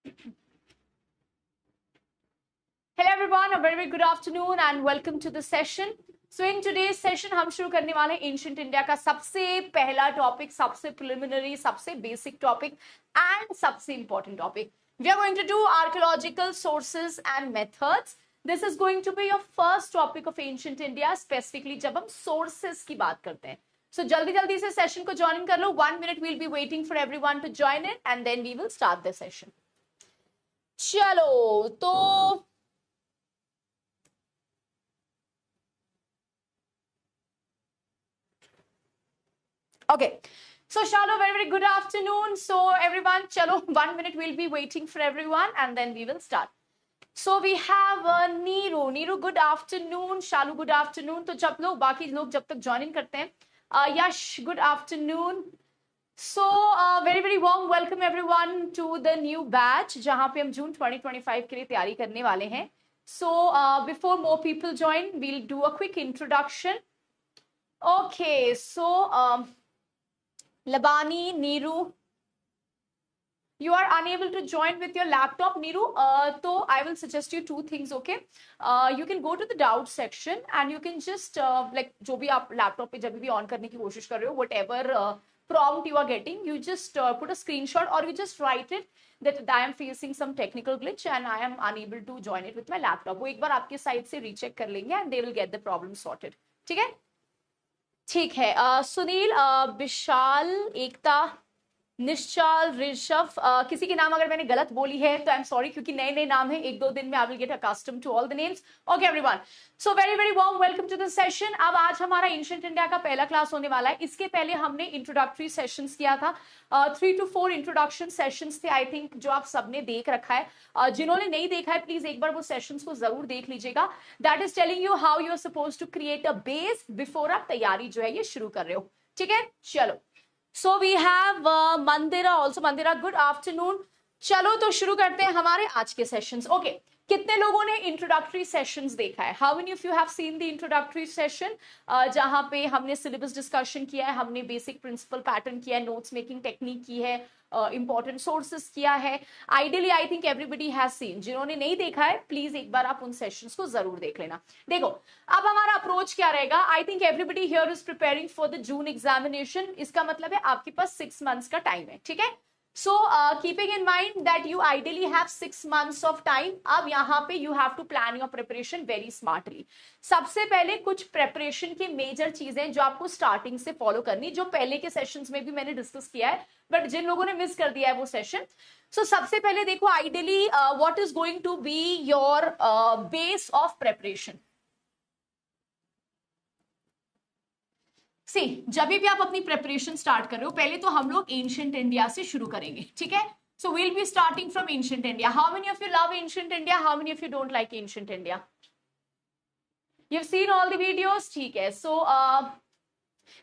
Hello everyone, a very good afternoon and welcome to the session. So in today's session हम शुरू करने वाले हैं एंशिएंट इंडिया का सबसे पहला टॉपिक, सबसे प्रिलिमिनरी, सबसे बेसिक टॉपिक एंड सबसे important topic. We are going to do archaeological sources and methods. This is going to be your first topic of ancient India, specifically जब हम sources की बात करते हैं. So जल्दी जल्दी से सेशन को ज्वाइन कर लो. 1 minute we'll be waiting for everyone to join in and then we will start the session. चलो तो okay, so Shalo, very good afternoon. So everyone, chalo, 1 minute we'll be waiting for everyone and then we will start. So we have Neeru, good afternoon. Shalu, good afternoon. तो जब लोग बाकी लोग जब तक join in करते हैं, Yash, good afternoon. So very warm welcome everyone to the new batch जहाँ पे हम जून 2025 के लिए तैयारी करने वाले हैं. So before more people join, we'll do a quick introduction. Okay, so Labani, Neeru, you are unable to join with your laptop, Neeru. So I will suggest you two things, okay? You can go to the doubt section and you can just like जो भी आप laptop पे जब भी on करने की कोशिश कर रहे हो, whatever prompt you are getting, you just put a screenshot or you just write it that I am facing some technical glitch and I am unable to join it with my laptop. वो एक बार आपके side से recheck कर लेंगे and they will get the problem sorted. ठीक है? ठीक है. सुनील, विशाल, एकता, निश्चल, ऋषभ, किसी के नाम अगर मैंने गलत बोली है तो आई एम सॉरी, क्योंकि नए नए नाम है. 1-2 दिन में I will get accustomed to all the names. Okay everyone, so very warm welcome to the session. अब आज हमारा एंशिएंट इंडिया का पहला क्लास होने वाला है. इसके पहले हमने इंट्रोडक्टरी सेशंस किया था. 3 to 4 इंट्रोडक्शन सेशंस थे आई थिंक, जो आप सबने देख रखा है. जिन्होंने नहीं देखा है प्लीज एक बार वो सेशंस को जरूर देख लीजिएगा. That is telling you how you are suppose to create a base before आप तैयारी जो है ये शुरू कर रहे हो. ठीक है, चलो. So we have Mandira also. Mandira, good afternoon. चलो तो शुरू करते हैं हमारे आज के सेशंस. ओके, कितने लोगों ने इंट्रोडक्टरी सेशंस देखा है? How many of you have seen the introductory session, जहां पे हमने सिलेबस डिस्कशन किया है, हमने बेसिक प्रिंसिपल पैटर्न किया है, नोट्स मेकिंग टेक्निक की है, इंपॉर्टेंट सोर्सेस किया है. Ideally I think everybody has seen. जिन्होंने नहीं देखा है प्लीज एक बार आप उन सेशंस को जरूर देख लेना. देखो अब हमारा अप्रोच क्या रहेगा. I think everybody here is preparing for the June examination. इसका मतलब है आपके पास 6 months का टाइम है. ठीक है, so keeping in mind that you ideally have 6 months of time, अब यहाँ पे you have to plan your preparation very smartly. सबसे पहले कुछ preparation की मेजर चीजें जो आपको स्टार्टिंग से फॉलो करनी, जो पहले के सेशंस में भी मैंने डिस्कस किया है, बट जिन लोगों ने मिस कर दिया है वो सेशन. सो सबसे पहले देखो ideally what is going to be your base of preparation. See, जब भी आप अपनी प्रेपरेशन स्टार्ट कर रहे हो पहले तो हम लोग एंशिएंट इंडिया से शुरू करेंगे. ठीक है, so we'll be starting from ancient India. How many of you love ancient India? How many of you don't like ancient India? You have seen all the videos. ठीक है, so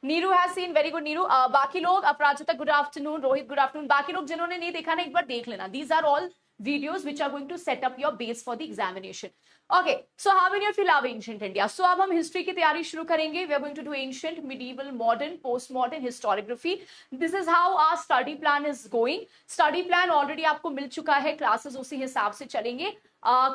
Neeru has seen. Very good Neeru. बाकी लोग, Aparajita good afternoon, Rohit good afternoon. बाकी लोग जिन्होंने नहीं देखा ना एक बार देख लेना. These are all videos which are going to set up your base for the examination. Okay, so how many of you love ancient India? So अब हम history की तैयारी शुरू करेंगे. We are going to do ancient, medieval, modern, postmodern, historiography. This is how our study plan is going. Study plan already आपको मिल चुका है, classes उसी हिसाब से चलेंगे.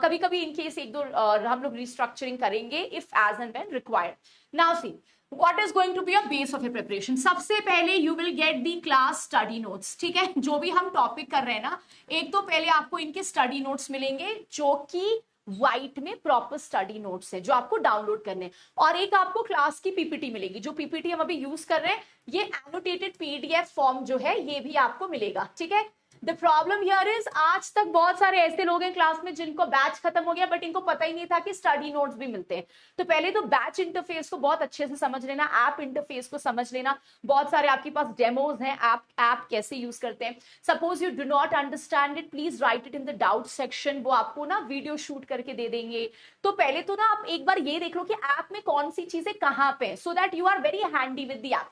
कभी कभी in case 1-2 हम लोग restructuring करेंगे if as and when required. Now see, what is going to be a base of your preparation? सबसे पहले you will get the class study notes. ठीक है, जो भी हम टॉपिक कर रहे हैं ना, एक तो पहले आपको इनके स्टडी नोट्स मिलेंगे जो कि व्हाइट में प्रॉपर स्टडी नोट्स है जो आपको डाउनलोड करने, और एक आपको क्लास की पीपीटी मिलेगी. जो पीपीटी हम अभी यूज कर रहे हैं ये एनोटेटेड पीडीएफ फॉर्म जो है ये भी आपको मिलेगा. ठीक है, द प्रॉब्लम हियर इज आज तक बहुत सारे ऐसे लोग हैं क्लास में जिनको बैच खत्म हो गया बट इनको पता ही नहीं था कि स्टडी नोट्स भी मिलते हैं. तो पहले तो बैच इंटरफेस को बहुत अच्छे से समझ लेना, ऐप इंटरफेस को समझ लेना. बहुत सारे आपके पास डेमोज हैं ऐप कैसे यूज करते हैं. Suppose you do not understand it, please right it in the doubt section. वो आपको ना वीडियो शूट करके दे देंगे. तो पहले तो ना आप एक बार ये देख लो कि ऐप में कौन सी चीजें कहाँ पे, so that you are very handy with the app.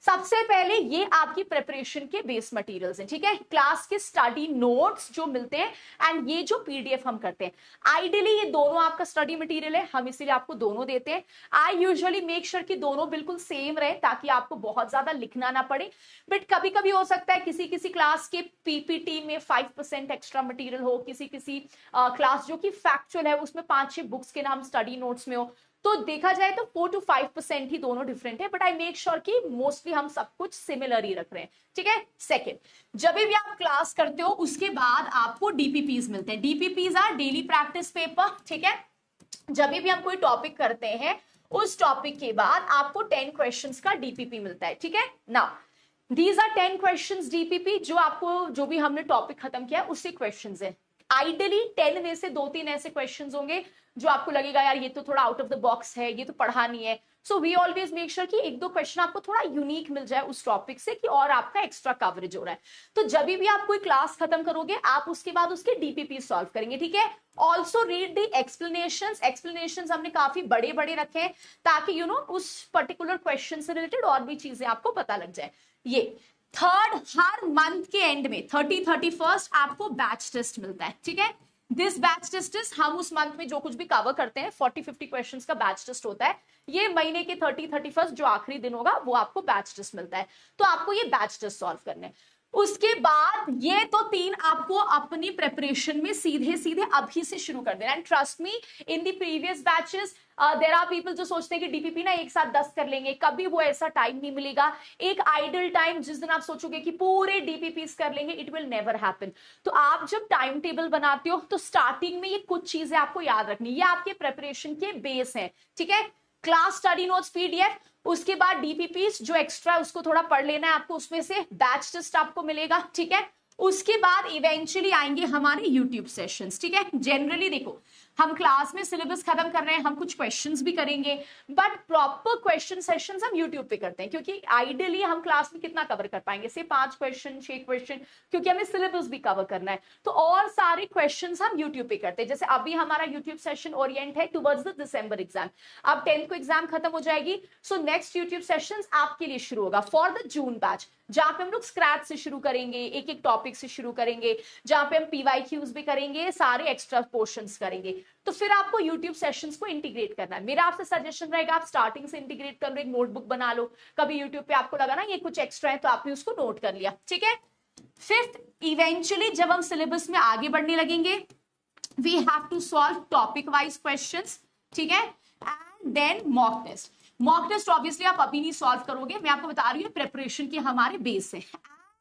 सबसे पहले ये आपकी प्रिपरेशन के बेस मटेरियल्स हैं, ठीक है, क्लास के स्टडी नोट्स जो मिलते हैं एंड ये जो पीडीएफ हम करते हैं। आइडियली ये दोनों आपका स्टडी मटेरियल है, हम इसीलिए आपको दोनों देते हैं। आई यूजुअली मेक श्योर कि दोनों बिल्कुल सेम रहे ताकि आपको बहुत ज्यादा लिखना ना पड़े, बट कभी कभी हो सकता है किसी किसी क्लास के पीपीटी में 5% एक्स्ट्रा मटेरियल हो, किसी किसी क्लास जो कि फैक्चुअल है उसमें 5-6 बुक्स के नाम स्टडी नोट्स में हो, तो देखा जाए तो 4 to 5% ही दोनों डिफरेंट है, बट आई मेक श्योर कि मोस्टली हम सब कुछ सिमिलर ही रख रहे हैं, ठीक है। सेकेंड, जब भी आप क्लास करते हो उसके बाद आपको डीपीपीज मिलते हैं। DPPs are daily practice paper, ठीक है। जब भी हम कोई टॉपिक करते हैं उस टॉपिक के बाद आपको 10 क्वेश्चंस का डीपीपी मिलता है, ठीक है ना। दीज आर 10 क्वेश्चंस डीपीपी, जो आपको जो भी हमने टॉपिक खत्म किया उससे क्वेश्चंस है। आइडियली 10 में से 2-3 ऐसे क्वेश्चंस होंगे जो आपको लगेगा यार ये तो थोड़ा आउट ऑफ द बॉक्स है, ये तो पढ़ा नहीं है। So we always make sure कि 1-2 क्वेश्चन आपको थोड़ा यूनिक मिल जाए उस टॉपिक से कि और आपका एक्स्ट्रा कवरेज हो रहा है। तो जब भी आप कोई क्लास खत्म करोगे आप उसके बाद उसके डीपीपी सॉल्व करेंगे, ठीक है। ऑल्सो रीड द एक्सप्लेनेशंस हमने काफी बड़े बड़े रखे हैं ताकि उस पर्टिकुलर क्वेश्चन से रिलेटेड और भी चीजें आपको पता लग जाए। ये थर्ड, हर मंथ के एंड में 31st आपको बैच टेस्ट मिलता है, ठीक है। दिस बैच टेस्ट इज, हम उस मंथ में जो कुछ भी कवर करते हैं 40-50 क्वेश्चंस का बैच टेस्ट होता है। ये महीने के 31st जो आखिरी दिन होगा वो आपको बैच टेस्ट मिलता है, तो आपको ये बैच टेस्ट सॉल्व करने हैं। उसके बाद ये तो 3 आपको अपनी प्रिपरेशन में सीधे सीधे अभी से शुरू कर देना। And trust me, in the previous batches there are people जो सोचते हैं कि डीपीपी ना एक साथ 10 कर लेंगे, कभी वो ऐसा टाइम नहीं मिलेगा। एक आइडल टाइम जिस दिन आप सोचोगे कि पूरे डीपीपीस कर लेंगे, इट विल नेवर हैपन। तो आप जब टाइम टेबल बनाते हो तो स्टार्टिंग में ये कुछ चीजें आपको याद रखनी, ये आपके प्रिपरेशन के बेस है, ठीक है। क्लास स्टडी नोट्स पीडीएफ, उसके बाद डीपीपीस जो एक्स्ट्रा उसको थोड़ा पढ़ लेना है आपको, उसमें से बैच टेस्ट आपको मिलेगा, ठीक है। उसके बाद इवेंचुअली आएंगे हमारे यूट्यूब सेशंस, ठीक है। जनरली देखो हम क्लास में सिलेबस खत्म कर रहे हैं, हम कुछ क्वेश्चंस भी करेंगे, बट प्रॉपर क्वेश्चन सेशंस हम यूट्यूब पे करते हैं, क्योंकि आइडियली हम क्लास में कितना कवर कर पाएंगे, से 5 क्वेश्चन 6 क्वेश्चन, क्योंकि हमें सिलेबस भी कवर करना है। तो और सारे क्वेश्चंस हम यूट्यूब पे करते हैं। जैसे अभी हमारा यूट्यूब सेशन ओरिएंट है टुवर्ड्स द दिसंबर एग्जाम, अब 10th को एग्जाम खत्म हो जाएगी, सो नेक्स्ट यूट्यूब सेशन आपके लिए शुरू होगा फॉर द जून बैच, जहां पे हम लोग स्क्रैच से शुरू करेंगे, एक एक टॉपिक से शुरू करेंगे, जहां पे हम पीवाईक्यूज भी करेंगे, सारे एक्स्ट्रा पोर्शंस करेंगे। तो फिर आपको यूट्यूब सेशंस को इंटीग्रेट करना है। मेरा आपसे सजेशन रहेगा आप स्टार्टिंग से इंटीग्रेट कर लो, एक नोटबुक बना लो, कभी यूट्यूब पे आपको लगा ना ये कुछ एक्स्ट्रा है तो आपने उसको नोट कर लिया, ठीक है। फिफ्थ, इवेंचुअली जब हम सिलेबस में आगे बढ़ने लगेंगे, we have to solve topic wise questions, ठीक है। And then mock test. Mock test obviously आप अभी नहीं सॉल्व करोगे, मैं आपको बता रही हूँ प्रिपरेशन के हमारे बेस है।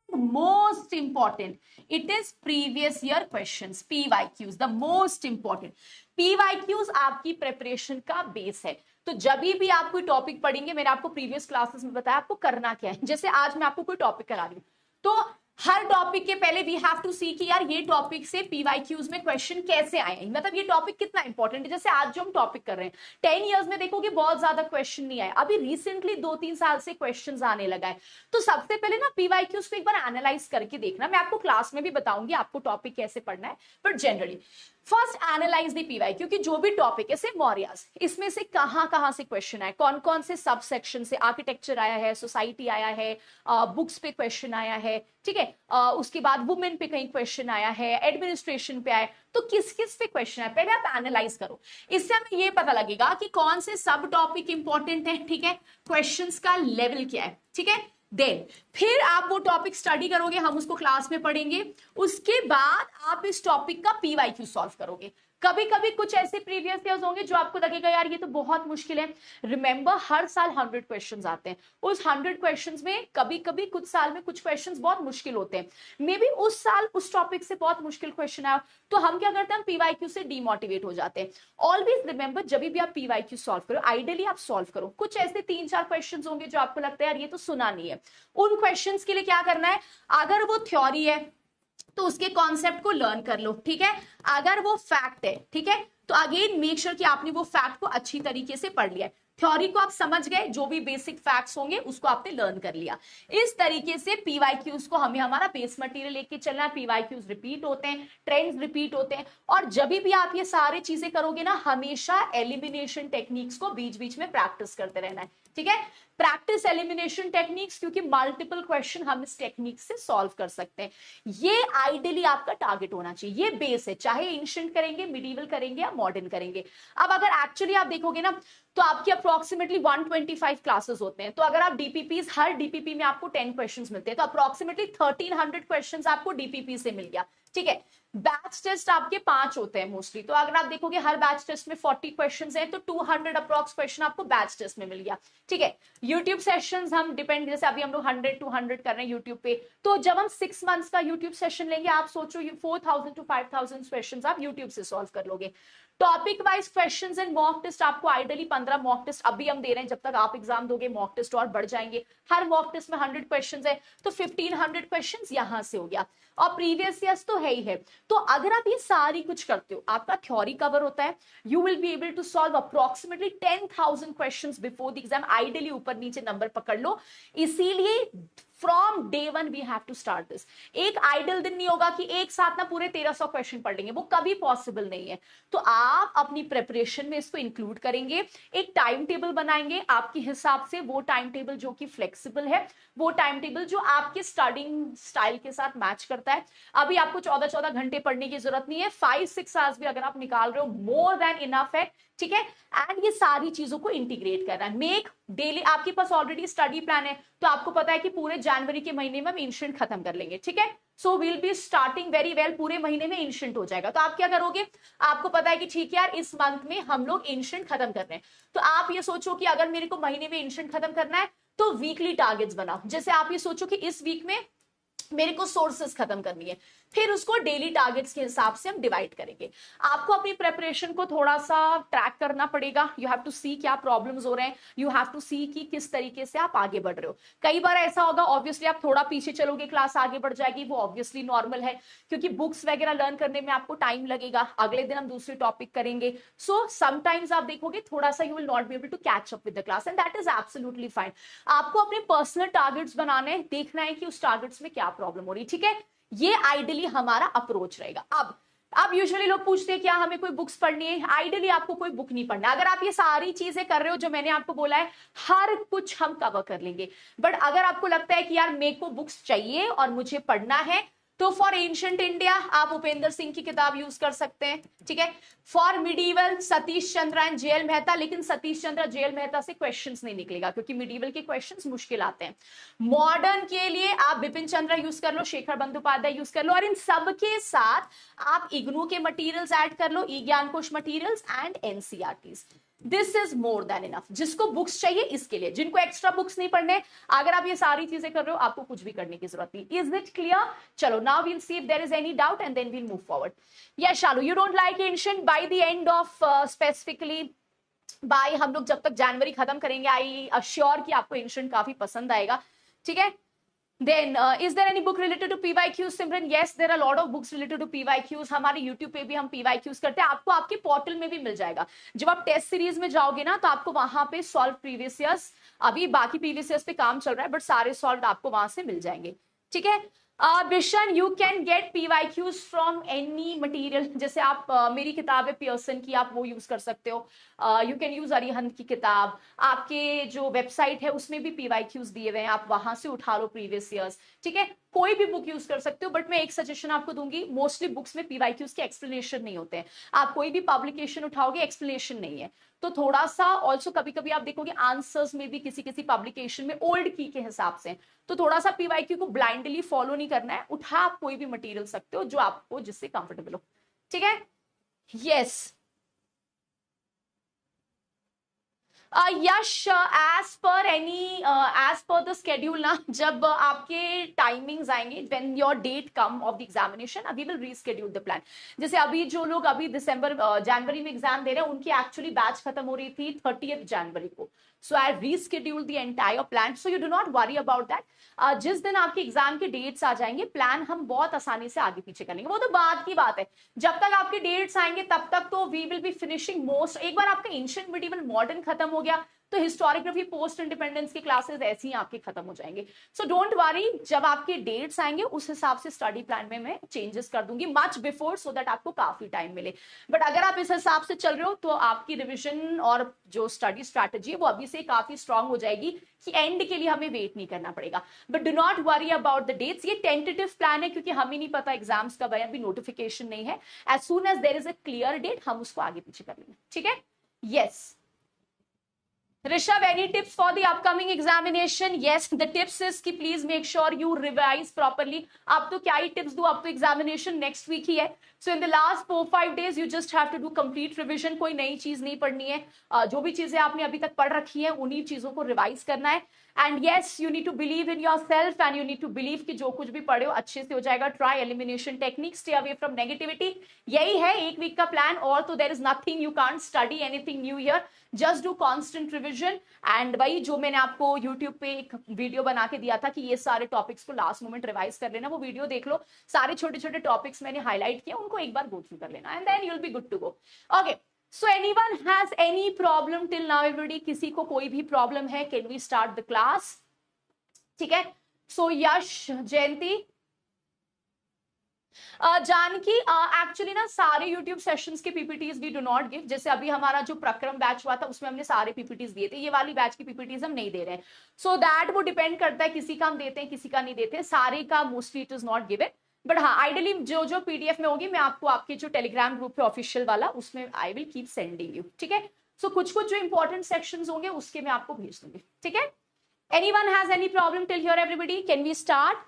Most important, it is previous year questions, PYQs, the most important. PYQs आपकी प्रिपरेशन का बेस है। तो जब भी आप कोई टॉपिक पढ़ेंगे, मैंने आपको प्रीवियस क्लासेस में बताया आपको करना क्या है। जैसे आज मैं आपको कोई टॉपिक करा रही हूँ, तो हर टॉपिक के पहले वी हैव टू सी कि यार ये टॉपिक से पीवाईक्यूज में क्वेश्चन कैसे आए हैं, मतलब ये टॉपिक कितना इंपॉर्टेंट है। जैसे आज जो हम टॉपिक कर रहे हैं, 10 इयर्स में देखोगे बहुत ज्यादा क्वेश्चन नहीं आए, अभी रिसेंटली 2-3 साल से क्वेश्चंस आने लगा है। तो सबसे पहले ना पीवाईक्यूज को एक बार एनालाइज करके देखना। मैं आपको क्लास में भी बताऊंगी आपको टॉपिक कैसे पढ़ना है, but generally first analyse the PY, क्योंकि जो भी टॉपिक है, से मौर्यास, इसमें से कहां से क्वेश्चन आए, कौन कौन से सब सेक्शन से, आर्किटेक्चर आया है, सोसाइटी आया है, बुक्स पे क्वेश्चन आया है, ठीक है। उसके बाद वुमेन पे कहीं क्वेश्चन आया है, एडमिनिस्ट्रेशन पे आया, तो किस किस पे क्वेश्चन है पहले आप एनालाइज करो। इससे हमें ये पता लगेगा कि कौन से सब टॉपिक इंपॉर्टेंट है, ठीक है, क्वेश्चंस का लेवल क्या है, ठीक है। देन फिर आप वो टॉपिक स्टडी करोगे, हम उसको क्लास में पढ़ेंगे। उसके बाद आप इस टॉपिक का पीवाईक्यू सॉल्व करोगे। कभी कभी कुछ ऐसे प्रीवियस ईयर्स होंगे जो आपको लगेगा यार ये तो बहुत मुश्किल है। रिमेंबर हर साल 100 क्वेश्चंस आते हैं, उस 100 क्वेश्चंस में कभी कभी कुछ साल में कुछ क्वेश्चंस बहुत मुश्किल होते हैं, मे बी उस साल उस टॉपिक से बहुत मुश्किल क्वेश्चन आया, तो हम क्या करते हैं, हम पीवाईक्यू से डीमोटिवेट हो जाते हैं। ऑलवेज रिमेंबर जब भी आप पीवाईक्यू सॉल्व करो, आइडियली आप सॉल्व करो, कुछ ऐसे 3-4 क्वेश्चन होंगे जो आपको लगता है यार ये तो सुना नहीं है। उन क्वेश्चंस के लिए क्या करना है, अगर वो थ्योरी है तो उसके कॉन्सेप्ट को लर्न कर लो, ठीक है। अगर वो फैक्ट है, ठीक है, तो अगेन मेक श्योर कि आपने वो फैक्ट को अच्छी तरीके से पढ़ लिया है। थ्योरी को आप समझ गए, जो भी बेसिक फैक्ट्स होंगे उसको आपने लर्न कर लिया। इस तरीके से पीवाईक्यूज को हमें हमारा बेस मटेरियल लेके चलना है। पीवाईक्यूज रिपीट होते हैं, ट्रेंड्स रिपीट होते हैं, और जब भी आप ये सारी चीजें करोगे ना, हमेशा एलिमिनेशन टेक्निक्स को बीच बीच में प्रैक्टिस करते रहना है। ठीक है। प्रैक्टिस एलिमिनेशन टेक्निक्स, क्योंकि मल्टीपल क्वेश्चन हम इस टेक्निक से सॉल्व कर सकते हैं। ये आइडियली आपका टारगेट होना चाहिए, ये बेस है, चाहे एंशिएंट करेंगे, मिडिवल करेंगे या मॉडर्न करेंगे। अब अगर एक्चुअली आप देखोगे ना तो आपकी अप्रोक्सीमेटली 125 क्लासेस होते हैं, तो अगर आप डीपीपीज, हर डीपीपी में आपको 10 क्वेश्चंस मिलते हैं, तो अप्रोक्सीमेटली 1300 क्वेश्चंस आपको डीपीपी से मिल गया, ठीक है। बैच टेस्ट आपके 5 होते हैं मोस्टली, तो अगर आप देखोगे हर बैच टेस्ट में 40 क्वेश्चंस हैं, तो 200 अप्रॉक्स क्वेश्चन आपको बैच टेस्ट में मिल गया, ठीक है। यूट्यूब सेशंस हम डिपेंड, जैसे अभी हम लोग 100-200 कर रहे हैं यूट्यूब पे, तो जब हम 6 मंथ्स का यूट्यूब सेशन लेंगे, आप सोचो 4000 to 5000 क्वेश्चन आप यूट्यूब से सॉल्व कर लोगे। Topic wise questions and mock test आपको आइडियली 15 मॉक टेस्ट अभी हम दे रहे हैं, जब तक आप एग्जाम दोगे मॉक टेस्ट और बढ़ जाएंगे। हर मॉक टेस्ट में 100 क्वेश्चंस है, तो 1500 क्वेश्चंस यहां से हो गया, और प्रीवियस ईयर्स तो है ही है। तो अगर आप ये सारी कुछ करते हो, आपका थ्योरी कवर होता है, you will be able to solve approximately 10,000 questions before the exam. Ideally ऊपर नीचे नंबर पकड़ लो, इसीलिए from day one we have to start this. एक आइडल दिन नहीं होगा कि एक साथ ना पूरे 1300 क्वेश्चन पढ़ लेंगे, वो कभी पॉसिबल नहीं है। तो आप अपनी प्रिपरेशन में इसको इंक्लूड करेंगे, एक टाइम टेबल बनाएंगे आपके हिसाब से, वो टाइम टेबल जो कि फ्लेक्सिबल है, वो टाइम टेबल जो आपके स्टडिंग स्टाइल के साथ मैच करता है। अभी आपको 14-14 घंटे पढ़ने की जरूरत नहीं है, 5-6 आवर्स भी अगर आप निकाल रहे हो, मोर देन इनफ है, ठीक है। एंड ये सारी चीजों को इंटीग्रेट करना है। मेक डेली, आपके पास ऑलरेडी स्टडी प्लान है, तो आपको पता है कि पूरे जनवरी के महीने में हम एंशिएंट खत्म कर लेंगे, ठीक है। So will be starting very well, पूरे महीने में एंशिएंट हो जाएगा। तो आप क्या करोगे, आपको पता है कि ठीक है यार, इस मंथ में हम लोग एंशिएंट खत्म कर रहे हैं, तो आप ये सोचो कि अगर मेरे को महीने में एंशिएंट खत्म करना है, तो वीकली टारगेट्स बनाओ। जैसे आप ये सोचो कि इस वीक में मेरे को सोर्सेस खत्म करनी है, फिर उसको डेली टारगेट्स के हिसाब से हम डिवाइड करेंगे। आपको अपनी प्रेपरेशन को थोड़ा सा ट्रैक करना पड़ेगा, यू हैव टू सी क्या प्रॉब्लम्स हो रहे हैं, यू हैव टू सी कि किस तरीके से आप आगे बढ़ रहे हो। कई बार ऐसा होगा, ऑब्वियसली आप थोड़ा पीछे चलोगे, क्लास आगे बढ़ जाएगी, वो ऑब्वियसली नॉर्मल है, क्योंकि बुक्स वगैरह लर्न करने में आपको टाइम लगेगा, अगले दिन हम दूसरे टॉपिक करेंगे। सो समटाइम्स आप देखोगे थोड़ा सा you will not be able to catch up with the class, and that is absolutely fine. आपको अपने पर्सनल टारगेट्स बनाने, देखना है कि उस टारगेट्स में क्या प्रॉब्लम हो रही है, ठीक है। ये आइडियली हमारा अप्रोच रहेगा। अब यूजुअली लोग पूछते हैं क्या हमें कोई बुक्स पढ़नी है, आइडियली आपको कोई बुक नहीं पढ़ना। अगर आप ये सारी चीजें कर रहे हो जो मैंने आपको बोला है, हर कुछ हम कवर कर लेंगे। बट अगर आपको लगता है कि यार मेरे को बुक्स चाहिए और मुझे पढ़ना है, तो फॉर एंशिएंट इंडिया आप उपेंद्र सिंह की किताब यूज कर सकते हैं, ठीक है। For medieval Satish Chandra and JL Mehta, लेकिन सतीश चंद्र जेएल मेहता से क्वेश्चंस नहीं निकलेगा, क्योंकि मिडीवल के क्वेश्चंस मुश्किल आते हैं। मॉडर्न के लिए आप बिपिन चंद्र यूज कर लो, शेखर बंदोपाध्याय यूज कर लो, और इन सब के साथ आप इग्नू के मटेरियल्स ऐड कर लो, ई ज्ञान कोश materials and NCERTs. This is more than enough. जिसको बुक्स चाहिए इसके लिए, जिनको एक्स्ट्रा बुक्स नहीं पढ़ने, अगर आप ये सारी चीजें कर रहे हो, आपको कुछ भी करने की जरूरत नहीं। Is it clear? चलो, now we'll see if there is any doubt and then we'll move forward. Yes Shalu, you don't like ancient. By the end of specifically by, हम लोग जब तक जनवरी खत्म करेंगे, आई अश्योर कि आपको एंशिएंट काफी पसंद आएगा, ठीक है। Then is there any book related to PYQs, Simran? Yes, there are a lot of books related to PYQs. हमारे YouTube पे भी हम PYQs करते हैं, आपको आपके पोर्टल में भी मिल जाएगा। जब आप टेस्ट सीरीज में जाओगे ना, तो आपको वहां पे सॉल्व प्रीवियस ईयर्स, अभी बाकी प्रीवियस ईयर्स पे काम चल रहा है, बट सारे सॉल्व आपको वहां से मिल जाएंगे, ठीक है। Bishan, you can get PYQs from any material. जैसे आप मेरी किताब है पियर्सन की, आप वो यूज कर सकते हो। यू कैन यूज अरिहंत की किताब, आपके जो वेबसाइट है उसमें भी PYQs दिए हुए हैं, आप वहां से उठा लो प्रीवियस ईयर्स, ठीक है। कोई भी बुक यूज कर सकते हो, बट मैं एक सजेशन आपको दूंगी, मोस्टली बुक्स में PYQs के एक्सप्लेनेशन नहीं होते हैं। आप कोई भी पब्लिकेशन उठाओगे, एक्सप्लेनेशन नहीं है, तो थोड़ा सा ऑल्सो कभी कभी आप देखोगे आंसर्स में भी किसी किसी पब्लिकेशन में ओल्ड की के हिसाब से, तो थोड़ा सा PYQ को ब्लाइंडली फॉलो नहीं करना है, उठा आप कोई भी मटेरियल सकते हो जो आपको जिससे कंफर्टेबल हो, ठीक है। Yes Yash, as per the schedule ना, जब आपके टाइमिंग्स आएंगे, when your date come of the examination, we will reschedule the plan. जैसे अभी जो लोग अभी जनवरी में एग्जाम दे रहे हैं, उनकी एक्चुअली बैच खत्म हो रही थी 30th जनवरी को, so I reschedule the entire plan, so you do not worry about that. जिस दिन आपके एग्जाम के डेट्स आ जाएंगे, प्लान हम बहुत आसानी से आगे पीछे करेंगे, वो तो बात की बात है। जब तक आपके डेट्स आएंगे तब तक तो we will be finishing most. एक बार आपका एंशिएंट मिडीवल मॉडर्न खत्म हो गया, तो हिस्टोरियोग्राफी पोस्ट इंडिपेंडेंस की क्लासेस ऐसी ही आपके खत्म हो जाएंगे। सो डोंट वरी, जब आपके डेट्स आएंगे उस हिसाब से स्टडी प्लान में मैं चेंजेस कर दूंगी मच बिफोर, सो दैट आपको काफी टाइम मिले। बट अगर आप इस हिसाब से चल रहे हो तो आपकी रिविजन और जो स्टडी स्ट्रैटेजी है वो अभी से काफी स्ट्रांग हो जाएगी कि एंड के लिए हमें वेट नहीं करना पड़ेगा। But do not worry about the dates, ये टेंटेटिव प्लान है क्योंकि हमें नहीं पता एग्जाम्स कब है, अभी नोटिफिकेशन नहीं है। As soon as there is a clear date हम उसको आगे पीछे कर लेंगे, ठीक है। Yes Rishabh, any tips for the upcoming examination? Yes, the tips is कि please make sure you revise properly. अब तो क्या ही tips दूं, अब तो examination next week ही है. So in the last 4-5 days you just have to do complete revision. कोई नई चीज नहीं पढ़नी है, जो भी चीजें आपने अभी तक पढ़ रखी है उन्हीं चीजों को रिवाइज करना है. And yes you need to believe in yourself and you need to believe कि जो कुछ भी पढ़े हो अच्छे से हो जाएगा. Try elimination technique, stay away from negativity. यही है एक वीक का प्लान, और तो there is nothing, you can't study anything new year. Just do constant revision. एंड वही जो मैंने आपको यूट्यूब पे एक वीडियो बना के दिया था कि ये सारे टॉपिक्स को लास्ट मोमेंट रिवाइज कर लेना, वो वीडियो देख लो. सारे छोटे छोटे टॉपिक्स मैंने हाईलाइट किए, उनको एक बार गो थ्रू कर लेना and then you will be good to go. Okay, so anyone has any problem till now? everybody, किसी को कोई भी प्रॉब्लम है? can we start the class? ठीक है. सो यश, जयंती, जानकी, एक्चुअली ना सारे YouTube सेशंस के PPTs we do not give. जैसे अभी हमारा जो प्रक्रम बैच हुआ था उसमें हमने सारे पीपीटीज दिए थे, ये वाली बैच की पीपीटीज हम नहीं दे रहे हैं. सो दैट वो डिपेंड करता है, किसी का हम देते हैं किसी का नहीं देते. सारे का mostly it is not given. But हाँ, आइडियली जो जो पीडीएफ में होगी मैं आपको आपके जो टेलीग्राम ग्रुप है ऑफिशियल वाला, उसमें I will keep sending you. ठीक है. सो कुछ कुछ जो इंपॉर्टेंट सेक्शंस होंगे उसके मैं आपको भेज दूंगी. ठीक है. Anyone has any problem till here everybody? Can we start?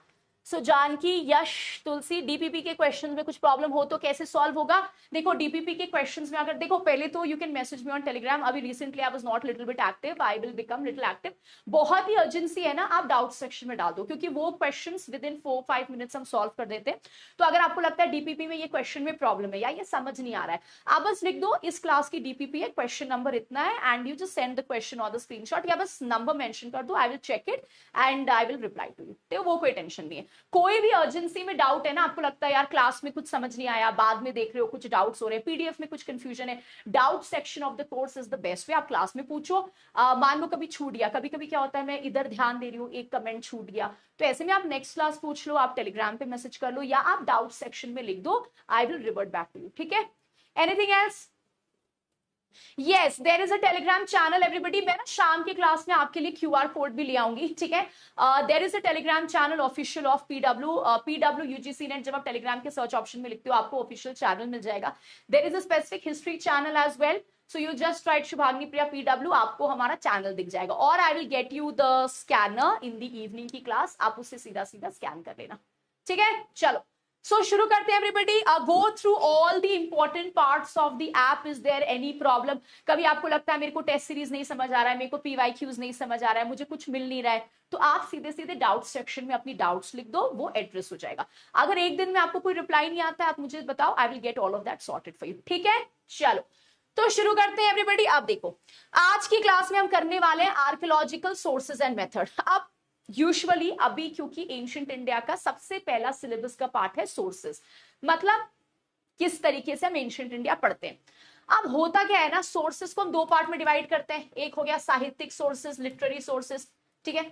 So Janaki, Yash, Tulsi, DPP के क्वेश्चंस में कुछ प्रॉब्लम हो तो कैसे सॉल्व होगा? देखो डीपीपी के क्वेश्चंस में अगर देखो, पहले तो you can message me on Telegram. अभी recently I was not little bit active, I will become little active. बहुत ही अर्जेंसी है ना, आप डाउट सेक्शन में डाल दो क्योंकि वो क्वेश्चंस विद इन 4-5 मिनट्स हम सॉल्व कर देते हैं. तो अगर आपको लगता है डीपीपी में ये क्वेश्चन में प्रॉब्लम है या ये समझ नहीं आ रहा है, आप बस लिख दो इस क्लास की डीपीपी है, क्वेश्चन नंबर इतना है, and you just send the question और द स्क्रीनशॉट, या बस नंबर मेंशन कर दो. I will check it and I will reply to you. तो वो कोई टेंशन नहीं है. कोई भी अर्जेंसी में डाउट है ना, आपको लगता है यार क्लास में कुछ समझ नहीं आया, बाद में देख रहे हो कुछ डाउट्स हो रहे हैं, पीडीएफ में कुछ कंफ्यूजन है, doubt section of the course is the best way. आप क्लास में पूछो. मान लो कभी छूट गया, कभी कभी क्या होता है मैं इधर ध्यान दे रही हूँ, एक कमेंट छूट गया, तो ऐसे में आप नेक्स्ट क्लास पूछ लो, आप टेलीग्राम पे मैसेज कर लो, या आप डाउट सेक्शन में लिख दो. I will revert back to you. ठीक है. Anything else? Yes, there is a Telegram channel everybody. मैं ना शाम की क्लास में आपके लिए QR कोड भी ले आऊंगी. ठीक है. There is a Telegram channel official of PW UGC net. जब आप टेलीग्राम के सर्च ऑप्शन में लिखते हो आपको ऑफिशियल चैनल मिल जाएगा. There is a specific history channel as well. So you just write Shubhangi Priya PW, आपको हमारा चैनल दिख जाएगा. और I will get you the scanner in the evening की क्लास, आप उससे सीधा सीधा स्कैन कर लेना. ठीक है. चलो, सो शुरू करते हैं everybody. Go through all the important parts of the app. Is there any problem? कभी आपको लगता है मेरे को टेस्ट सीरीज नहीं समझ आ रहा है, मेरे को पीवाईक्यूज नहीं समझ आ रहा है, मुझे कुछ मिल नहीं रहा है, तो आप सीधे सीधे डाउट सेक्शन में अपनी डाउट्स लिख दो, वो एड्रेस हो जाएगा. अगर एक दिन में आपको कोई रिप्लाई नहीं आता है, आप मुझे बताओ, आई will get all of that sorted for you. ठीक है. चलो, तो शुरू करते हैं एवरीबॉडी. अब देखो, आज की क्लास में हम करने वाले हैं आर्कियोलॉजिकल सोर्सेज एंड मेथड. अब यूजुअली अभी क्योंकि एंशिएंट इंडिया का सबसे पहला सिलेबस का पार्ट है सोर्सेस, मतलब किस तरीके से हम एंशिएंट इंडिया पढ़ते हैं. अब होता क्या है ना, सोर्सेस को हम दो पार्ट में डिवाइड करते हैं. एक हो गया साहित्यिक सोर्सेस, लिटरेरी सोर्सेस. ठीक है.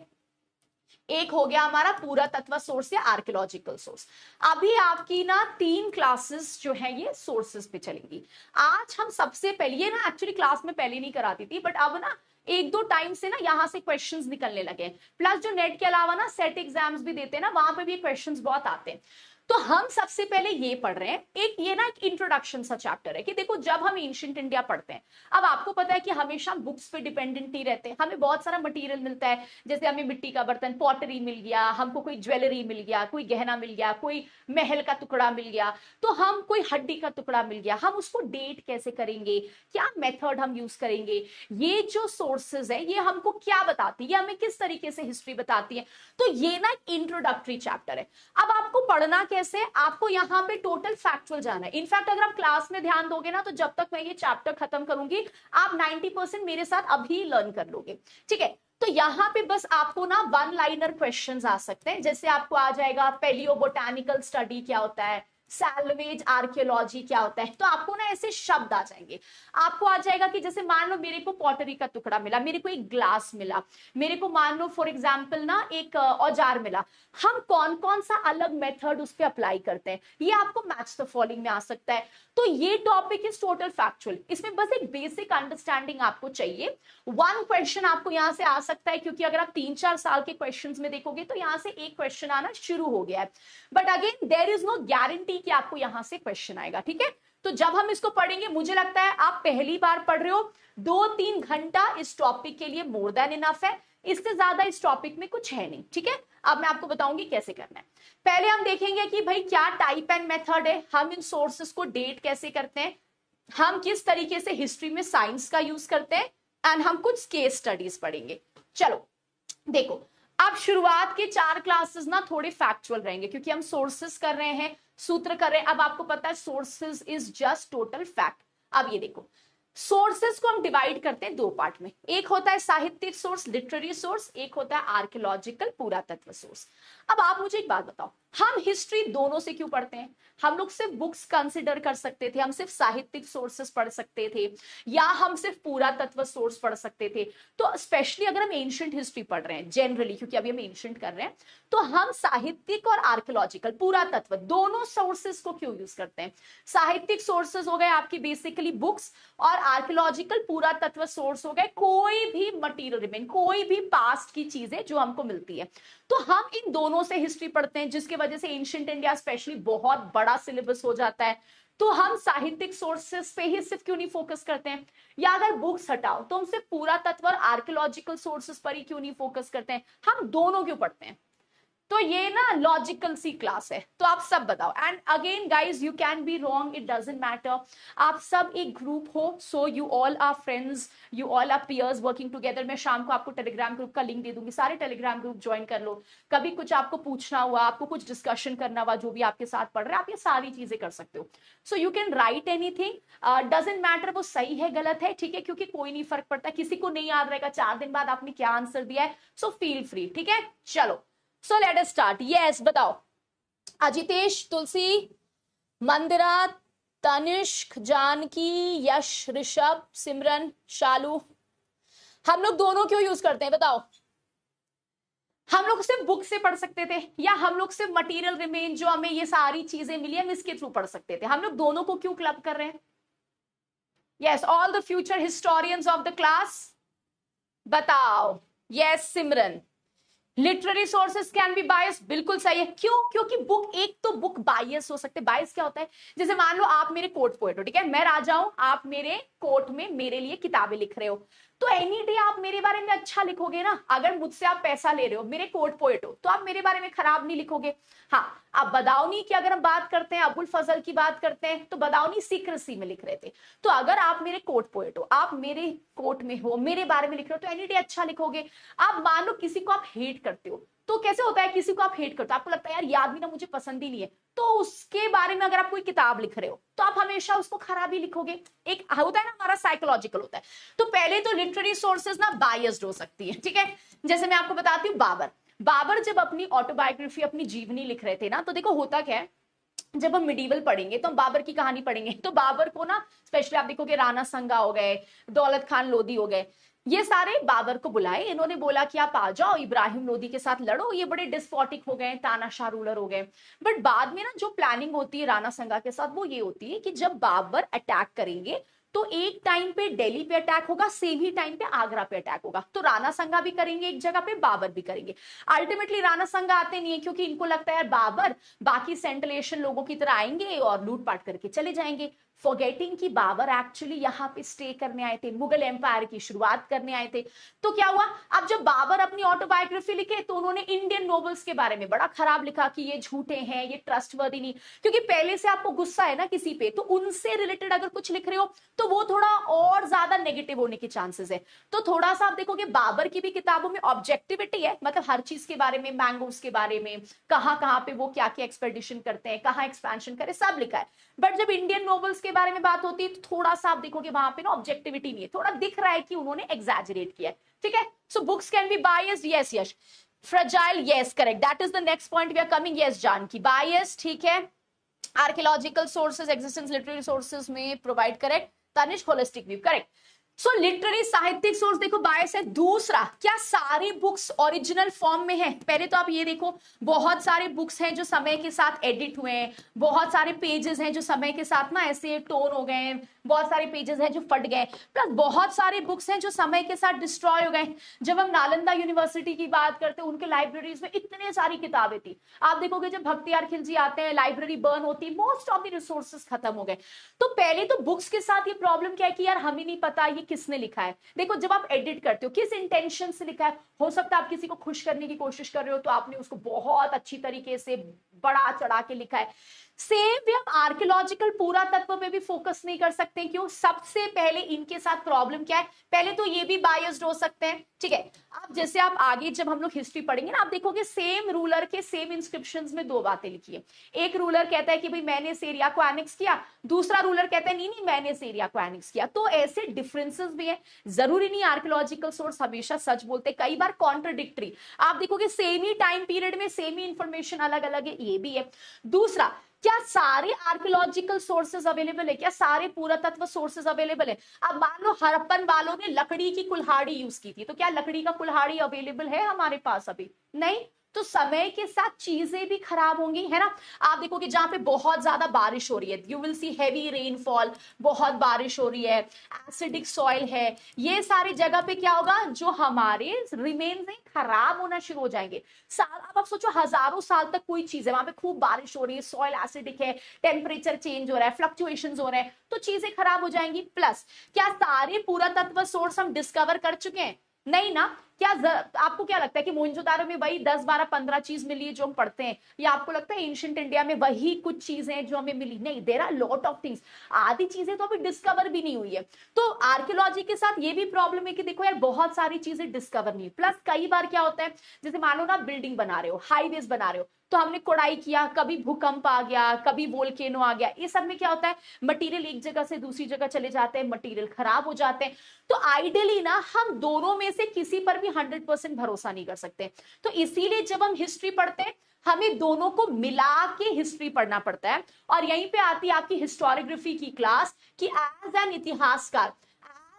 एक हो गया हमारा पूरा तत्व सोर्स या आर्कियोलॉजिकल सोर्स. अभी आपकी ना 3 क्लासेस जो है ये सोर्सेस पे चलेंगी. आज हम सबसे पहले, ये ना एक्चुअली क्लास में पहले नहीं कराती थी, बट अब ना 1-2 टाइम से ना यहाँ से क्वेश्चंस निकलने लगे. प्लस जो नेट के अलावा ना सेट एग्जाम्स भी देते हैं ना, वहां पे भी क्वेश्चंस बहुत आते हैं. तो हम सबसे पहले ये पढ़ रहे हैं, एक ये ना एक इंट्रोडक्शन सा चैप्टर है कि देखो जब हम एंशिएंट इंडिया पढ़ते हैं, अब आपको पता है कि हमेशा बुक्स पे डिपेंडेंट नहीं रहते, हमें बहुत सारा मटेरियल मिलता है. जैसे हमें मिट्टी का बर्तन, पॉटरी मिल गया, हमको कोई ज्वेलरी मिल गया, कोई गहना मिल गया, कोई महल का टुकड़ा मिल गया, तो हम कोई हड्डी का टुकड़ा मिल गया, हम उसको डेट कैसे करेंगे, क्या मेथड हम यूज करेंगे, ये जो सोर्सेज है ये हमको क्या बताती है, हमें किस तरीके से हिस्ट्री बताती है. तो ये ना एक इंट्रोडक्टरी चैप्टर है. अब आपको पढ़ना कैसे, आपको यहाँ पे टोटल फैक्चुअल जाना है. इनफैक्ट अगर आप क्लास में ध्यान दोगे ना, तो जब तक मैं ये चैप्टर खत्म करूंगी आप 90% मेरे साथ अभी लर्न कर लोगे. ठीक है. तो यहाँ पे बस आपको ना 1 लाइनर क्वेश्चंस आ सकते हैं. जैसे आपको आ जाएगा पेलियो बोटानिकल स्टडी क्या होता है, सैल्वेज आर्कियोलॉजी क्या होता है, तो आपको ना ऐसे शब्द आ जाएंगे। आपको आ जाएगा कि जैसे मान लो मेरे को पॉटरी का टुकड़ा मिला, मेरे को एक ग्लास मिला, मेरे को मान लो फॉर एग्जाम्पल ना एक औजार मिला, हम कौन कौन सा अलग मेथड उस पर अप्लाई करते हैं, ये आपको मैच द फॉलोइंग में आ सकता है। तो ये टॉपिक इज टोटल फैक्चुअल, इसमें बस एक बेसिक अंडरस्टैंडिंग आपको चाहिए। वन क्वेश्चन आपको यहां से आ सकता है, क्योंकि अगर आप 3-4 साल के क्वेश्चंस में देखोगे तो यहां से एक क्वेश्चन आना शुरू हो गया है, but again there is no guarantee कि आपको यहां से क्वेश्चन आएगा, ठीक है। तो जब हम इसको पढ़ेंगे, मुझे लगता है आप पहली बार पढ़ रहे हो, 2-3 घंटा इस टॉपिक के लिए मोर देन इनफ है, इससे ज्यादा इस टॉपिक में कुछ है नहीं, ठीक है। अब मैं आपको बताऊंगी कैसे करना है। पहले हम देखेंगे कि भाई क्या टाइप एंड मेथड है, हम इन सोर्सेस को डेट कैसे करते हैं, हम किस तरीके से हिस्ट्री में साइंस का यूज करते हैं, एंड हम कुछ केस स्टडीज पढ़ेंगे। चलो देखो, अब शुरुआत के 4 क्लासेस ना थोड़े फैक्चुअल रहेंगे, क्योंकि हम सोर्सेस कर रहे हैं, सूत्र कर रहे हैं। अब आपको पता है sources is just total fact. अब ये देखो, सोर्सेस को हम डिवाइड करते हैं 2 पार्ट में, एक होता है साहित्यिक सोर्स, लिटरेरी सोर्स, एक होता है आर्कियोलॉजिकल पुरातत्व सोर्स। अब आप मुझे एक बात बताओ, हम हिस्ट्री दोनों से क्यों पढ़ते हैं? हम लोग सिर्फ बुक्स कंसिडर कर सकते थे, हम सिर्फ साहित्यिक सोर्सेस पढ़ सकते थे, या हम सिर्फ पुरातत्व सोर्स पढ़ सकते थे। तो स्पेशली अगर हम एंशिएंट हिस्ट्री पढ़ रहे हैं जनरली, क्योंकि अभी हम एंशिएंट कर रहे हैं, तो हम साहित्यिक और आर्कियोलॉजिकल पुरातत्व दोनों सोर्सेस को क्यों यूज करते हैं? साहित्यिक सोर्सेस हो गए आपकी बेसिकली बुक्स, और आर्कियोलॉजिकल पुरातत्व सोर्स हो गए कोई भी मटेरियल रिमेन, कोई भी पास्ट की चीजें जो हमको मिलती है। तो हम इन दोनों से हिस्ट्री पढ़ते हैं, जिसकी वजह से एंशिएंट इंडिया स्पेशली बहुत बड़ा सिलेबस हो जाता है। तो हम साहित्यिक सोर्सेस पे ही सिर्फ क्यों नहीं फोकस करते हैं? या अगर बुक्स हटाओ तो हम सिर्फ पुरातत्व और आर्कियोलॉजिकल सोर्सेस पर ही क्यों नहीं फोकस करते हैं? हम दोनों क्यों पढ़ते हैं? तो ये ना लॉजिकल सी क्लास है, तो आप सब बताओ। And again guys, you can be wrong, it doesn't matter. आप सब एक ग्रुप हो, so you all are friends, you all are peers working together. मैं शाम को आपको टेलीग्राम ग्रुप का लिंक दे दूंगी, सारे टेलीग्राम ग्रुप ज्वाइन कर लो। कभी कुछ आपको पूछना हुआ, आपको कुछ डिस्कशन करना हुआ, जो भी आपके साथ पढ़ रहे हैं, आप ये सारी चीजें कर सकते हो। So you can write anything, doesn't matter वो सही है गलत है, ठीक है, क्योंकि कोई नहीं फर्क पड़ता, किसी को नहीं याद रहेगा 4 दिन बाद आपने क्या आंसर दिया है। सो फील फ्री, ठीक है। चलो, so let us start. Yes बताओ, अजितेश, तुलसी, मंदिरा, तनिष्क, जानकी, यश, ऋषभ, सिमरन, शालू, हम लोग दोनों क्यों यूज करते हैं बताओ? हम लोग सिर्फ बुक से पढ़ सकते थे, या हम लोग सिर्फ मटेरियल रिमेन जो हमें ये सारी चीजें मिली हम इसके थ्रू पढ़ सकते थे? हम लोग दोनों को क्यों क्लब कर रहे हैं? Yes, all the future historians of the class बताओ। Yes Simran, literary sources can be bias, बिल्कुल सही है। क्यों? क्योंकि बुक, एक तो बुक बायस हो सकते, बायस क्या होता है? जैसे मान लो आप मेरे कोर्ट पोएट हो, ठीक है, मैं राजा हूं, आप मेरे कोर्ट में मेरे लिए किताबें लिख रहे हो, तो एनी डे आप मेरे बारे में अच्छा लिखोगे ना। अगर मुझसे आप पैसा ले रहे हो, मेरे कोर्ट पोएट हो, तो आप मेरे बारे में खराब नहीं लिखोगे। हाँ, अब बदाऊनी की अगर हम बात करते हैं, अबुल फजल की बात करते हैं, तो बदाऊनी सीक्रेसी में लिख रहे थे। तो अगर आप मेरे कोर्ट पोएट हो, आप मेरे कोर्ट में हो, मेरे बारे में लिख रहे हो, तो एनी डे अच्छा लिखोगे। आप मान लो किसी को आप हेट करते हो, तो कैसे होता है? किसी को आप हेट करते हो, आपको लगता है यार ये आदमी ना मुझे पसंद ही नहीं है, तो उसके बारे में अगर आप कोई किताब लिख रहे हो, तो आप हमेशा उसको खराब ही लिखोगे। एक होता है ना, हमारा साइकोलॉजिकल होता है। तो पहले तो लिटरेरी सोर्सेज ना बायस्ड हो सकती है, ठीक है। जैसे मैं आपको बताती हूँ, बाबर जब अपनी ऑटोबायोग्राफी, अपनी जीवनी लिख रहे थे ना, तो देखो होता क्या है, जब हम मिडीवल पढ़ेंगे तो हम बाबर की कहानी पढ़ेंगे, तो बाबर को ना स्पेशली आप देखोगे राणा संगा हो गए, दौलत खान लोधी हो गए, ये सारे बाबर को बुलाए, इन्होंने बोला कि आप आ जाओ इब्राहिम लोधी के साथ लड़ो, ये बड़े डिस्पोटिक हो गए, तानाशाह रूलर हो गए। बट बाद में ना जो प्लानिंग होती है राणा संगा के साथ, वो ये होती है कि जब बाबर अटैक करेंगे तो एक टाइम पे दिल्ली पे अटैक होगा, सेम ही टाइम पे आगरा पे अटैक होगा। तो राणा संगा भी करेंगे एक जगह पे, बाबर भी करेंगे। अल्टीमेटली राणा संगा आते नहीं है, क्योंकि इनको लगता है यार बाबर बाकी सेंट्रल एशियन लोगों की तरह आएंगे और लूटपाट करके चले जाएंगे, फॉरगेटिंग कि बाबर एक्चुअली यहाँ पे स्टे करने आए थे, मुगल एम्पायर की शुरुआत करने आए थे। तो क्या हुआ, अब जब बाबर अपनी ऑटोबायोग्राफी लिखे, तो उन्होंने इंडियन नोबल्स के बारे में बड़ा खराब लिखा कि ये झूठे हैं, ये ट्रस्टवर्दी नहीं। क्योंकि पहले से आपको गुस्सा है ना किसी पे, तो उनसे रिलेटेड अगर कुछ लिख रहे हो तो वो थोड़ा और ज्यादा नेगेटिव होने के चांसेस है। तो थोड़ा सा आप देखोगे बाबर की भी किताबों में ऑब्जेक्टिविटी है, मतलब हर चीज के बारे में, मैंगोस के बारे में, कहाँ पे वो क्या क्या एक्सपेडिशन करते हैं, कहाँ एक्सपेंशन करे, सब लिखा है। बट जब इंडियन नोबल्स के बारे में बात होती है, तो थोड़ा सा आप देखोगे वहां पे ना ऑब्जेक्टिविटी नहीं है, थोड़ा दिख रहा है कि उन्होंने एग्जैजरेट किया है, ठीक है। So books can be biased, yes yes, fragile, yes correct, that is the next point we are coming, yes Janaki, biased, ठीक है। Archaeological sources existence literary sources में provide, correct. Tanishq holistic view, correct. So literary साहित्यिक source देखो bias है। दूसरा, क्या सारी books original form में है? पहले तो आप ये देखो, बहुत सारे बुक्स हैं जो समय के साथ एडिट हुए हैं, बहुत सारे पेजेस हैं जो समय के साथ ना ऐसे टोन हो गए हैं, बहुत सारे पेजेस हैं जो फट गए, प्लस बहुत सारे बुक्स हैं जो समय के साथ डिस्ट्रॉय हो गए। जब हम नालंदा यूनिवर्सिटी की बात करते हैं, उनके लाइब्रेरीज में इतने सारी किताबें थी, आप देखोगे जब भक्तियार खिलजी आते हैं लाइब्रेरी बर्न होती, मोस्ट ऑफ द रिसोर्सेज खत्म हो गए। तो पहले तो बुक्स के साथ ये प्रॉब्लम क्या है कि यार हमें नहीं पता ये किसने लिखा है। देखो जब आप एडिट करते हो किस इंटेंशन से लिखा है, हो सकता है आप किसी को खुश करने की कोशिश कर रहे हो तो आपने उसको बहुत अच्छी तरीके से बड़ा चढ़ा के लिखा है। सेम भी हम आर्कियोलॉजिकल पूरा तत्व पे भी फोकस नहीं कर सकते। क्यों? सबसे पहले इनके साथ प्रॉब्लम क्या है, पहले तो ये भी बायस्ड हो सकते हैं, ठीक है। अब जैसे आप आगे जब हम लोग हिस्ट्री पढ़ेंगे ना, आप देखोगे सेम रूलर के सेम इंस्क्रिप्शंस में दो बातें लिखी है। एक रूलर कहता है कि भाई मैंने इस एरिया को एनेक्स किया, दूसरा रूलर कहता है नहीं नहीं मैंने इस एरिया को एनेक्स किया। तो ऐसे डिफरेंसेस भी है, जरूरी नहीं आर्कियोलॉजिकल सोर्स हमेशा सच बोलते, कई बार कॉन्ट्रडिक्टरी। आप देखोगे सेम ही टाइम पीरियड में सेम ही इंफॉर्मेशन अलग अलग है, ये भी है। दूसरा, क्या सारे आर्कियोलॉजिकल सोर्सेज अवेलेबल है? क्या सारे पुरातत्व सोर्सेज अवेलेबल है? अब मान लो हड़प्पन वालों ने लकड़ी की कुल्हाड़ी यूज की थी, तो क्या लकड़ी का कुल्हाड़ी अवेलेबल है हमारे पास? अभी नहीं। तो समय के साथ चीजें भी खराब होंगी, है ना। आप देखोगे जहां पे बहुत ज्यादा बारिश हो रही है, you will see heavy rainfall, बहुत बारिश हो रही है, एसिडिक सॉइल है, ये सारी जगह पे क्या होगा, जो हमारे रिमेन्स हैं खराब होना शुरू हो जाएंगे। अब आप सोचो हजारों साल तक कोई चीज है, वहां पे खूब बारिश हो रही है, सॉइल एसिडिक है, टेम्परेचर चेंज हो रहा है, फ्लक्चुएशंस हो रहे हैं, तो चीजें खराब हो जाएंगी। प्लस क्या सारे पुरातत्व सोर्स हम डिस्कवर कर चुके हैं? नहीं ना। क्या आपको क्या लगता है कि मोहनजोदारो में वही 10 12 15 चीज मिली है जो हम पढ़ते हैं, या आपको लगता है एंशिएंट इंडिया में वही कुछ चीजें जो हमें मिली? नहीं, there are lot of things, आधी चीजें तो अभी डिस्कवर भी नहीं हुई है। तो आर्कियोलॉजी के साथ ये भी प्रॉब्लम है कि देखो यार बहुत सारी चीजें डिस्कवर नहीं। प्लस कई बार क्या होता है, जैसे मानो ना बिल्डिंग बना रहे हो, हाईवेज बना रहे हो, तो हमने कोड़ाई किया, कभी भूकंप आ गया, कभी वोल्केनो आ गया, ये सब में क्या होता है, मटेरियल एक जगह से दूसरी जगह चले जाते हैं, मटेरियल खराब हो जाते हैं। तो आइडियली ना हम दोनों में से किसी पर भी 100% भरोसा नहीं कर सकते। तो इसीलिए जब हम हिस्ट्री पढ़ते हैं, हमें दोनों को मिला के हिस्ट्री पढ़ना पड़ता है। और यहीं पे आती है आपकी हिस्टोरियोग्राफी की क्लास, कि एज एन इतिहासकार,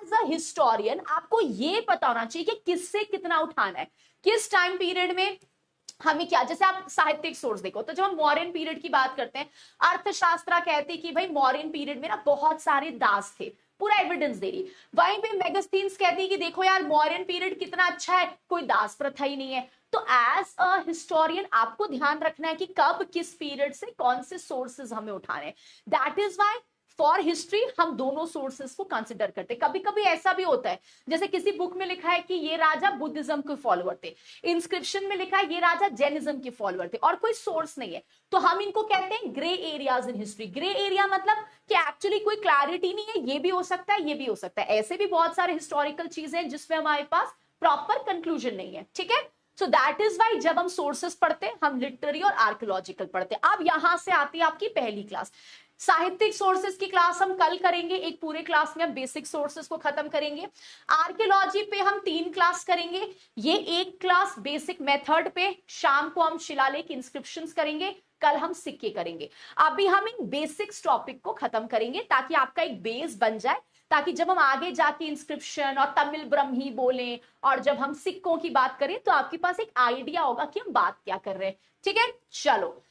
एज अ हिस्टोरियन, आपको ये पता होना चाहिए कि किससे कितना उठाना है, किस टाइम पीरियड में हमें क्या। जैसे आप साहित्यिक सोर्स देखो, तो जब हम मौर्यन पीरियड की बात करते हैं, अर्थशास्त्र कहती कि भाई मौर्यन पीरियड में ना बहुत सारे दास थे, पूरा एविडेंस दे रही। वहीं पे मेगास्थीन्स कहती कि देखो यार मौर्यन पीरियड कितना अच्छा है, कोई दास प्रथा ही नहीं है। तो एज अ हिस्टोरियन आपको ध्यान रखना है कि कब किस पीरियड से कौन से सोर्सेज हमें उठाने। That is why for history हम दोनों सोर्सेस को कंसिडर करते हैं। कभी कभी ऐसा भी होता है, जैसे किसी बुक में लिखा है कि ये राजा बुद्धिज्म के फॉलोअर थे, इंस्क्रिप्शन में लिखा है ये राजा जैनिज्म के फॉलोअर थे, और कोई सोर्स नहीं है, तो हम इनको कहते हैं grey areas in history. Grey area मतलब कि एक्चुअली कोई क्लैरिटी नहीं है, ये भी हो सकता है, ये भी हो सकता है। ऐसे भी बहुत सारे हिस्टोरिकल चीजें हैं जिसमें हमारे पास प्रॉपर कंक्लूजन नहीं है, ठीक है। सो दैट इज वाई जब हम सोर्सेस पढ़ते हैं, हम लिटरेरी और आर्कियोलॉजिकल पढ़ते हैं। अब यहां से आती है आपकी पहली क्लास, साहित्यिक सोर्सेस की क्लास हम कल करेंगे। एक पूरे क्लास में हम बेसिक सोर्सेस को खत्म करेंगे। आर्कियोलॉजी पे हम 3 क्लास करेंगे। ये एक क्लास बेसिक मेथड पे, शाम को हम शिलालेख इंस्क्रिप्शंस करेंगे, कल हम सिक्के करेंगे। अभी हम इन बेसिक्स टॉपिक को खत्म करेंगे ताकि आपका एक बेस बन जाए, ताकि जब हम आगे जाके इंस्क्रिप्शन और तमिल ब्रह्मी बोलें और जब हम सिक्कों की बात करें तो आपके पास एक आइडिया होगा कि हम बात क्या कर रहे हैं, ठीक है। चलो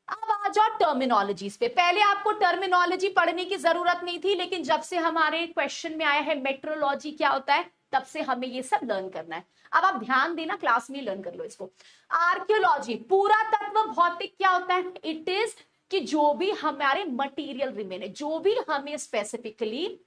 अब आ जाओ टर्मिनोलॉजीज पे। पहले आपको टर्मिनोलॉजी पढ़ने की जरूरत नहीं थी, लेकिन जब से हमारे क्वेश्चन में आया है मेट्रोलॉजी क्या होता है, तब से हमें ये सब लर्न करना है। अब आप ध्यान देना, क्लास में लर्न कर लो इसको। आर्कियोलॉजी, पुरातत्व भौतिक क्या होता है? इट इज कि जो भी हमारे मटेरियल रिमेन है, जो भी हमें स्पेसिफिकली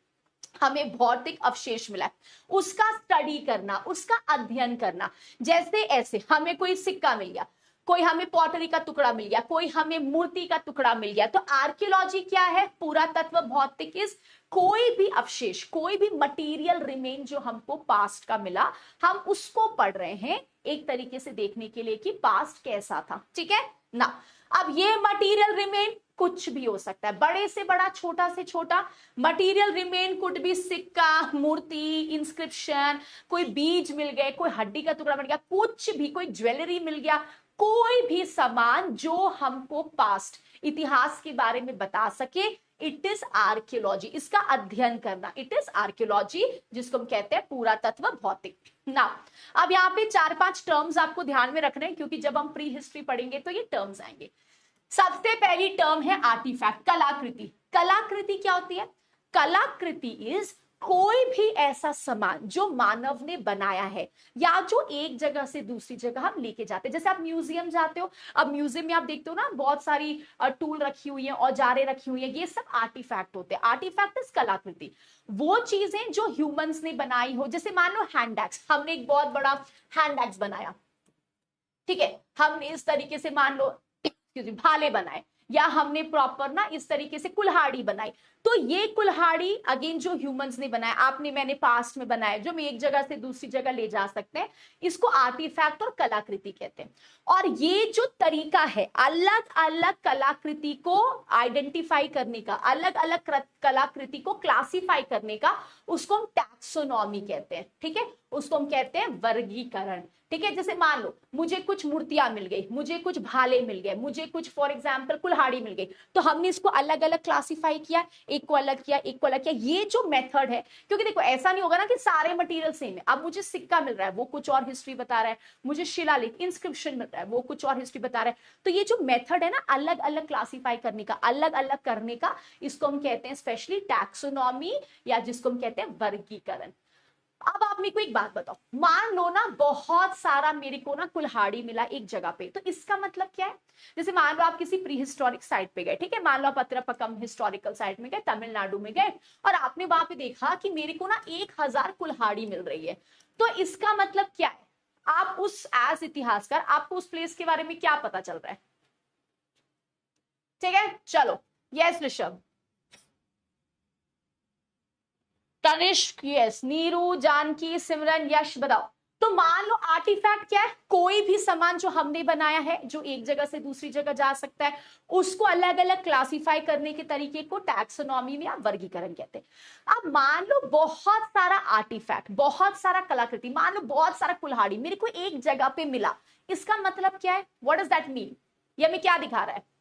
हमें भौतिक अवशेष मिला है, उसका स्टडी करना, उसका अध्ययन करना। जैसे ऐसे हमें कोई सिक्का मिल गया, कोई हमें पॉटरी का टुकड़ा मिल गया, कोई हमें मूर्ति का टुकड़ा मिल गया, तो आर्कियोलॉजी क्या है? पुरातत्व भौतिक इज कोई भी अवशेष, कोई भी मटेरियल रिमेन जो हमको पास्ट का मिला, हम उसको पढ़ रहे हैं एक तरीके से देखने के लिए कि पास्ट कैसा था, ठीक है ना। अब ये मटेरियल रिमेन कुछ भी हो सकता है, बड़े से बड़ा, छोटा से छोटा। मटेरियल रिमेन कुड बी सिक्का, मूर्ति, इंस्क्रिप्शन, कोई बीज मिल गए, कोई हड्डी का टुकड़ा मिल गया, कुछ भी, कोई ज्वेलरी मिल गया, कोई भी सामान जो हमको पास्ट इतिहास के बारे में बता सके, इट इज आर्कियोलॉजी, इसका अध्ययन करना, इट इज आर्कियोलॉजी, जिसको हम कहते हैं पुरातत्व भौतिक। ना अब यहाँ पे 4-5 टर्म्स आपको ध्यान में रखने हैं, क्योंकि जब हम प्री हिस्ट्री पढ़ेंगे तो ये टर्म्स आएंगे। सबसे पहली टर्म है आर्टिफैक्ट, कलाकृति। कलाकृति क्या होती है? कलाकृति इज कोई भी ऐसा सामान जो मानव ने बनाया है या जो एक जगह से दूसरी जगह हम लेके जाते हैं। जैसे आप म्यूजियम जाते हो, अब म्यूजियम में आप देखते हो ना बहुत सारी टूल रखी हुई है, औजारें रखी हुई है, ये सब आर्टिफैक्ट होते हैं। आर्टिफैक्ट इज कलाकृति, वो चीजें जो ह्यूमंस ने बनाई हो। जैसे मान लो हैंड एक्स, हमने एक बहुत बड़ा हैंड एक्स बनाया, ठीक है, हमने इस तरीके से मान लो भाले बनाए, या हमने प्रॉपर ना इस तरीके से कुल्हाड़ी बनाई, तो ये कुल्हाड़ी अगेन जो ह्यूमंस ने बनाया, आपने मैंने पास्ट में बनाया, जो हम एक जगह से दूसरी जगह ले जा सकते हैं, इसको आर्टिफैक्ट और कलाकृति कहते हैं। और ये जो तरीका है अलग अलग कलाकृति को आइडेंटिफाई करने का, अलग अलग कलाकृति को क्लासिफाई करने का, उसको हम टैक्सोनॉमी कहते हैं। ठीक है, उसको हम कहते हैं वर्गीकरण। ठीक है, जैसे मान लो मुझे कुछ मूर्तियां मिल गई, मुझे कुछ भाले मिल गए, मुझे कुछ फॉर एग्जांपल कुल्हाड़ी मिल गई, तो हमने इसको अलग अलग क्लासिफाई किया, एक को अलग किया, एक को अलग किया। ये जो मेथड है, क्योंकि देखो ऐसा नहीं होगा ना कि सारे मटेरियल सेम है। अब मुझे सिक्का मिल रहा है, वो कुछ और हिस्ट्री बता रहा है, मुझे शिलालेख इंस्क्रिप्शन मिल रहा है, वो कुछ और हिस्ट्री बता रहा है। तो ये जो मेथड है ना अलग अलग क्लासिफाई करने का, अलग अलग करने का, इसको हम कहते हैं स्पेशली टैक्सोनॉमी, या जिसको हम कहते हैं वर्गीकरण। अब आप मेरे को एक बात बताओ, मान लो ना बहुत सारा मेरे को ना कुल्हाड़ी मिला एक जगह पे, तो इसका मतलब क्या है? जैसे मान लो आप किसी प्री हिस्टोरिक साइट पे गए, ठीक है, मान लो आप अत्रपकम हिस्टोरिकल साइट में गए, तमिलनाडु में गए, और आपने वहां पे देखा कि मेरे को ना 1000 कुल्हाड़ी मिल रही है, तो इसका मतलब क्या है? आप उस एज इतिहासकार आपको उस प्लेस के बारे में क्या पता चल रहा है? ठीक है, चलो, यस ऋषभ, तनिष्क, यस, नीरू, जानकी, सिमरन, यश, बताओ। तो मान लो आर्टिफैक्ट क्या है? कोई भी सामान जो हमने बनाया है, जो एक जगह से दूसरी जगह जा सकता है, उसको अलग अलग क्लासिफाई करने के तरीके को टैक्सोनॉमी में आप वर्गीकरण कहते हैं। अब मान लो बहुत सारा आर्टिफैक्ट, बहुत सारा कलाकृति, मान लो बहुत सारा कुल्हाड़ी मेरे को एक जगह पे मिला, इसका मतलब क्या है? What does that mean? ये हमें क्या दिखा रहा है?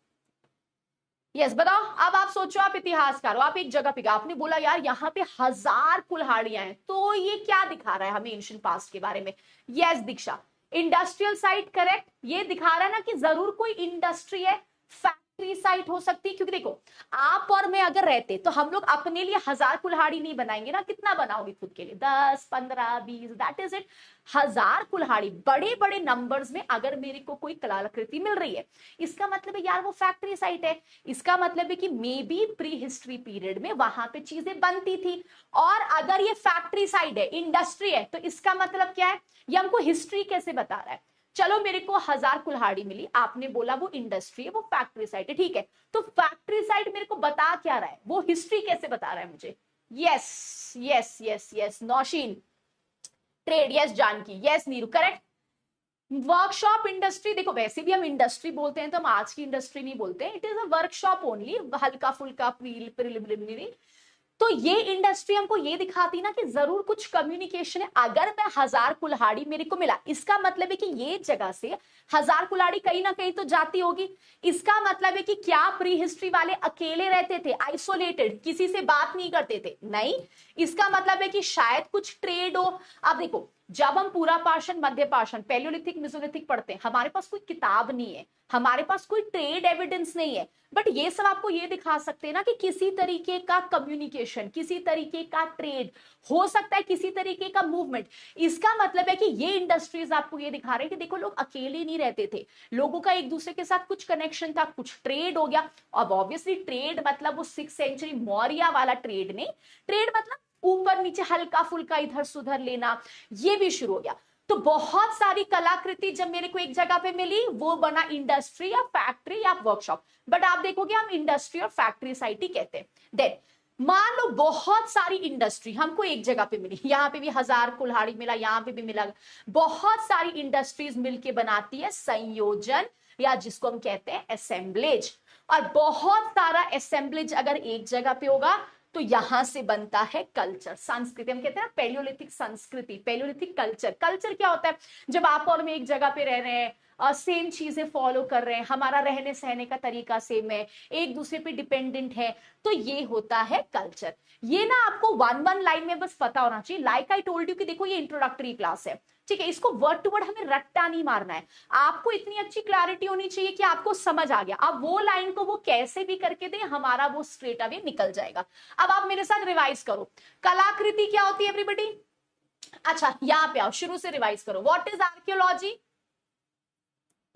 यस, बताओ। अब आप सोचो, आप इतिहासकार हो, आप एक जगह पे गए, आपने बोला यार यहाँ पे 1000 कुल्हाड़ियां हैं, तो ये क्या दिखा रहा है हमें एंशिएंट पास्ट के बारे में? यस दीक्षा, इंडस्ट्रियल साइट, करेक्ट। ये दिखा रहा है ना कि जरूर कोई इंडस्ट्री है, फैक्ट्री साइट हो सकती है, क्योंकि देखो आप और मैं अगर रहते तो हम लोग अपने लिए 1000 कुल्हाड़ी नहीं बनाएंगे ना, कितना बनाओगे खुद के लिए? 10, 15, 20, दैट इज इट। 1000 कुल्हाड़ी बड़े बड़े नंबर्स में अगर मेरे को कोई कलाकृति मिल रही है, इसका मतलब है यार वो फैक्ट्री साइट है। इसका मतलब है कि may be pre history period में वहां पे चीजें बनती थी, और अगर ये फैक्ट्री साइट है, इंडस्ट्री है, तो इसका मतलब क्या है? ये हमको हिस्ट्री कैसे बता रहा है? चलो मेरे को 1000 कुल्हाड़ी मिली, आपने बोला वो इंडस्ट्री है, वो फैक्ट्री साइट है, ठीक है, तो फैक्ट्री साइट मेरे को बता क्या रहा है? वो हिस्ट्री कैसे बता रहा है मुझे? Yes yes yes yes, Nausheen, trade, yes Janaki, yes Neeru, correct. Workshop, industry, देखो वैसे भी हम इंडस्ट्री बोलते हैं तो हम आज की इंडस्ट्री नहीं बोलते हैं, it is a workshop only, हल्का फुल्का प्रिलिमिनरी। तो ये इंडस्ट्री हमको ये दिखाती ना कि जरूर कुछ कम्युनिकेशन है। अगर मैं 1000 कुल्हाड़ी मेरे को मिला, इसका मतलब है कि ये जगह से 1000 कुल्हाड़ी कहीं ना कहीं तो जाती होगी। इसका मतलब है कि क्या प्री हिस्ट्री वाले अकेले रहते थे, आइसोलेटेड, किसी से बात नहीं करते थे? नहीं। इसका मतलब है कि शायद कुछ ट्रेड हो। अब देखो, जब हम पूरा पाषाण, मध्य पाषाण, पैलियोलिथिक, मेसोलिथिक पढ़ते हैं, हमारे पास कोई किताब नहीं है, हमारे पास कोई ट्रेड एविडेंस नहीं है, बट ये सब आपको ये दिखा सकते हैं ना कि किसी तरीके का कम्युनिकेशन, किसी तरीके का ट्रेड हो सकता है, किसी तरीके का मूवमेंट। इसका मतलब है कि ये इंडस्ट्रीज आपको ये दिखा रहे हैं कि देखो लोग अकेले नहीं रहते थे, लोगों का एक दूसरे के साथ कुछ कनेक्शन था, कुछ ट्रेड हो गया। अब ऑब्वियसली ट्रेड मतलब वो 6th सेंचुरी मौर्य वाला ट्रेड नहीं, ट्रेड मतलब ऊपर नीचे हल्का फुल्का इधर सुधर लेना, ये भी शुरू हो गया। तो बहुत सारी कलाकृति जब मेरे को एक जगह पे मिली, वो बना इंडस्ट्री या फैक्ट्री या वर्कशॉप। बट आप देखोगे हम इंडस्ट्री और फैक्ट्री साइट ही कहते हैं। देन मान लो बहुत सारी इंडस्ट्री हमको एक जगह पे मिली, यहाँ पे भी 1000 कुल्हाड़ी मिला, यहाँ पे भी मिला, बहुत सारी इंडस्ट्रीज मिलके बनाती है संयोजन, या जिसको हम कहते हैं असेंबलेज। और बहुत सारा असेंबलेज अगर एक जगह पे होगा तो यहां से बनता है कल्चर, संस्कृति। हम कहते हैं पैलियोलिथिक संस्कृति, पैलियोलिथिक कल्चर। कल्चर क्या होता है? जब आप और मैं एक जगह पे रह रहे हैं, सेम चीजें फॉलो कर रहे हैं, हमारा रहने सहने का तरीका सेम है, एक दूसरे पे डिपेंडेंट है, तो ये होता है कल्चर। ये ना आपको वन वन लाइन में बस पता होना चाहिए। लाइक आई टोल्ड यू कि देखो ये इंट्रोडक्टरी क्लास है, ठीक है, इसको वर्ड टू वर्ड हमें रट्टा नहीं मारना है। आपको इतनी अच्छी क्लैरिटी होनी चाहिए कि आपको समझ आ गया, अब वो लाइन को वो कैसे भी करके दे, हमारा वो स्ट्रेट अवे निकल जाएगा। अब आप मेरे साथ रिवाइज करो, कलाकृति क्या होती है एवरीबॉडी? अच्छा यहां पे आओ, शुरू से रिवाइज करो। What is archaeology?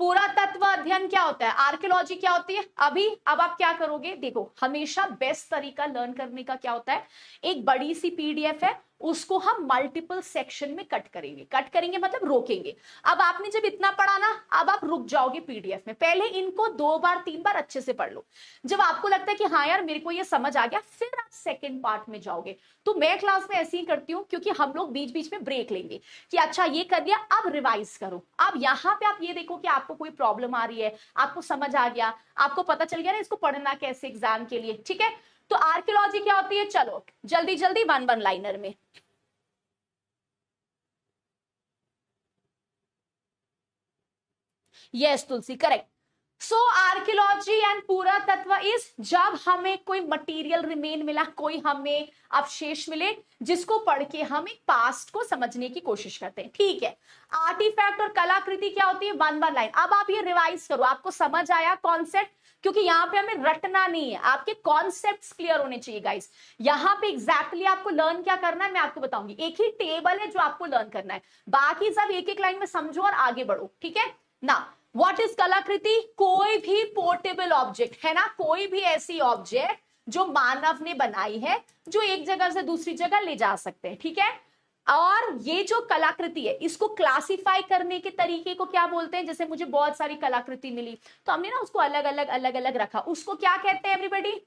पुरातत्व अध्ययन क्या होता है? आर्कियोलॉजी क्या होती है? अभी अब आप क्या करोगे, देखो हमेशा बेस्ट तरीका लर्न करने का क्या होता है, एक बड़ी सी पीडीएफ है, उसको हम मल्टीपल सेक्शन में कट करेंगे। कट करेंगे मतलब रोकेंगे। अब आपने जब इतना पढ़ा ना, अब आप रुक जाओगे पीडीएफ में, पहले इनको 2 बार 3 बार अच्छे से पढ़ लो। जब आपको लगता है कि हाँ यार मेरे को ये समझ आ गया, फिर आप सेकेंड पार्ट में जाओगे। तो मैं क्लास में ऐसे ही करती हूँ, क्योंकि हम लोग बीच बीच में ब्रेक लेंगे कि अच्छा ये कर दिया, अब रिवाइज करो। अब यहाँ पे आप ये देखो कि आपको कोई प्रॉब्लम आ रही है, आपको समझ आ गया, आपको पता चल गया ना इसको पढ़ना कैसे एग्जाम के लिए, ठीक है। तो आर्कियोलॉजी क्या होती है, चलो जल्दी जल्दी वन वन लाइनर में। Yes Tulsi, correct. So archaeology and पुरातत्व इज जब हमें कोई मटेरियल रिमेन मिला, कोई हमें अवशेष मिले, जिसको पढ़ के हम एक पास्ट को समझने की कोशिश करते हैं, ठीक है। आर्टिफैक्ट और कलाकृति क्या होती है, वन वन लाइन। अब आप ये रिवाइज करो, आपको समझ आया कॉन्सेप्ट, क्योंकि यहाँ पे हमें रटना नहीं है, आपके कॉन्सेप्ट्स क्लियर होने चाहिए गाइस। यहाँ पे एग्जैक्टली आपको लर्न क्या करना है मैं आपको बताऊंगी, एक ही टेबल है जो आपको लर्न करना है, बाकी सब एक एक लाइन में समझो और आगे बढ़ो, ठीक है ना। व्हाट इज कलाकृति? कोई भी पोर्टेबल ऑब्जेक्ट है ना, कोई भी ऐसी ऑब्जेक्ट जो मानव ने बनाई है, जो एक जगह से दूसरी जगह ले जा सकते हैं, ठीक है। और ये जो कलाकृति है, इसको क्लासिफाई करने के तरीके को क्या बोलते हैं? जैसे मुझे बहुत सारी कलाकृति मिली, तो हमने ना उसको अलग अलग रखा, उसको क्या कहते हैं एवरीबॉडी?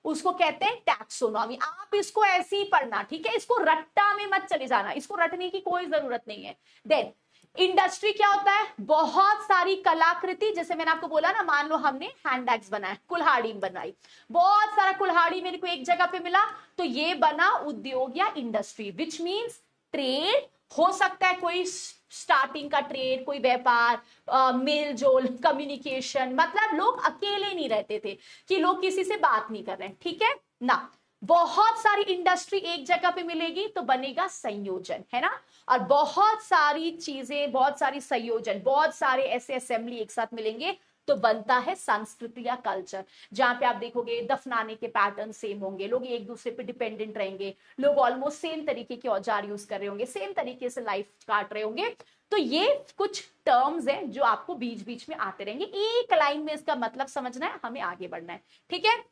उसको कहते हैं टैक्सोनॉमी। आप इसको ऐसे ही पढ़ना, ठीक है, इसको रट्टा में मत चले जाना, इसको रटने की कोई जरूरत नहीं है। देन इंडस्ट्री क्या होता है? बहुत सारी कलाकृति, जैसे मैंने आपको बोला ना, मान लो हमने हैंडबैग्स बनाए, कुल्हाड़ी बनाई, बहुत सारा कुल्हाड़ी मेरे को एक जगह पे मिला, तो ये बना उद्योग या इंडस्ट्री, विच मीन्स ट्रेड। हो सकता है कोई स्टार्टिंग का ट्रेड, कोई व्यापार, मेल जोल, कम्युनिकेशन, मतलब लोग अकेले नहीं रहते थे कि लोग किसी से बात नहीं कर रहे हैं, ठीक है ना। बहुत सारी इंडस्ट्री एक जगह पे मिलेगी तो बनेगा संयोजन, है ना। और बहुत सारी चीजें, बहुत सारी संयोजन, बहुत सारे ऐसे असेंबली एक साथ मिलेंगे तो बनता है संस्कृति या कल्चर, जहां पे आप देखोगे दफनाने के पैटर्न सेम होंगे, लोग एक दूसरे पे डिपेंडेंट रहेंगे, लोग ऑलमोस्ट सेम तरीके के औजार यूज कर रहे होंगे, सेम तरीके से लाइफ काट रहे होंगे। तो ये कुछ टर्म्स हैं जो आपको बीच बीच में आते रहेंगे, एक लाइन में इसका मतलब समझना है, हमें आगे बढ़ना है, ठीक है।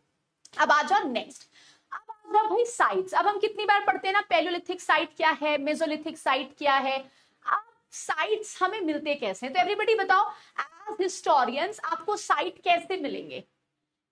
अब आ जाओ नेक्स्ट। अब आ जाओ भाई साइट्स। अब हम कितनी बार पढ़ते हैं ना, पैलियोलिथिक साइट क्या है, मेसोलिथिक साइट क्या है। अब साइट्स हमें मिलते कैसे हैं, तो एवरीबॉडी बताओ, एज हिस्टोरियंस आपको साइट कैसे मिलेंगे?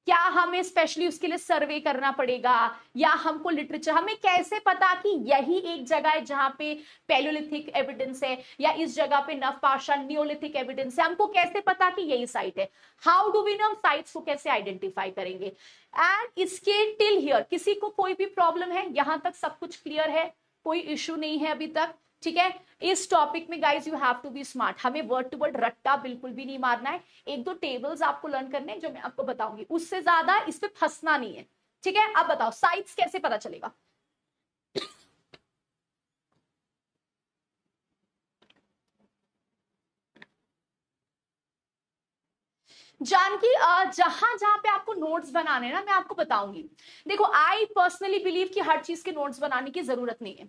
क्या हमें स्पेशली उसके लिए सर्वे करना पड़ेगा, या हमको लिटरेचर, हमें कैसे पता कि यही एक जगह है जहां पे पैलियोलिथिक एविडेंस है, या इस जगह पे नवपाषाण नियोलिथिक एविडेंस है, हमको कैसे पता कि यही साइट है? How do we know? Sites को कैसे आइडेंटिफाई करेंगे? एंड इसके टिल हियर किसी को कोई भी प्रॉब्लम है? यहां तक सब कुछ क्लियर है, कोई इश्यू नहीं है अभी तक, ठीक है। इस टॉपिक में guys you have to be smart, हमें वर्ड टू वर्ड रट्टा बिल्कुल भी नहीं मारना है। एक दो टेबल्स आपको लर्न करने जो मैं आपको बताऊंगी, उससे ज्यादा इस पे फंसना नहीं है, ठीक है। अब बताओ साइट्स कैसे पता चलेगा? जानकी, जहां जहां पे आपको नोट्स बनाने ना, मैं आपको बताऊंगी। देखो आई पर्सनली बिलीव कि हर चीज के नोट्स बनाने की जरूरत नहीं है,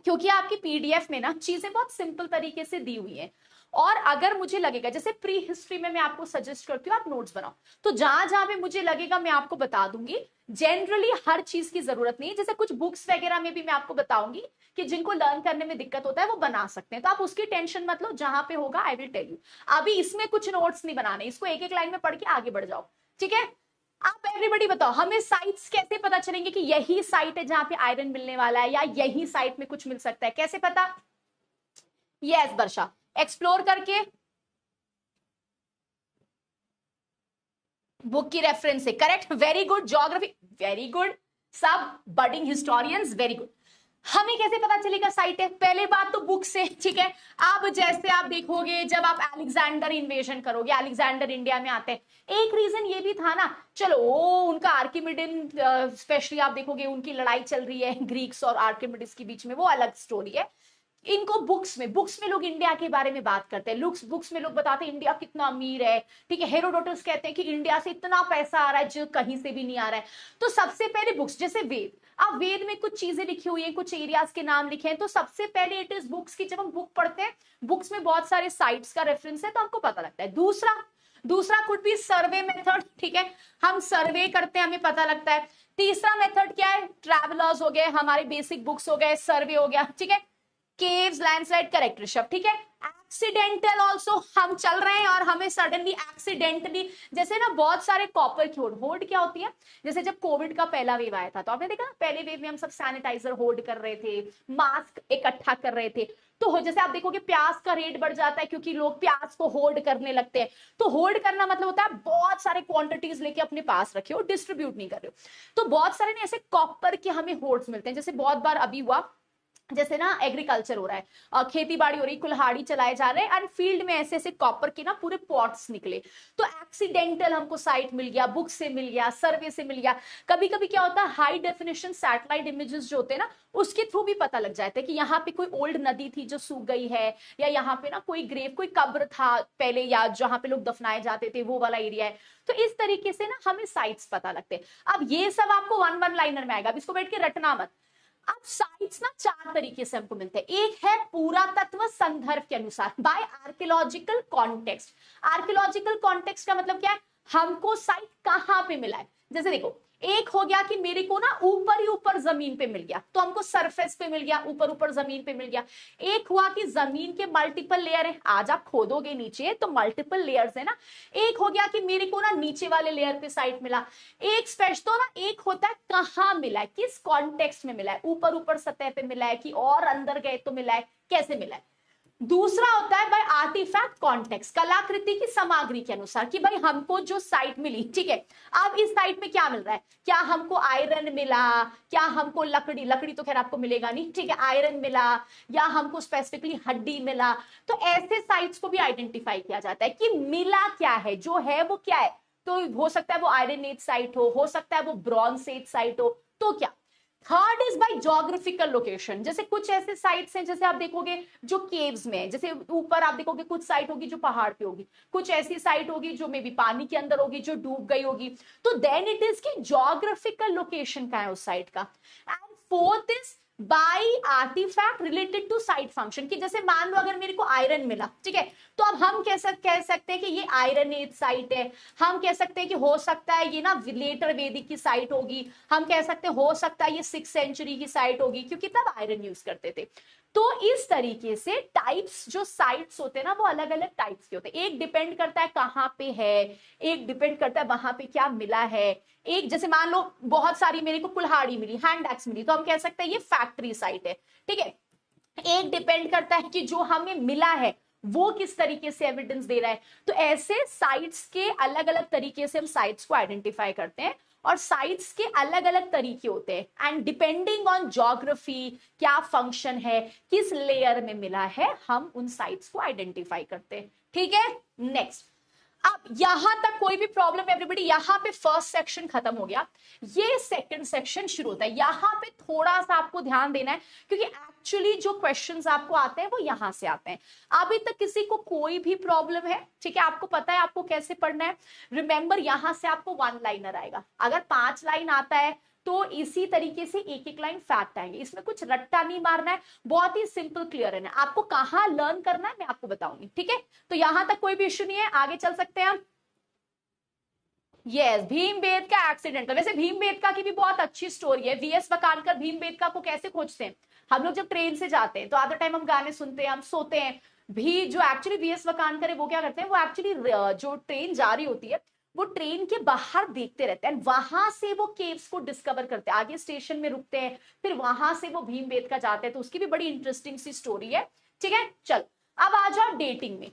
क्योंकि आपकी पीडीएफ में ना चीजें बहुत सिंपल तरीके से दी हुई हैं। और अगर मुझे लगेगा, जैसे प्री हिस्ट्री में मैं आपको सजेस्ट करती हूँ आप नोट्स बनाओ, तो जहां जहां पे मुझे लगेगा मैं आपको बता दूंगी। जनरली हर चीज की जरूरत नहीं है, जैसे कुछ बुक्स वगैरह में भी मैं आपको बताऊंगी कि जिनको लर्न करने में दिक्कत होता है वो बना सकते हैं, तो आप उसकी टेंशन मत लो, जहां पे होगा आई विल टेल यू। अभी इसमें कुछ नोट्स नहीं बनाने, इसको एक एक लाइन में पढ़ के आगे बढ़ जाओ, ठीक है। आप एवरीबॉडी बताओ, हमें साइट्स कैसे पता चलेंगे कि यही साइट है जहां पे आयरन मिलने वाला है, या यही साइट में कुछ मिल सकता है, कैसे पता? यस वर्षा, एक्सप्लोर करके, बुक की रेफरेंस से, correct, very good. Geography, very good, सब बडिंग हिस्टोरियंस, वेरी गुड। हमें कैसे पता चलेगा साइट है? पहले बात तो बुक से, ठीक है। अब जैसे आप देखोगे जब आप अलेक्जेंडर इन्वेजन करोगे, अलेक्जेंडर इंडिया में आते हैं, एक रीजन ये भी था ना, चलो वो उनका आर्किमिडीन, स्पेशली आप देखोगे उनकी लड़ाई चल रही है ग्रीक्स और आर्किमिडीज के बीच में, वो अलग स्टोरी है। इनको बुक्स में लोग इंडिया के बारे में बात करते हैं, बुक्स में लोग बताते हैं इंडिया कितना अमीर है, ठीक है। हेरोडोटस कहते हैं कि इंडिया से इतना पैसा आ रहा है जो कहीं से भी नहीं आ रहा है। तो सबसे पहले बुक्स, जैसे वेद, अब वेद में कुछ चीजें लिखी हुई है, कुछ एरियाज के नाम लिखे हैं, तो सबसे पहले इट इज बुक्स की, जब हम बुक पढ़ते हैं बुक्स में बहुत सारे साइट्स का रेफरेंस है तो हमको पता लगता है। दूसरा दूसरा कुड बी सर्वे मेथड, ठीक है, हम सर्वे करते हैं हमें पता लगता है। तीसरा मेथड क्या है? ट्रैवलर्स हो गए, हमारे बेसिक बुक्स हो गए, सर्वे हो गया, ठीक है। केव्स, लैंडस्लाइड, करेक्ट ऋषभ, ठीक है। एक्सीडेंटल ऑल्सो, हम चल रहे हैं और हमें सडनली एक्सीडेंटली, जैसे ना बहुत सारे कॉपर की होड़, होड़ क्या होती है, जैसे जब कोविड का पहला वेव आया था तो आपने देखा ना, पहले वेव में हम सब सैनिटाइजर होल्ड कर रहे थे, मास्क इकट्ठा कर रहे थे, तो जैसे आप देखोगे प्याज का रेट बढ़ जाता है क्योंकि लोग प्याज को होल्ड करने लगते हैं। तो होल्ड करना मतलब होता है बहुत सारे क्वांटिटीज लेके अपने पास रखे हो, डिस्ट्रीब्यूट नहीं कर रहे हो। तो बहुत सारे ना ऐसे कॉपर के हमें होल्ड्स मिलते हैं, जैसे बहुत बार अभी हुआ, जैसे ना एग्रीकल्चर हो रहा है, खेती बाड़ी हो रही, कुल्हाड़ी चलाए जा रहे हैं एंड फील्ड में ऐसे ऐसे कॉपर के ना पूरे पॉट्स निकले, तो एक्सीडेंटल हमको साइट मिल गया, बुक से मिल गया, सर्वे से मिल गया। कभी कभी क्या होता है, हाई डेफिनेशन सैटेलाइट इमेजेस जो होते हैं ना, उसके थ्रू भी पता लग जाता है कि यहाँ पे कोई ओल्ड नदी थी जो सूख गई है, या यहाँ पे ना कोई ग्रेव, कोई कब्र था पहले, या जहां पे लोग दफनाए जाते थे वो वाला एरिया है। तो इस तरीके से ना हमें साइट्स पता लगते हैं। अब ये सब आपको वन लाइनर में आएगा, अब इसको बैठ के रटना मत। अब साइट्स ना चार तरीके से हमको मिलते हैं। एक है पुरातत्व संदर्भ के अनुसार, by archaeological context. Archaeological context का मतलब क्या है, हमको साइट कहां पे मिला है। जैसे देखो, एक हो गया कि मेरे को ना ऊपर ही ऊपर जमीन पे मिल गया, तो हमको सरफेस पे मिल गया, ऊपर ऊपर जमीन पे मिल गया। एक हुआ कि जमीन के मल्टीपल लेयर है, आज आप खोदोगे नीचे तो मल्टीपल लेयर्स है ना। एक हो गया कि मेरे को ना नीचे वाले लेयर पे साइट मिला। एक स्पेश तो ना, एक होता है कहां मिला है, किस कॉन्टेक्स्ट में मिला है, ऊपर ऊपर सतह पे मिला है कि और अंदर गए तो मिला है, कैसे मिला है। दूसरा होता है बाय आर्टिफैक्ट कॉन्टेक्स्ट, कलाकृति की सामग्री के अनुसार, कि भाई हमको जो साइट मिली, ठीक है, अब इस साइट में क्या मिल रहा है, क्या हमको आयरन मिला, क्या हमको लकड़ी, लकड़ी तो खैर आपको मिलेगा नहीं, ठीक है, आयरन मिला, या हमको स्पेसिफिकली हड्डी मिला। तो ऐसे साइट्स को भी आइडेंटिफाई किया जाता है कि मिला क्या है, जो है वो क्या है। तो हो सकता है वो आयरन एज साइट हो सकता है वो ब्रॉन्ज एज साइट हो, तो क्या। Third is by geographical location, जैसे कुछ ऐसे साइट्स हैं, जैसे आप देखोगे जो केव्स में है, जैसे ऊपर आप देखोगे कुछ साइट होगी जो पहाड़ पे होगी, कुछ ऐसी साइट होगी जो मे बी पानी के अंदर होगी, जो डूब गई होगी। तो देन इट इज की ज्योग्राफिकल लोकेशन का है उस साइट का। And fourth is by artifact related to site function, कि जैसे मान लो अगर मेरे को आयरन मिला, ठीक है, तो अब हम कह सकते हैं कि ये आयरन एज साइट है। हम कह सकते हैं कि हो सकता है ये ना लेटर वैदिक की साइट होगी। हम कह सकते हैं हो सकता है ये 6th सेंचुरी की साइट होगी, क्योंकि तब आयरन यूज करते थे। तो इस तरीके से टाइप्स, जो साइट्स होते हैं ना, वो अलग अलग टाइप्स के होते हैं। एक डिपेंड करता है कहाँ पे है, एक डिपेंड करता है वहां पे क्या मिला है। एक जैसे मान लो बहुत सारी मेरे को कुल्हाड़ी मिली, हैंड एक्स मिली, तो हम कह सकते हैं ये फैक्ट्री साइट है, ठीक है। एक डिपेंड करता है कि जो हमें मिला है वो किस तरीके से एविडेंस दे रहा है। तो ऐसे साइट्स के अलग अलग तरीके से हम साइट्स को आइडेंटिफाई करते हैं, और साइट्स के अलग अलग तरीके होते हैं, एंड डिपेंडिंग ऑन ज्योग्राफी, क्या फंक्शन है, किस लेयर में मिला है, हम उन साइट्स को आइडेंटिफाई करते हैं, ठीक है। नेक्स्ट, अब यहां तक कोई भी प्रॉब्लम एवरीबॉडी, यहां पे फर्स्ट सेक्शन खत्म हो गया, ये सेकंड सेक्शन शुरू होता है। यहां पे थोड़ा सा आपको ध्यान देना है, क्योंकि एक्चुअली जो क्वेश्चंस आपको आते हैं वो यहां से आते हैं। अभी तक किसी को कोई भी प्रॉब्लम है, ठीक है, आपको पता है आपको कैसे पढ़ना है। रिमेंबर, यहां से आपको वन लाइनर आएगा, अगर 5 लाइन आता है तो इसी तरीके से एक एक लाइन फैक्ट आएंगे, इसमें कुछ रट्टा नहीं मारना है, बहुत ही सिंपल क्लियर है। आपको कहां लर्न करना है मैं आपको बताऊंगी, ठीक है। तो यहां तक कोई भी इश्यू नहीं है, आगे चल सकते हैं हम। यस, भीमबेटका एक्सीडेंटल, वैसे भीमबेटका की भी बहुत अच्छी स्टोरी है। वीएस वकानकर भीमबेटका को कैसे खोजते हैं, हम लोग जब ट्रेन से जाते हैं तो आधे टाइम हम गाने सुनते हैं, हम सोते हैं। भी जो एक्चुअली वीएस वकानकर है वो क्या करते हैं, वो एक्चुअली जो ट्रेन जा रही होती है वो ट्रेन के बाहर देखते रहते हैं, वहां से वो केव्स को डिस्कवर करते हैं, आगे स्टेशन में रुकते हैं, फिर वहां से वो भीमबेटका जाते हैं। तो उसकी भी बड़ी इंटरेस्टिंग सी स्टोरी है, ठीक है। चल, अब आ जाओ डेटिंग में।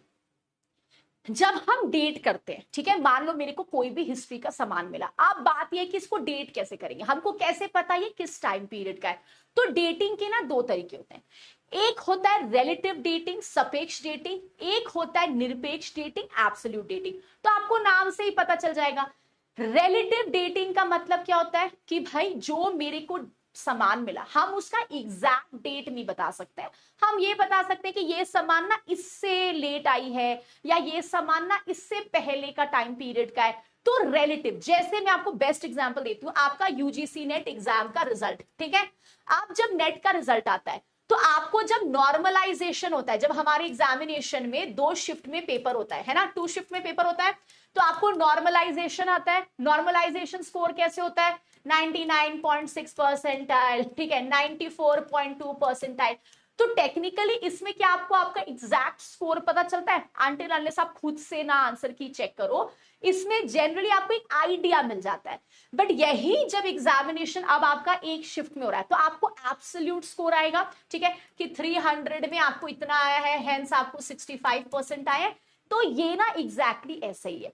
जब हम डेट करते हैं, ठीक है, मान लो मेरे को कोई भी हिस्ट्री का सामान मिला, अब बात यह है कि इसको डेट कैसे करेंगे, हमको कैसे पता ये किस टाइम पीरियड का है। तो डेटिंग के ना दो तरीके होते हैं, एक होता है रिलेटिव डेटिंग, सापेक्ष डेटिंग, एक होता है निरपेक्ष डेटिंग, एब्सोल्यूट डेटिंग। तो आपको नाम से ही पता चल जाएगा। रिलेटिव डेटिंग का मतलब क्या होता है कि भाई जो मेरे को सामान मिला, हम उसका एग्जैक्ट डेट नहीं बता सकते, हम ये बता सकते हैं कि ये सामान ना इससे लेट आई है या ये सामान ना इससे पहले का टाइम पीरियड का है। तो रिलेटिव, जैसे मैं आपको बेस्ट एग्जांपल देती हूँ, आपका यूजीसी नेट एग्जाम का रिजल्ट, ठीक है, आप जब नेट का रिजल्ट आता है तो आपको जब नॉर्मलाइजेशन होता है, जब हमारे एग्जामिनेशन में 2 शिफ्ट में पेपर होता है ना, 2 शिफ्ट में पेपर होता है, तो आपको नॉर्मलाइजेशन आता है। नॉर्मलाइजेशन स्कोर कैसे होता है, 99.6 परसेंटाइल, ठीक है, 94.2 परसेंटाइल। तो टेक्निकली इसमें क्या आपको आपका एग्जैक्ट स्कोर पता चलता है, अनटिल अनलेस आप खुद से ना आंसर की चेक करो, इसमें जनरली आपको एक आइडिया मिल जाता है। बट यही जब एग्जामिनेशन अब आपका एक शिफ्ट में हो रहा है तो आपको एब्सोल्यूट स्कोर आएगा, ठीक है, कि 300 में आपको इतना आया है, हेंस आपको 65% आया है। तो ये ना एग्जैक्टली ऐसा ही है।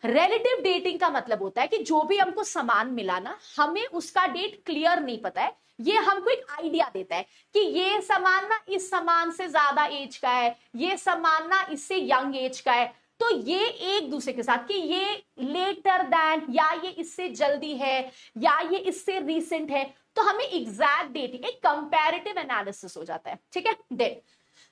रिलेटिव डेटिंग का मतलब होता है कि जो भी हमको सामान मिला ना, हमें उसका डेट क्लियर नहीं पता है, ये हमको एक आइडिया देता है कि ये सामान ना इस सामान से ज्यादा एज का है, ये सामान ना इससे यंग एज का है। तो ये एक दूसरे के साथ कि ये लेटर देन, या ये इससे जल्दी है, या ये इससे रीसेंट है, तो हमें एग्जैक्ट डेटिंग, एक कंपैरेटिव एनालिसिस हो जाता है, ठीक है। देन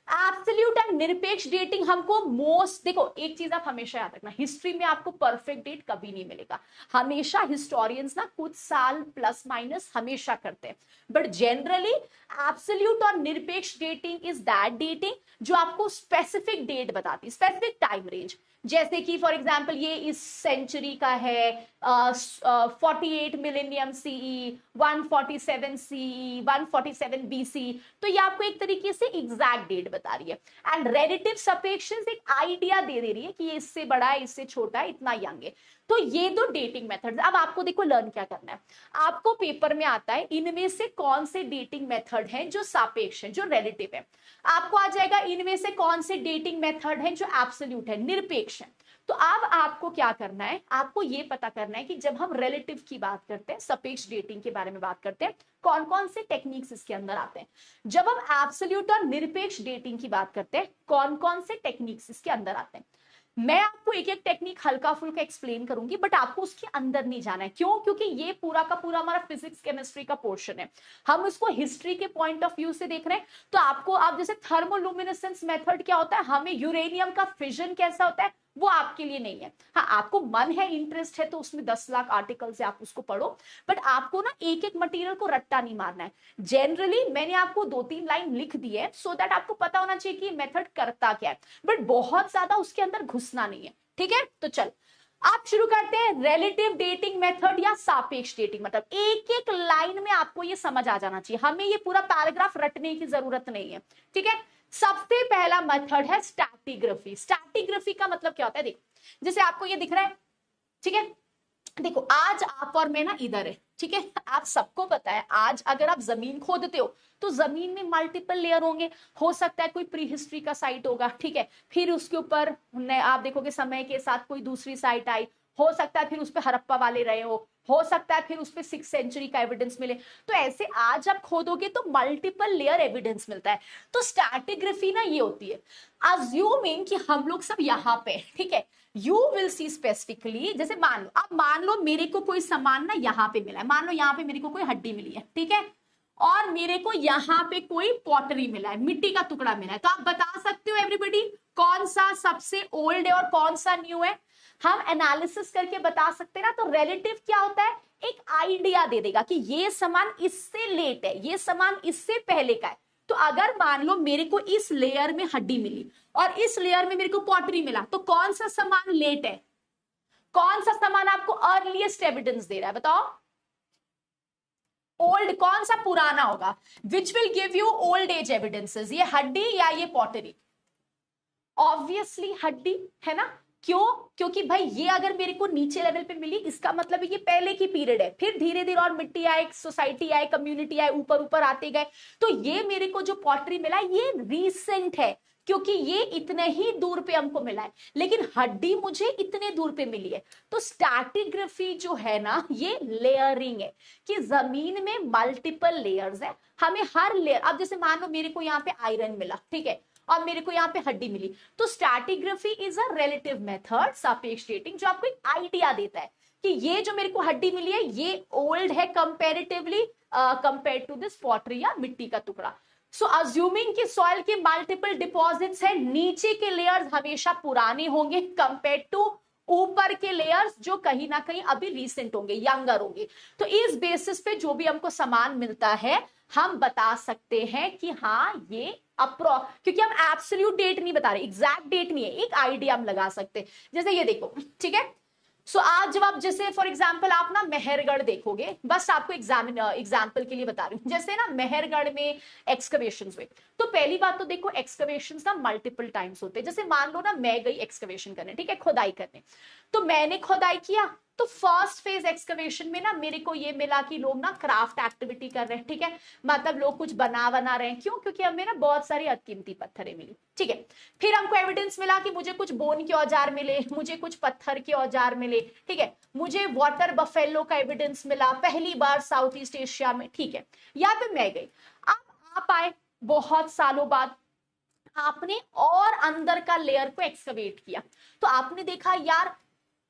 एब्सोल्यूट एंड निरपेक्ष डेटिंग हमको मोस्ट, देखो एक चीज आप हमेशा याद रखना, हिस्ट्री में आपको परफेक्ट डेट कभी नहीं मिलेगा, हमेशा हिस्टोरियंस ना कुछ साल प्लस माइनस हमेशा करते हैं, बट जनरली एब्सोल्यूट और निरपेक्ष डेटिंग इज दैट डेटिंग जो आपको स्पेसिफिक डेट बताती है, स्पेसिफिक टाइम रेंज। जैसे कि फॉर एग्जाम्पल ये इस सेंचुरी का है, 48 मिलेनियम सीई, 147 सीई, 147 बीसी, तो ये आपको एक तरीके से एग्जैक्ट डेट बता रही है। एंड रिलेटिव सपेक्शन एक आइडिया दे रही है कि ये इससे बड़ा है, इससे छोटा है, इतना यंग है। तो ये दो डेटिंग मेथड्स। अब आपको देखो लर्न क्या करना है, आपको पेपर में आता है इनमें से कौन से डेटिंग मेथड हैं जो सापेक्ष है, जो रिलेटिव है, आपको आ जाएगा इनमें से कौन से डेटिंग मेथड है जो एब्सोल्यूट है, निरपेक्ष है। तो अब आपको क्या करना है, आपको ये पता करना है कि जब हम रिलेटिव की बात करते हैं, सापेक्ष डेटिंग के बारे में बात करते हैं, कौन कौन से टेक्निक्स इसके अंदर आते हैं। जब हम एब्सोल्यूट और निरपेक्ष डेटिंग की बात करते हैं, कौन कौन से टेक्निक्स इसके अंदर आते हैं। मैं आपको एक एक टेक्निक हल्का फुल्का एक्सप्लेन करूंगी, बट आपको उसके अंदर नहीं जाना है। क्यों? क्योंकि ये पूरा का पूरा हमारा फिजिक्स केमिस्ट्री का पोर्शन है, हम उसको हिस्ट्री के पॉइंट ऑफ व्यू से देख रहे हैं। तो आपको, आप जैसे थर्मोलुमिनेसेंस मेथड क्या होता है, हमें यूरेनियम का फिजन कैसा होता है, वो आपके लिए नहीं है। हाँ, आपको मन है, इंटरेस्ट है, तो उसमें 10 लाख आर्टिकल से आप उसको पढ़ो, बट आपको ना एक एक मटेरियल को रट्टा नहीं मारना है। जनरली मैंने आपको 2-3 लाइन लिख दी है सो दैट आपको पता होना चाहिए कि मेथड करता क्या है, बट बहुत ज्यादा उसके अंदर घुसना नहीं है, ठीक है। तो चल आप शुरू करते हैं, रिलेटिव डेटिंग मेथड या सापेक्ष डेटिंग। मतलब एक एक लाइन में आपको ये समझ आ जाना चाहिए, हमें ये पूरा पैराग्राफ रटने की जरूरत नहीं है, ठीक है। सबसे पहला मेथड है स्ट्रैटिग्राफी। स्ट्रैटिग्राफी का मतलब क्या होता है, देखो जैसे आपको ये दिख रहा है, ठीक है, देखो आज आप और मैं ना इधर है, ठीक है, आप सबको पता है आज अगर आप जमीन खोदते हो तो जमीन में मल्टीपल लेयर होंगे, हो सकता है कोई प्री हिस्ट्री का साइट होगा, ठीक है, फिर उसके ऊपर आप देखोगे समय के साथ कोई दूसरी साइट आई, हो सकता है फिर उस पर हड़प्पा वाले रहे हो सकता है फिर उस पर 6th सेंचुरी का एविडेंस मिले। तो ऐसे आज आप खोदोगे तो मल्टीपल लेयर एविडेंस मिलता है। तो स्ट्रैटिग्राफी ना ये होती है, अज्यूमिंग कि हम लोग सब यहाँ पे, ठीक है, यू विल सी स्पेसिफिकली, जैसे मान लो, अब मान लो मेरे को कोई सामान ना यहाँ पे मिला है, मान लो यहाँ पे मेरे को कोई हड्डी मिली है, ठीक है, और मेरे को यहाँ पे कोई पॉटरी मिला है, मिट्टी का टुकड़ा मिला है। तो आप बता सकते हो एवरीबॉडी कौन सा सबसे ओल्ड है और कौन सा न्यू है, हम एनालिसिस करके बता सकते हैं ना। तो रिलेटिव क्या होता है, एक आइडिया दे देगा कि ये सामान इससे लेट है, ये सामान इससे पहले का है। तो अगर मान लो मेरे को इस लेयर में हड्डी मिली और इस लेयर में मेरे को पॉटरी मिला, तो कौन सा सामान लेट है, कौन सा सामान आपको अर्लीस्ट एविडेंस दे रहा है, बताओ। ओल्ड, कौन सा पुराना होगा, which will give you old age evidences, ये हड्डी या ये पॉटरी। ऑब्वियसली हड्डी है ना, क्यों? क्योंकि भाई ये अगर मेरे को नीचे लेवल पे मिली, इसका मतलब है ये पहले की पीरियड है, फिर धीरे धीरे और मिट्टी आए, सोसाइटी आए, कम्युनिटी आए, ऊपर ऊपर आते गए, तो ये मेरे को जो पॉटरी मिला ये रीसेंट है, क्योंकि ये इतने ही दूर पे हमको मिला है, लेकिन हड्डी मुझे इतने दूर पे मिली है। तो स्ट्रैटिग्राफी जो है ना, ये लेयरिंग है, कि जमीन में मल्टीपल लेयर्स है, हमें हर लेयर, अब जैसे मान लो मेरे को यहाँ पे आयरन मिला, ठीक है, और मेरे को यहाँ पे हड्डी मिली, तो stratigraphy is a relative method, सापेक्ष डेटिंग, जो आपको एक आइडिया देता है कि ये जो मेरे को हड्डी मिली है ये ओल्ड है comparatively compare to this pottery या मिट्टी का टुकड़ा। सो अज्यूमिंग कि सॉइल के मल्टीपल डिपॉजिट्स है, नीचे के लेयर्स हमेशा पुराने होंगे कंपेयर टू ऊपर के लेयर्स जो कहीं ना कहीं अभी रिसेंट होंगे, यंगर होंगे। तो इस बेसिस पे जो भी हमको सामान मिलता है हम बता सकते हैं कि हाँ ये अप्रो, क्योंकि हम एब्सोल्यूट डेट नहीं बता रहे, एग्जैक्ट डेट नहीं है, एक आइडिया हम लगा सकते हैं। जैसे ये देखो, ठीक है, सो आज जब आप जैसे फॉर एग्जाम्पल आप ना मेहरगढ़ देखोगे, बस आपको एग्जाम्पल के लिए बता रही हूँ, जैसे ना मेहरगढ़ में एक्सकवेशन हुए, तो पहली बात तो देखो एक्सकवेशन ना मल्टीपल टाइम्स होते हैं। जैसे मान लो ना मैं गई एक्सकवेशन करने, ठीक है, खुदाई करने, तो मैंने खुदाई किया, तो फर्स्ट फेज एक्सकवेशन में ना मेरे को ये मिला कि लोग ना क्राफ्ट एक्टिविटी कर रहे हैं, ठीक है, मतलब लोग कुछ बना रहे हैं, क्यों? क्योंकि हमें ना बहुत सारी अकीमती पत्थरें मिली, ठीक है। फिर हमको एविडेंस मिला कि मुझे कुछ बोन के औजार मिले, मुझे कुछ पत्थर के औजार मिले, ठीक है, मुझे वाटर बफेलो का एविडेंस मिला पहली बार साउथ ईस्ट एशिया में, ठीक है, यहाँ पे मैं गई। अब आप आए बहुत सालों बाद, आपने और अंदर का लेयर को एक्सकवेट किया, तो आपने देखा यार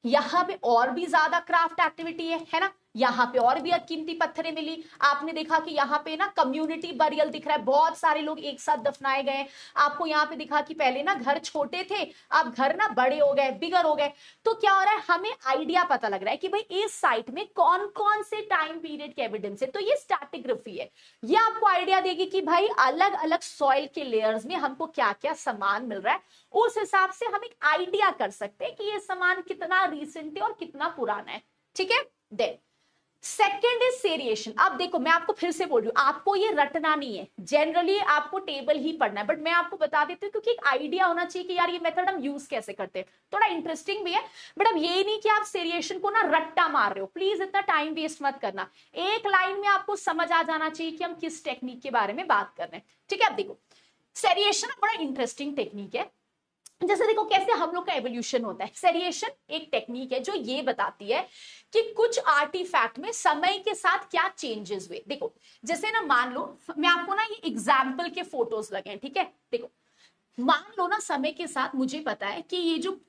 यहां पे और भी ज्यादा क्राफ्ट एक्टिविटी है ना, यहाँ पे और भी कीमती पत्थरें मिली। आपने देखा कि यहाँ पे ना कम्युनिटी बरियल दिख रहा है, बहुत सारे लोग एक साथ दफनाए गए। आपको यहाँ पे दिखा कि पहले ना घर छोटे थे, अब घर ना बड़े हो गए, बिगर हो गए। तो क्या हो रहा है, हमें आइडिया पता लग रहा है कि भाई इस साइट में कौन कौन से टाइम पीरियड के एविडेंस है। तो ये स्ट्रैटिग्राफी है, ये आपको आइडिया देगी कि भाई अलग अलग सॉइल के लेयर्स में हमको क्या क्या सामान मिल रहा है, उस हिसाब से हम एक आइडिया कर सकते हैं कि ये सामान कितना रिसेंट है और कितना पुराना है, ठीक है। Then second is seriation. अब देखो मैं आपको फिर से बोल रही हूं, आपको ये रटना नहीं है, जनरली आपको टेबल ही पढ़ना है, बट मैं आपको बता देती हूँ क्योंकि एक आइडिया होना चाहिए कि यार ये मेथड हम यूज कैसे करते हैं, थोड़ा इंटरेस्टिंग भी है। बट अब ये नहीं कि आप सेरिएशन को ना रट्टा मार रहे हो, प्लीज इतना टाइम वेस्ट मत करना, एक लाइन में आपको समझ आ जाना चाहिए कि हम किस टेक्निक के बारे में बात कर रहे हैं, ठीक है। अब देखो सेरिएशन बड़ा इंटरेस्टिंग टेक्निक है। जैसे देखो कैसे हम लोग का एवोल्यूशन होता है। सेरिएशन एक टेक्निक है जो ये बताती है कि कुछ आर्टिफैक्ट में समय के साथ क्या चेंजेस हुए। देखो जैसे ना मान लो मैं आपको ना ये एग्जाम्पल के फोटोज लगे, ठीक है। देखो मान लो ना समय के साथ मुझे पता है कि ये जो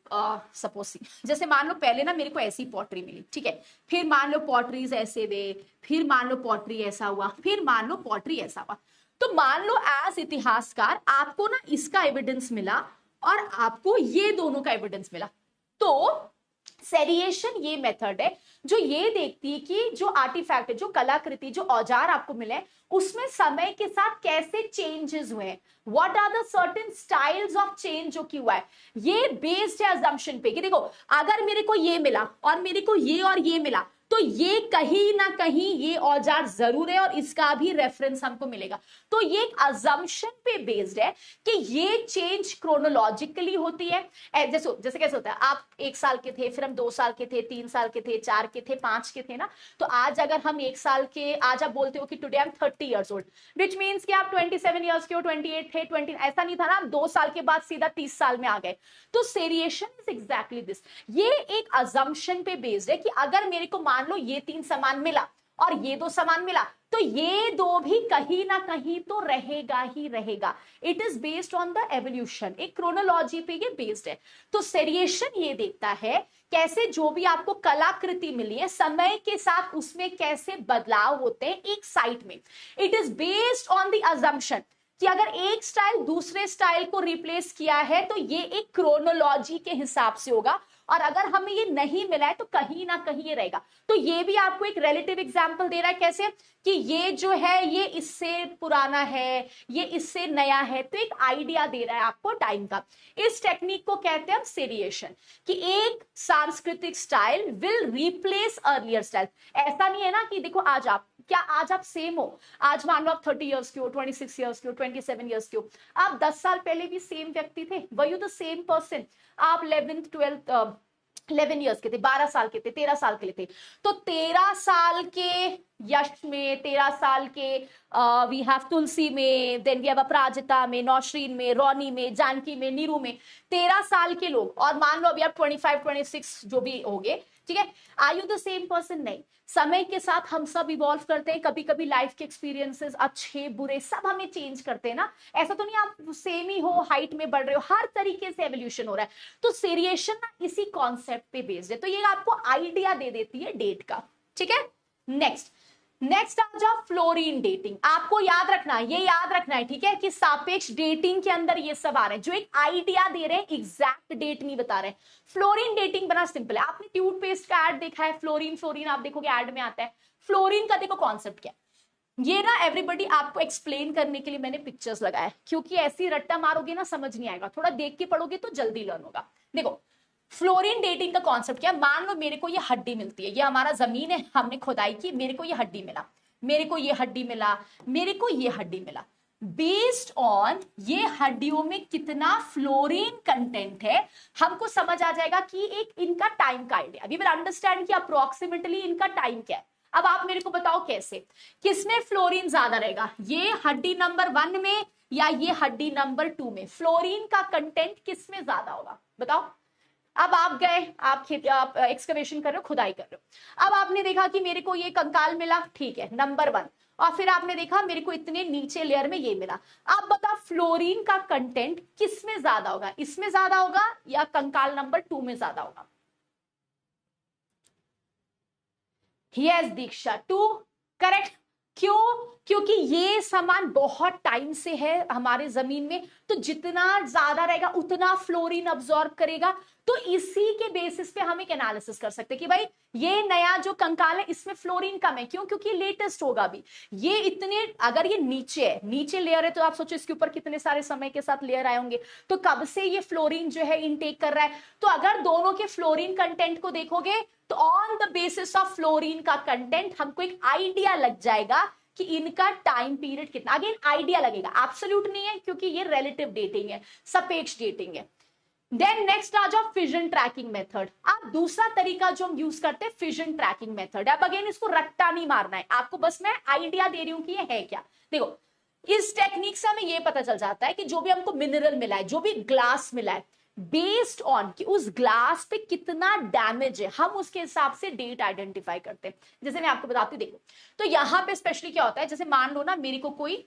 सपोज जैसे मान लो पहले ना मेरे को ऐसी पॉटरी मिली, ठीक है, फिर मान लो पॉटरीज ऐसे हुए, फिर मान लो पॉटरी ऐसा हुआ, फिर मान लो पॉटरी ऐसा हुआ। तो मान लो एज इतिहासकार आपको ना इसका एविडेंस मिला और आपको ये दोनों का एविडेंस मिला। तो सेरिएशन ये मेथड है जो ये देखती है कि जो आर्टिफैक्ट है, जो कलाकृति, जो औजार आपको मिले उसमें समय के साथ कैसे चेंजेस हुए हैं, what are the certain styles of change जो कि हुआ है। ये बेस्ड है अजम्पशन पे कि देखो अगर मेरे को ये मिला और मेरे को ये और ये मिला तो ये कहीं ना कहीं ये औजार जरूर है और इसका भी रेफरेंस हमको मिलेगा। तो ये एक अजम्पशन पे बेस्ड है कि ये चेंज क्रोनोलॉजिकली होती है। जैसे कैसे होता है, आप 1 साल के थे, फिर हम 2 साल के थे, 3 साल के थे, 4 के थे, 5 के थे ना। तो आज अगर हम 1 साल के, आज आप बोलते हो कि today I am 30 years old, which means कि आप 27 इयर्स के हो, 28 थे, 20, ऐसा नहीं था ना, आप 2 साल के बाद सीधा 30 साल में आ गए। तो सेरिएशन इज एग्जैक्टली दिस, ये एक अजम्पशन पे बेस्ड है कि अगर मेरे को मान लो ये 3 सामान मिला और ये 2 सामान मिला तो ये 2 भी कहीं ना कहीं तो रहेगा ही रहेगा। It is based on the evolution, एक क्रोनोलॉजी पे ये बेस्ड है। तो सेरिएशन ये देखता है कैसे जो भी आपको कलाकृति मिली है समय के साथ उसमें कैसे बदलाव होते हैं एक साइट में। It is based on the assumption कि अगर एक स्टाइल दूसरे स्टाइल को रिप्लेस किया है तो ये एक क्रोनोलॉजी के हिसाब से होगा, और अगर हमें ये नहीं मिला है तो कहीं ना कहीं ये रहेगा। तो ये भी आपको एक रिलेटिव एग्जांपल दे रहा है, कैसे कि ये जो है ये इससे पुराना है, ये इससे नया है, तो एक आइडिया दे रहा है आपको टाइम का। इस टेक्निक को कहते हैं हम सेरिएशन, कि एक सांस्कृतिक style will replace earlier style. ऐसा नहीं है ना कि देखो आज आप क्या आज आप सेम हो? आज मान लो आप 30 ईयर्स के हो, 26 ईयर्स के हो, 27 ईयर्स के हो, आप 10 साल पहले भी सेम व्यक्ति थे? Were you the same person? आप 11th 12th 11 ईयर्स के थे, 12 साल के थे, 13 साल के लिए थे, तो 13 साल के यश में, 13 साल के वी हैव तुलसी में, देन वी हैव अपराजिता में, नौशरीन में, रोनी में, जानकी में, नीरू में, 13 साल के लोग, और मान लो अभी आप 25 26 जो भी होंगे, ठीक है, are you the same person? नहीं। समय के साथ हम सब इवॉल्व करते हैं, कभी कभी लाइफ के एक्सपीरियंसेस अच्छे बुरे सब हमें चेंज करते हैं ना, ऐसा तो नहीं आप सेम ही हो, हाइट में बढ़ रहे हो, हर तरीके से एवोल्यूशन हो रहा है। तो सेरिएशन ना इसी कॉन्सेप्ट पे बेस्ड है, तो ये आपको आइडिया दे देती है डेट का, ठीक है। नेक्स्ट आ जाओ फ्लोरीन डेटिंग। आपको याद रखना, ये याद रखना है, ठीक है, कि सापेक्ष डेटिंग के अंदर ये सब आ रहे हैं, जो एक आइडिया दे रहे हैं, एग्जैक्ट डेट नहीं बता रहे। फ्लोरीन डेटिंग बना सिंपल है, आपने टूथपेस्ट का ऐड देखा है, फ्लोरीन फ्लोरीन आप देखोगे ऐड में आता है। फ्लोरीन का देखो कॉन्सेप्ट क्या है, ये ना एवरीबॉडी आपको एक्सप्लेन करने के लिए मैंने पिक्चर्स लगाया, क्योंकि ऐसी रट्टा मारोगे ना समझ नहीं आएगा, थोड़ा देख के पढ़ोगे तो जल्दी लर्न होगा। देखो फ्लोरीन डेटिंग का कॉन्सेप्ट क्या, मान लो मेरे को ये हड्डी मिलती है, ये हमारा जमीन है, हमने खुदाई की, मेरे को ये हड्डी मिला, मेरे को ये हड्डी मिला, मेरे को ये हड्डी मिला, बेस्ड ऑन ये हड्डियों में कितना फ्लोरीन कंटेंट है, हमको समझ आ जाएगा कि एक इनका टाइम का आइडिया, वी विल अंडरस्टैंड कि अप्रोक्सीमेटली इनका टाइम क्या है। अब आप मेरे को बताओ कैसे, किसमें फ्लोरीन ज्यादा रहेगा, ये हड्डी नंबर 1 में या ये हड्डी नंबर 2 में? फ्लोरीन का कंटेंट किसमें ज्यादा होगा बताओ। अब आप गए, आप एक्सकवेशन कर रहे हो, खुदाई कर रहे हो, अब आपने देखा कि मेरे को ये कंकाल मिला, ठीक है, नंबर 1, और फिर आपने देखा मेरे को इतने नीचे लेयर में ये मिला। आप बताओ फ्लोरीन का कंटेंट किसमें ज्यादा होगा, इसमें ज्यादा होगा या कंकाल नंबर 2 में ज्यादा होगा? यस दीक्षा, 2 करेक्ट। क्यों? क्योंकि ये सामान बहुत टाइम से है हमारे जमीन में, तो जितना ज्यादा रहेगा उतना फ्लोरीन अब्सॉर्ब करेगा। तो इसी के बेसिस पे हम एक एनालिसिस कर सकते हैं कि भाई ये नया जो कंकाल है इसमें फ्लोरीन कम है, क्यों? क्योंकि लेटेस्ट होगा अभी ये इतने, अगर ये नीचे है, नीचे लेयर है, तो आप सोचो इसके ऊपर कितने सारे समय के साथ लेयर आए होंगे, तो कब से ये फ्लोरीन जो है इनटेक कर रहा है। तो अगर दोनों के फ्लोरीन कंटेंट को देखोगे तो on the basis of fluorine का कंटेंट हमको एक आइडिया लग जाएगा कि इनका टाइम पीरियड कितना। अगेन आइडिया लगेगा, एब्सोल्यूट नहीं है, क्योंकि ये रिलेटिव डेटिंग है, सापेक्ष डेटिंग है। देन नेक्स्ट आ जाओ फिजन ट्रैकिंग मेथड। अब दूसरा तरीका जो हम यूज करते हैं फिजन ट्रैकिंग मेथड। अब अगेन इसको रट्टा नहीं मारना है आपको, बस मैं आइडिया दे रही हूं कि ये है क्या। देखो इस टेक्निक से हमें ये पता चल जाता है कि जो भी हमको मिनरल मिला है, जो भी ग्लास मिला है, बेस्ड ऑन कि उस ग्लास पे कितना डैमेज है, हम उसके हिसाब से डेट आइडेंटिफाई करते हैं। जैसे मैं आपको बताती हूँ, देखो तो यहाँ पे स्पेशली क्या होता है, जैसे मान लो ना मेरे को कोई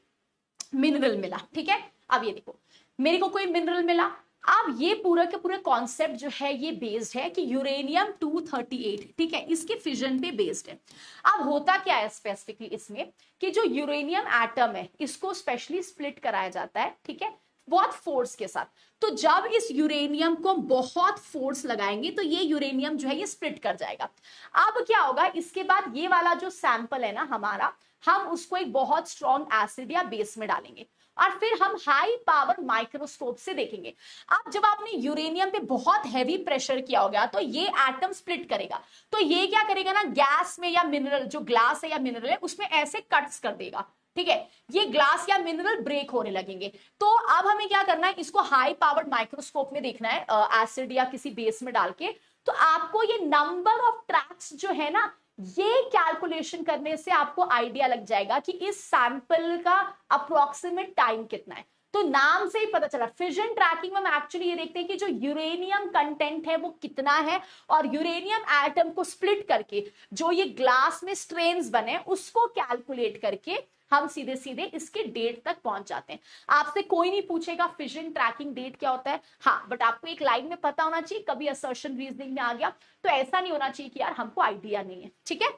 मिनरल मिला, ठीक है, अब ये देखो मेरे को कोई मिनरल मिला, अब ये पूरा के पूरा कॉन्सेप्ट जो है ये बेस्ड है कि यूरेनियम 238, ठीक है, इसके फिजन पे बेस्ड है। अब होता क्या है स्पेसिफिकली इसमें कि जो यूरेनियम एटम है इसको स्पेशली स्प्लिट कराया जाता है, ठीक है, बहुत फोर्स के साथ। तो जब इस यूरेनियम को बहुत फोर्स लगाएंगे तो ये यूरेनियम जो है ये स्प्लिट कर जाएगा। अब क्या होगा, इसके बाद ये वाला जो सैंपल है ना हमारा, हम उसको एक बहुत स्ट्रॉन्ग एसिड या बेस में डालेंगे और फिर हम हाई पावर माइक्रोस्कोप से देखेंगे। अब जब आपने यूरेनियम पे बहुत हैवी प्रेशर किया होगा तो ये एटम स्प्लिट करेगा, तो ये क्या करेगा ना, गैस में या मिनरल, जो ग्लास है या मिनरल है उसमें ऐसे कट्स कर देगा, ठीक है, ये ग्लास या मिनरल ब्रेक होने लगेंगे। तो अब हमें क्या करना है, इसको हाई पावर्ड माइक्रोस्कोप में देखना है, एसिड या किसी बेस में डाल के। तो आपको ये नंबर ऑफ ट्रैक्स जो है ना, ये कैलकुलेशन करने से आपको आइडिया लग जाएगा कि इस सैंपल का अप्रोक्सीमेट टाइम कितना है। तो नाम से ही पता चला, फिजन ट्रैकिंग में हम एक्चुअली ये देखते हैं कि जो यूरेनियम कंटेंट है वो कितना है, और यूरेनियम एटम को स्प्लिट करके जो ये ग्लास में स्ट्रेन्स बने उसको कैलकुलेट करके हम सीधे सीधे इसके डेट तक पहुंच जाते हैं। आपसे कोई नहीं पूछेगा फिजन ट्रैकिंग डेट क्या होता है, हाँ, बट आपको एक लाइन में पता होना चाहिए, कभी असर्शन रीजनिंग में आ गया तो ऐसा नहीं होना चाहिए कि यार हमको आइडिया नहीं है, ठीक है।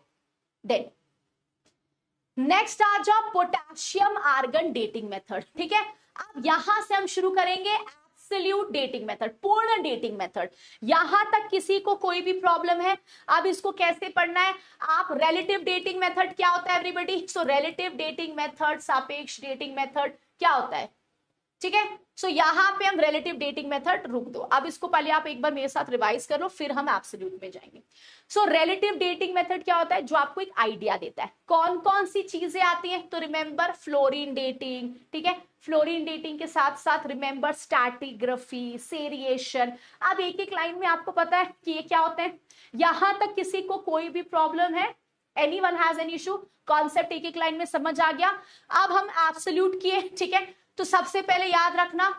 देन नेक्स्ट आ जाओ पोटेशियम आर्गन डेटिंग मेथड, ठीक है। अब यहां से हम शुरू करेंगे एब्सोल्यूट डेटिंग मेथड, पूर्ण डेटिंग मेथड। यहां तक किसी को कोई भी प्रॉब्लम है? अब इसको कैसे पढ़ना है आप, रिलेटिव डेटिंग मेथड क्या होता है everybody? So relative dating method, सापेक्ष डेटिंग मेथड क्या होता है? ठीक है। सो यहाँ पे हम रिलेटिव डेटिंग मेथड रुक दो, अब इसको पहले आप एक बार मेरे साथ रिवाइज कर लो, फिर हम एब्सोल्यूट में जाएंगे। सो रिलेटिव डेटिंग मेथड क्या होता है, जो आपको एक आइडिया देता है कौन कौन सी चीजें आती हैं। तो रिमेंबर फ्लोरीन डेटिंग, ठीक है, फ्लोरीन डेटिंग के साथ साथ रिमेंबर स्ट्रैटिग्राफी, सेरिएशन। अब एक एक लाइन में आपको पता है कि ये क्या होते हैं। यहां तक किसी को कोई भी प्रॉब्लम है, anyone has any issue, concept एक एक लाइन में समझ आ गया। अब हम एब्सोल्यूट किए, ठीक है। तो सबसे पहले याद रखना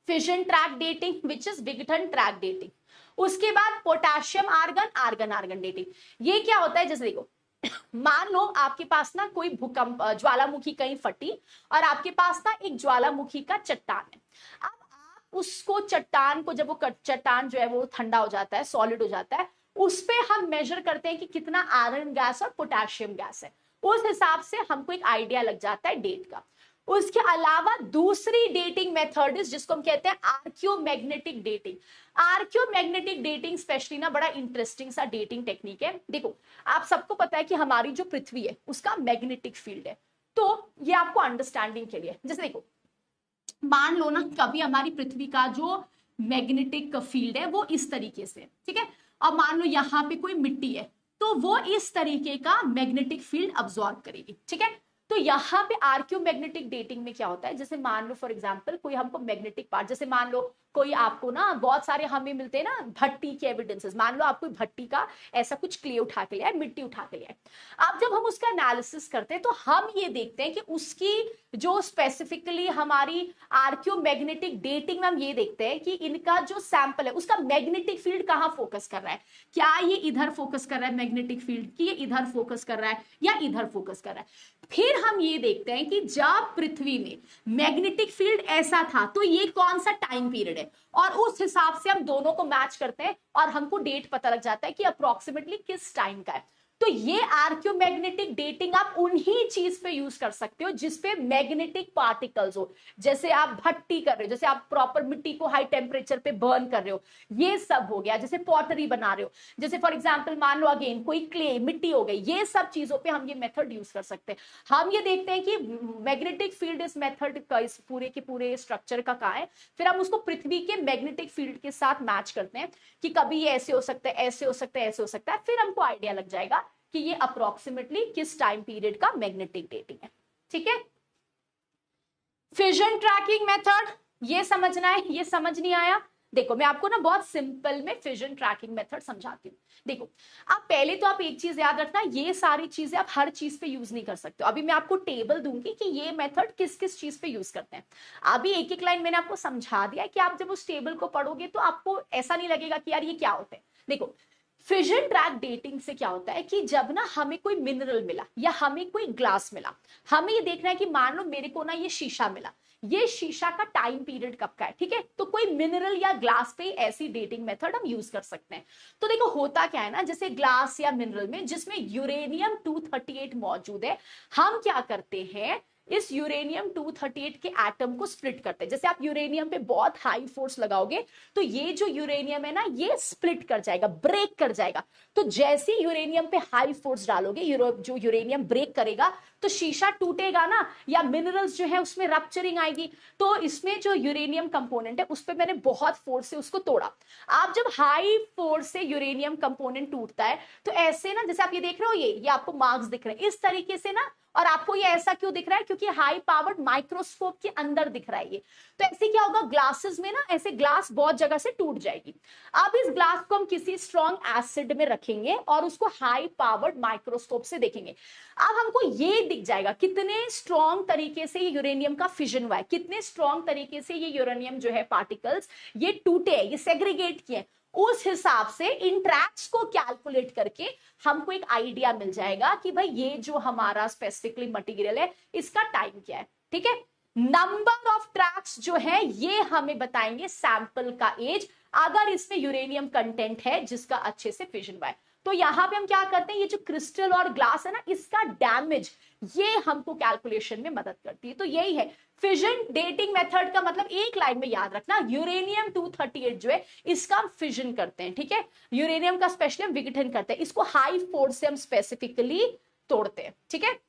fission track dating which is विघटन ट्रैक डेटिंग। उसके बाद potassium argon argon argon dating. ये क्या होता है, जैसे देखो मान लो आपके पास ना कोई भूकंप ज्वालामुखी कहीं फटी और आपके पास ना एक ज्वालामुखी का चट्टान है। अब आप उसको चट्टान को, जब वो चट्टान जो है वो ठंडा हो जाता है, सॉलिड हो जाता है, उस पे हम मेजर करते हैं कि कितना आयरन गैस और पोटेशियम गैस है। उस हिसाब से हमको एक आइडिया लग जाता है डेट का। उसके अलावा दूसरी डेटिंग मेथड जिसको हम कहते हैं आर्कियोमैग्नेटिक डेटिंग। आर्कियोमैग्नेटिक डेटिंग स्पेशली ना बड़ा इंटरेस्टिंग सा डेटिंग टेक्निक है। देखो आप सबको पता है कि हमारी जो पृथ्वी है उसका मैग्नेटिक फील्ड है। तो ये आपको अंडरस्टैंडिंग के लिए, जैसे देखो मान लो ना कभी हमारी पृथ्वी का जो मैग्नेटिक फील्ड है वो इस तरीके से, ठीक है, और मान लो यहाँ पे कोई मिट्टी है तो वो इस तरीके का मैग्नेटिक फील्ड अब्सॉर्ब करेगी, ठीक है। तो यहाँ पे आर्कियोमैग्नेटिक डेटिंग में क्या होता है, जैसे मान लो फॉर एग्जांपल कोई हमको मैग्नेटिक पार्ट, जैसे मान लो कोई आपको ना बहुत सारे हमें मिलते हैं ना भट्टी के एविडेंसेस, मान लो आप कोई भट्टी का ऐसा कुछ क्ले उठा के लिया, मिट्टी उठा के लिया, अब जब हम उसका एनालिसिस करते हैं तो हम ये देखते हैं कि उसकी जो स्पेसिफिकली हमारी आर्कियोमैग्नेटिक डेटिंग में हम ये देखते हैं कि इनका जो सैंपल है उसका मैग्नेटिक फील्ड कहाँ फोकस कर रहा है। क्या ये इधर फोकस कर रहा है मैग्नेटिक फील्ड, कि ये इधर फोकस कर रहा है या इधर फोकस कर रहा है। फिर हम ये देखते हैं कि जब पृथ्वी में मैग्नेटिक फील्ड ऐसा था तो ये कौन सा टाइम पीरियड है, और उस हिसाब से हम दोनों को मैच करते हैं और हमको डेट पता लग जाता है कि अप्रोक्सीमेटली किस टाइम का है। तो ये आर्कियोमैग्नेटिक डेटिंग आप उन्हीं चीज पे यूज कर सकते हो जिसपे मैग्नेटिक पार्टिकल्स हो। जैसे आप भट्टी कर रहे हो, जैसे आप प्रॉपर मिट्टी को हाई टेम्परेचर पे बर्न कर रहे हो, ये सब हो गया। जैसे पॉटरी बना रहे हो, जैसे फॉर एग्जांपल मान लो अगेन कोई क्ले मिट्टी हो गई, ये सब चीजों पे हम ये मेथड यूज कर सकते हैं। हम ये देखते हैं कि मैग्नेटिक फील्ड इस मेथड का, इस पूरे के पूरे स्ट्रक्चर का कहाँ है, फिर हम उसको पृथ्वी के मैग्नेटिक फील्ड के साथ मैच करते हैं कि कभी ये ऐसे हो सकता है, ऐसे हो सकता है, ऐसे हो सकता है, फिर हमको आइडिया लग जाएगा कि ये अप्रोक्सीमेटली किस टाइम पीरियड का मैग्नेटिक डेटिंग है, ठीक है। फिजन ट्रैकिंग मेथड ये समझना है, ये समझ नहीं आया, देखो मैं आपको ना बहुत सिंपल में फिजन ट्रैकिंग मेथड समझाती हूँ। देखो आप पहले तो आप एक चीज याद रखना, ये सारी चीजें आप हर चीज पे यूज नहीं कर सकते हो। अभी मैं आपको टेबल दूंगी कि ये मेथड किस किस चीज पे यूज करते हैं। अभी एक एक लाइन मैंने आपको समझा दिया कि आप जब उस टेबल को पढ़ोगे तो आपको ऐसा नहीं लगेगा कि यार ये क्या होते हैं। देखो फिजन ट्रैक डेटिंग से क्या होता है कि जब ना हमें कोई मिनरल मिला या हमें कोई ग्लास मिला, हमें ये देखना है कि मान लो मेरे को ना ये शीशा मिला, ये शीशा का टाइम पीरियड कब का है, ठीक है। तो कोई मिनरल या ग्लास पे ऐसी डेटिंग मेथड हम यूज कर सकते हैं। तो देखो होता क्या है ना, जैसे ग्लास या मिनरल में जिसमें यूरेनियम 238 मौजूद है, हम क्या करते हैं इस यूरेनियम 238 के एटम को स्प्लिट करते हैं। जैसे आप यूरेनियम पे बहुत हाई फोर्स लगाओगे तो ये जो यूरेनियम है ना ये स्प्लिट कर जाएगा, ब्रेक कर जाएगा। तो जैसे यूरेनियम पे हाई फोर्स डालोगे, जो यूरेनियम ब्रेक करेगा तो शीशा टूटेगा ना, या मिनरल्स जो है उसमें रप्चरिंग आएगी। तो इसमें जो यूरेनियम कंपोनेंट है उस पर मैंने बहुत फोर्स से उसको तोड़ा। आप जब हाई फोर्स से यूरेनियम कंपोनेंट टूटता है तो ऐसे ना, जैसे आप ये देख रहे हो, ये आपको मार्क्स दिख रहे हैं इस तरीके से ना, और आपको ये ऐसा क्यों दिख रहा है, क्योंकि हाई पावर्ड माइक्रोस्कोप के अंदर दिख रहा है ये। तो ऐसे क्या होगा, ग्लासेस में ना ऐसे ग्लास बहुत जगह से टूट जाएगी। अब इस ग्लास को हम किसी स्ट्रॉन्ग एसिड में रखेंगे और उसको हाई पावर्ड माइक्रोस्कोप से देखेंगे। अब हमको ये दिख जाएगा कितने स्ट्रॉन्ग तरीके से ये यूरेनियम का फिजन हुआ है, कितने स्ट्रॉन्ग तरीके से ये यूरेनियम जो है पार्टिकल्स ये टूटे, ये सेग्रीगेट किए। उस हिसाब से इन ट्रैक्स को कैलकुलेट करके हमको एक आइडिया मिल जाएगा कि भाई ये जो हमारा स्पेसिफिकली मटेरियल है इसका टाइम क्या है, ठीक है। नंबर ऑफ ट्रैक्स जो है ये हमें बताएंगे सैंपल का एज, अगर इसमें यूरेनियम कंटेंट है जिसका अच्छे से फिजन हुआ है। तो यहां पे हम क्या करते हैं, ये जो क्रिस्टल और ग्लास है ना इसका डैमेज ये हमको कैलकुलेशन में मदद करती है। तो यही है फिजन डेटिंग मेथड का मतलब, एक लाइन में याद रखना, यूरेनियम 238 जो है इसका हम फिजन करते हैं, ठीक है। यूरेनियम का स्पेशली हम विघटन करते हैं, इसको हाई फोर्स से हम स्पेसिफिकली तोड़ते हैं, ठीक है।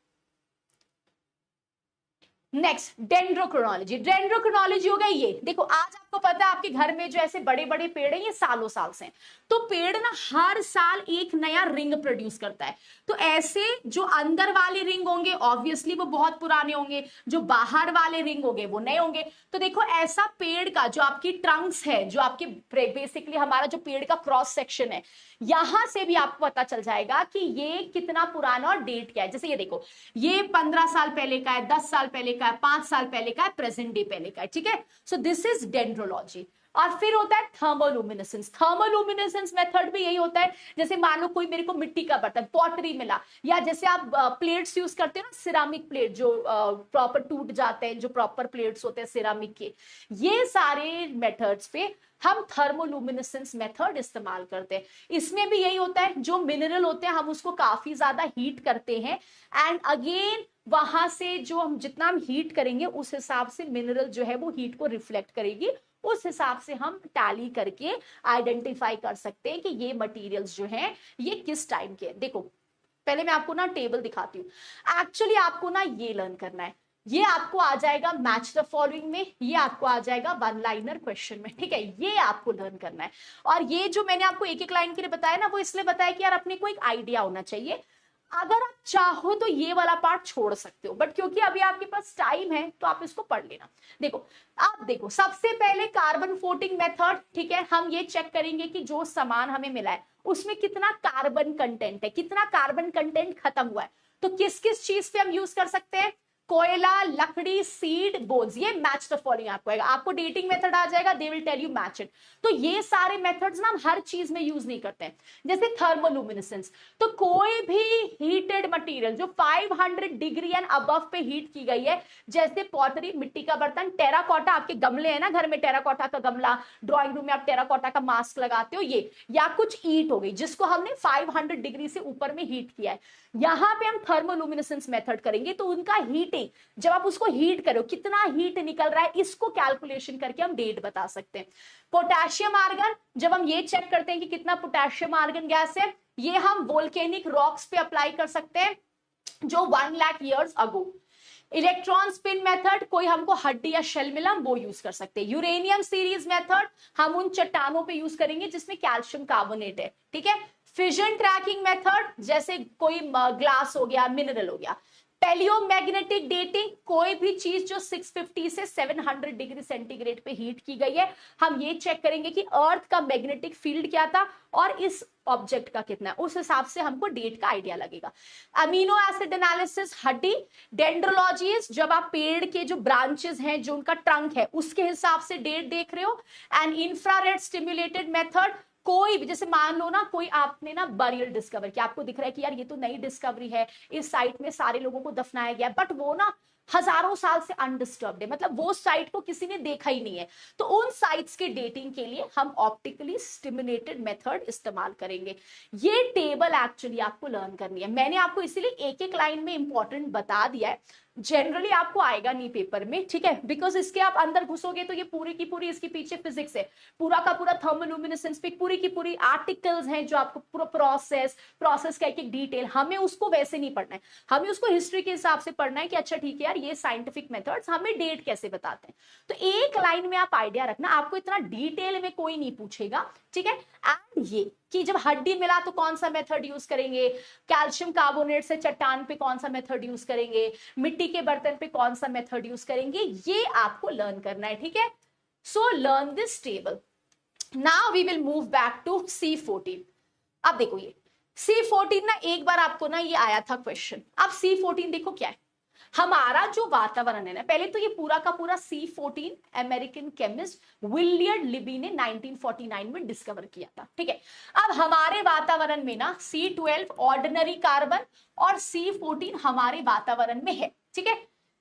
Next dendrochronology. डेंड्रोक्रोनोलॉजी हो गया ये, देखो आज आपको पता है आपके घर में जो ऐसे बड़े बड़े पेड़ हैं ये सालों साल से हैं, तो पेड़ ना हर साल एक नया रिंग प्रोड्यूस करता है। तो ऐसे जो अंदर वाले रिंग होंगे ऑब्वियसली वो बहुत पुराने होंगे, जो बाहर वाले रिंग होंगे वो नए होंगे। तो देखो ऐसा पेड़ का जो आपकी ट्रंक्स है, जो आपके बेसिकली हमारा जो पेड़ का क्रॉस सेक्शन है, यहां से भी आपको पता चल जाएगा कि ये कितना पुराना और डेट क्या है। जैसे ये देखो, ये 15 साल पहले का है, 10 साल पहले का है, 5 साल पहले का है, प्रेजेंट डे पहले का है, ठीक है। So this is dendrology. और फिर होता है थर्मोलुमिनेसेंस। थर्मोलुमिनेसेंस मेथड भी यही होता है, जैसे मान लो कोई मेरे को मिट्टी का बर्तन पॉटरी मिला, या जैसे आप प्लेट्स यूज करते हो ना, सिरामिक प्लेट जो प्रॉपर टूट जाते हैं, जो प्रॉपर प्लेट्स होते हैं सिरामिक के, ये सारे मेथड्स पे हम थर्मोलुमिनेसेंस मेथड इस्तेमाल करते हैं। इसमें भी यही होता है, जो मिनरल होते हैं हम उसको काफी ज्यादा हीट करते हैं, एंड अगेन वहां से जो हम जितना हम हीट करेंगे उस हिसाब से मिनरल जो है वो हीट को रिफ्लेक्ट करेगी, उस हिसाब से हम टैली करके आइडेंटिफाई कर सकते हैं कि ये मटेरियल्स जो हैं ये किस टाइम के हैं। देखो पहले मैं आपको ना टेबल दिखाती हूँ। एक्चुअली आपको ना ये लर्न करना है, ये आपको आ जाएगा मैच द फॉलोइंग में, ये आपको आ जाएगा वन लाइनर क्वेश्चन में, ठीक है। ये आपको लर्न करना है, और ये जो मैंने आपको एक एक लाइन के लिए बताया ना, वो इसलिए बताया कि यार अपने को एक आइडिया होना चाहिए। अगर आप चाहो तो ये वाला पार्ट छोड़ सकते हो, बट क्योंकि अभी आपके पास टाइम है तो आप इसको पढ़ लेना। देखो आप देखो, सबसे पहले कार्बन 14 मेथड, ठीक है। हम ये चेक करेंगे कि जो सामान हमें मिला है उसमें कितना कार्बन कंटेंट है, कितना कार्बन कंटेंट खत्म हुआ है। तो किस किस चीज पे हम यूज कर सकते हैं, कोयला, लकड़ी, सीड, बोन्स, ये मैच द फॉलोइंग आपको आएगा। आपको डेटिंग मेथड आ जाएगा, they will tell you match it. तो ये सारे मेथड्स ना हम हर चीज में यूज नहीं करते हैं। जैसे थर्मोलुमिनेसेंस, तो कोई भी हीटेड मटेरियल जो 500 डिग्री एंड अबव पे हीट की गई है, जैसे पॉटरी, मिट्टी का बर्तन, टेराकोटा, आपके गमले हैं ना घर में, टेराकोटा का गमला, ड्राइंग रूम में आप टेराकोटा का मास्क लगाते हो, ये, या कुछ ईट हो गई जिसको हमने 500 डिग्री से ऊपर में हीट किया है, यहां पे हम थर्मोलुमिनेसेंस मेथड करेंगे। तो उनका हीटिंग, जब आप उसको हीट करो कितना हीट निकल रहा है, इसको कैलकुलेशन करके हम डेट बता सकते हैं। पोटेशियम आर्गन, जब हम ये चेक करते हैं कि कितना पोटेशियम आर्गन गैस है, ये हम वोल्केनिक रॉक्स पे अप्लाई कर सकते हैं जो 1 lakh years ago. Electron spin method, कोई हमको हड्डी या शेल मिला हम वो यूज कर सकते हैं। यूरेनियम सीरीज मेथड, हम उन चट्टानों पे यूज करेंगे जिसमें कैल्शियम कार्बोनेट है, ठीक है। फिजन ट्रैकिंग मेथड, जैसे कोई ग्लास हो गया, मिनरल हो गया। पैलियोमैग्नेटिक डेटिंग, कोई भी चीज जो 650 से 700 डिग्री सेंटीग्रेड पे हीट की गई है, हम ये चेक करेंगे कि अर्थ का मैग्नेटिक फील्ड क्या था और इस ऑब्जेक्ट का कितना है, उस हिसाब से हमको डेट का आइडिया लगेगा। अमीनो एसिड एनालिसिस, हड्डी। डेंड्रोलॉजीज, जब आप पेड़ के जो ब्रांचेस हैं, जो उनका ट्रंक है, उसके हिसाब से डेट देख रहे हो। एंड इंफ्रारेड स्टिम्युलेटेड मेथड, कोई भी, जैसे मान लो ना कोई आपने ना बरियल डिस्कवर किया, आपको दिख रहा है कि यार ये तो नई डिस्कवरी है, इस साइट में सारे लोगों को दफनाया गया, बट वो ना हजारों साल से अनडिस्टर्ब्ड है, मतलब वो साइट को किसी ने देखा ही नहीं है। तो उन साइट्स के डेटिंग के लिए हम ऑप्टिकली स्टिम्युलेटेड मेथड इस्तेमाल करेंगे। ये टेबल एक्चुअली आपको लर्न करनी है, मैंने आपको इसीलिए एक एक लाइन में इंपॉर्टेंट बता दिया है, जनरली आपको आएगा नहीं पेपर में, ठीक है, बिकॉज इसके आप अंदर घुसोगे तो ये पूरी की पूरी इसके पीछे फिजिक्स है, पूरा का पूरा थर्मोलुमिनेसेंस पे पूरी की पूरी आर्टिकल्स हैं जो आपको पूरा प्रोसेस का एक एक डिटेल, हमें उसको वैसे नहीं पढ़ना है, हमें उसको हिस्ट्री के हिसाब से पढ़ना है कि अच्छा ठीक है यार ये साइंटिफिक मेथड्स हमें डेट कैसे बताते हैं। तो एक लाइन में आप आइडिया रखना, आपको इतना डिटेल में कोई नहीं पूछेगा, ठीक है। एंड ये कि जब हड्डी मिला तो कौन सा मेथड यूज करेंगे, कैल्शियम कार्बोनेट से चट्टान पे कौन सा मेथड यूज करेंगे, मिट्टी के बर्तन पे कौन सा मेथड यूज करेंगे, ये आपको लर्न करना है, ठीक है। So learn this table. Now we will move back to C14। अब देखो ये C14 ना, एक बार आपको ना ये आया था क्वेश्चन। अब C14 देखो क्या है, हमारा जो वातावरण है ना, पहले तो ये पूरा का पूरा C14 American chemist Willard Libby ने 1949 में डिस्कवर किया था, ठीक है। अब हमारे वातावरण में ना C12 ऑर्डिनरी कार्बन और C14 हमारे वातावरण में है, ठीक है।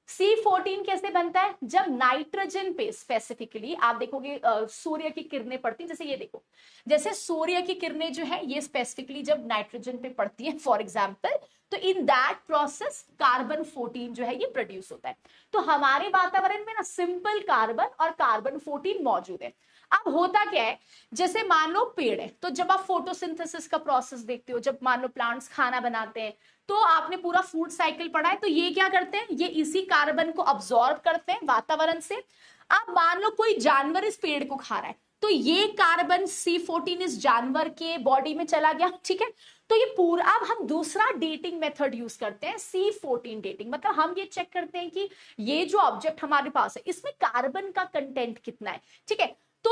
C14 कैसे बनता है, जब नाइट्रोजन पे स्पेसिफिकली आप देखोगे सूर्य की किरणें पड़ती, जैसे ये देखो, जैसे सूर्य की किरणें जो है ये स्पेसिफिकली जब नाइट्रोजन पे पड़ती है फॉर एग्जाम्पल, तो इन दैट प्रोसेस कार्बन 14 जो है ये प्रोड्यूस होता है। तो हमारे वातावरण में ना सिंपल कार्बन और कार्बन 14 मौजूद है। अब होता क्या है, जैसे मान लो पेड़ है, तो जब आप फोटोसिंथेसिस का प्रोसेस देखते हो, जब मान लो प्लांट्स खाना बनाते हैं, तो आपने पूरा फूड साइकिल पढ़ा है। तो ये क्या करते हैं, ये इसी कार्बन को अब्सॉर्ब करते हैं वातावरण से। अब मान लो कोई जानवर इस पेड़ को खा रहा है, तो ये कार्बन C14 इस जानवर के बॉडी में चला गया, ठीक है। तो ये पूरा, अब हम दूसरा डेटिंग मेथड यूज करते हैं, C14 डेटिंग। मतलब हम ये चेक करते हैं कि ये जो ऑब्जेक्ट हमारे पास है इसमें कार्बन का कंटेंट कितना है, ठीक है। तो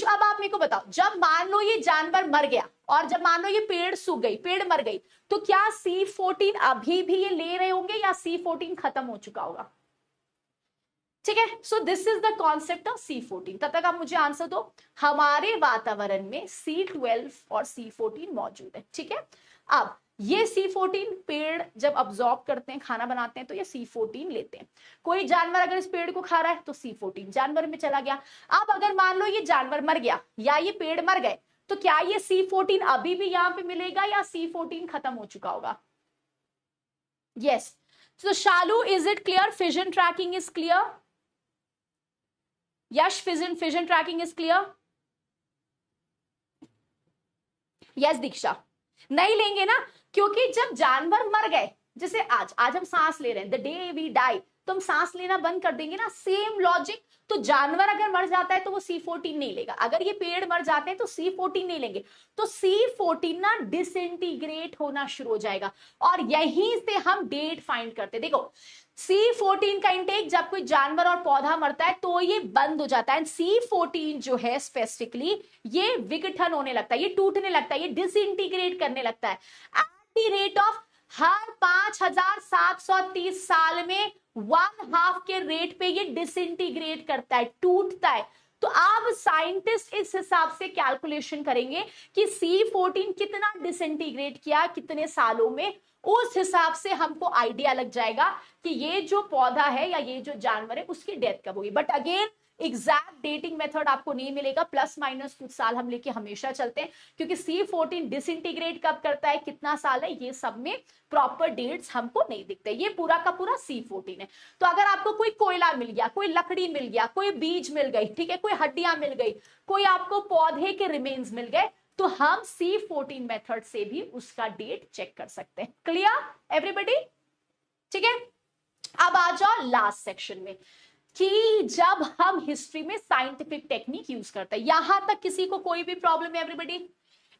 अब आप मेरे को बताओ, जब मान लो ये जानवर मर गया और जब मान लो ये पेड़ सूख गई, पेड़ मर गई, तो क्या C14 अभी भी ये ले रहे होंगे या C14 खत्म हो चुका होगा, ठीक है। So this is the concept of C14। तब तक आप मुझे आंसर दो, हमारे वातावरण में C12 और C14 मौजूद है, ठीक है। अब ये C14 पेड़ जब अब्सॉर्ब करते हैं, खाना बनाते हैं, तो ये C14 लेते हैं। कोई जानवर अगर इस पेड़ को खा रहा है तो C14 जानवर में चला गया। अब अगर मान लो ये जानवर मर गया या ये पेड़ मर गए, तो क्या ये C14 अभी भी यहां पे मिलेगा या C14 खत्म हो चुका होगा? Yes. So Shalu, is it clear? Fission tracking is clear? Yash, fission tracking is clear? Yes, दीक्षा। नहीं लेंगे ना, क्योंकि जब जानवर मर गए, जैसे आज हम सांस ले रहे हैं, द डे वी डाई, तो हम सांस लेना बंद कर देंगे ना, सेम लॉजिक। तो जानवर अगर मर जाता है तो वो C14 नहीं लेगा, अगर ये पेड़ मर जाते हैं तो C14 नहीं लेंगे, तो C14 ना डिसइंटीग्रेट होना शुरू हो जाएगा और यहीं से हम डेट फाइंड करते। देखो C14 का इंटेक जब कोई जानवर और पौधा मरता है तो ये बंद हो जाता है। C14 जो है स्पेसिफिकली ये विघटन होने लगता है, ये टूटने लगता है, ये डिसइंटीग्रेट करने लगता है। At the rate of her 5730 साल में 1/2 के रेट पे ये डिसइंटीग्रेट करता है, टूटता है। तो अब साइंटिस्ट इस हिसाब से कैलकुलेशन करेंगे कि C14 कितना डिसइंटीग्रेट किया कितने सालों में, उस हिसाब से हमको आइडिया लग जाएगा कि ये जो पौधा है या ये जो जानवर है उसकी डेथ कब होगी। But again exact dating method आपको नहीं मिलेगा, प्लस माइनस कुछ साल हम लेके हमेशा चलते हैं, क्योंकि C14 डिसइंटीग्रेट कब करता है, कितना साल है, ये सब में प्रॉपर डेट्स हमको नहीं दिखते। ये पूरा का पूरा C14 है। तो अगर आपको कोई कोयला मिल गया, कोई लकड़ी मिल गया, कोई बीज मिल गई, ठीक है, कोई हड्डियां मिल गई, कोई आपको पौधे के रिमेन्स मिल गए, तो हम C14 मेथड से भी उसका डेट चेक कर सकते हैं। Clear everybody? ठीक है। अब आ जाओ लास्ट सेक्शन में कि जब हम हिस्ट्री में साइंटिफिक टेक्निक यूज करते हैं, यहां तक किसी को कोई भी प्रॉब्लम है everybody?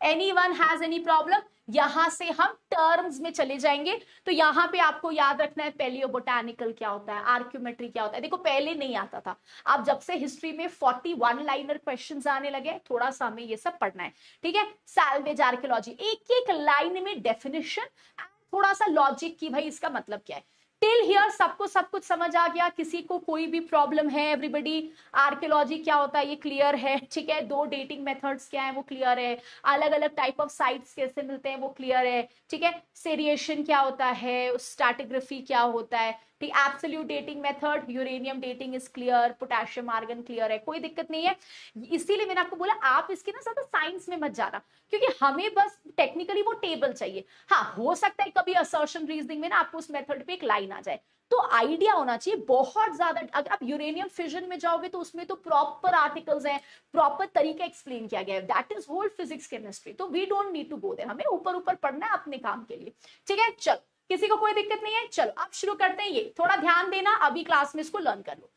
Anyone has any problem? यहां से हम टर्म्स में चले जाएंगे। तो यहां पे आपको याद रखना है पैलियोबोटैनिकल क्या होता है, आर्क्योमेट्री क्या होता है। देखो पहले नहीं आता था, अब जब से हिस्ट्री में 41 लाइनर क्वेश्चंस आने लगे, थोड़ा सा हमें ये सब पढ़ना है, ठीक है। सैल्वेज आर्कियोलॉजी, एक एक लाइन में डेफिनेशन, थोड़ा सा लॉजिक की भाई इसका मतलब क्या है। टिल हियर सबको सब कुछ समझ आ गया? किसी को कोई भी प्रॉब्लम है एवरीबॉडी? आर्कियोलॉजी क्या होता है ये क्लियर है, ठीक है। दो डेटिंग मेथड्स क्या है वो क्लियर है, अलग अलग टाइप ऑफ साइट्स कैसे मिलते हैं वो क्लियर है, ठीक है। सेरिएशन क्या होता है, स्ट्रैटिग्राफी क्या होता है, ठीक। Absolute dating method, uranium dating is clear, potassium argon clear है, कोई दिक्कत नहीं है। इसीलिए मैंने आपको बोला आप इसके ना ज्यादा साइंस में मत जाना, क्योंकि हमें बस टेक्निकली वो टेबल चाहिए। हाँ हो सकता है कभी असर्शन रीजनिंग में ना आपको उस मेथड पे एक लाइन आ जाए, तो आइडिया होना चाहिए बहुत ज्यादा। अगर आप यूरेनियम फिजन में जाओगे तो उसमें तो प्रॉपर आर्टिकल्स हैं, प्रॉपर तरीका एक्सप्लेन किया गया है, that is whole physics chemistry. तो we don't need to go there, हमें ऊपर ऊपर पढ़ना है अपने काम के लिए, ठीक है। चलो किसी को कोई दिक्कत नहीं है, चलो अब शुरू करते हैं। ये थोड़ा ध्यान देना, अभी क्लास में इसको लर्न कर लो।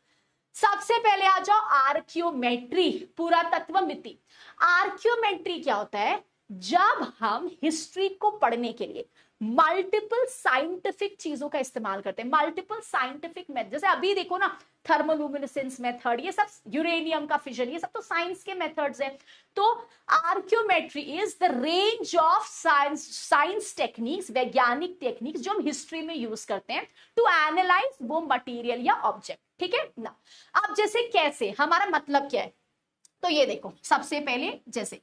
सबसे पहले आ जाओ आर्कियोमेट्री, पुरातत्वमिति। आर्कियोमेट्री क्या होता है? जब हम हिस्ट्री को पढ़ने के लिए मल्टीपल साइंटिफिक चीजों का इस्तेमाल करते हैं, मल्टीपल साइंटिफिक मेथड, जैसे अभी देखो ना थर्मोलुमिनेसेंस मेथड, ये सब यूरेनियम का फिजन, ये सब तो साइंस के मेथड्स हैं। तो archaeometry is the range of science techniques, वैज्ञानिक टेक्निक्स जो हम हिस्ट्री में यूज करते हैं टू एनालाइज वो मटेरियल या ऑब्जेक्ट, ठीक है ना। अब जैसे कैसे, हमारा मतलब क्या है, तो ये देखो सबसे पहले जैसे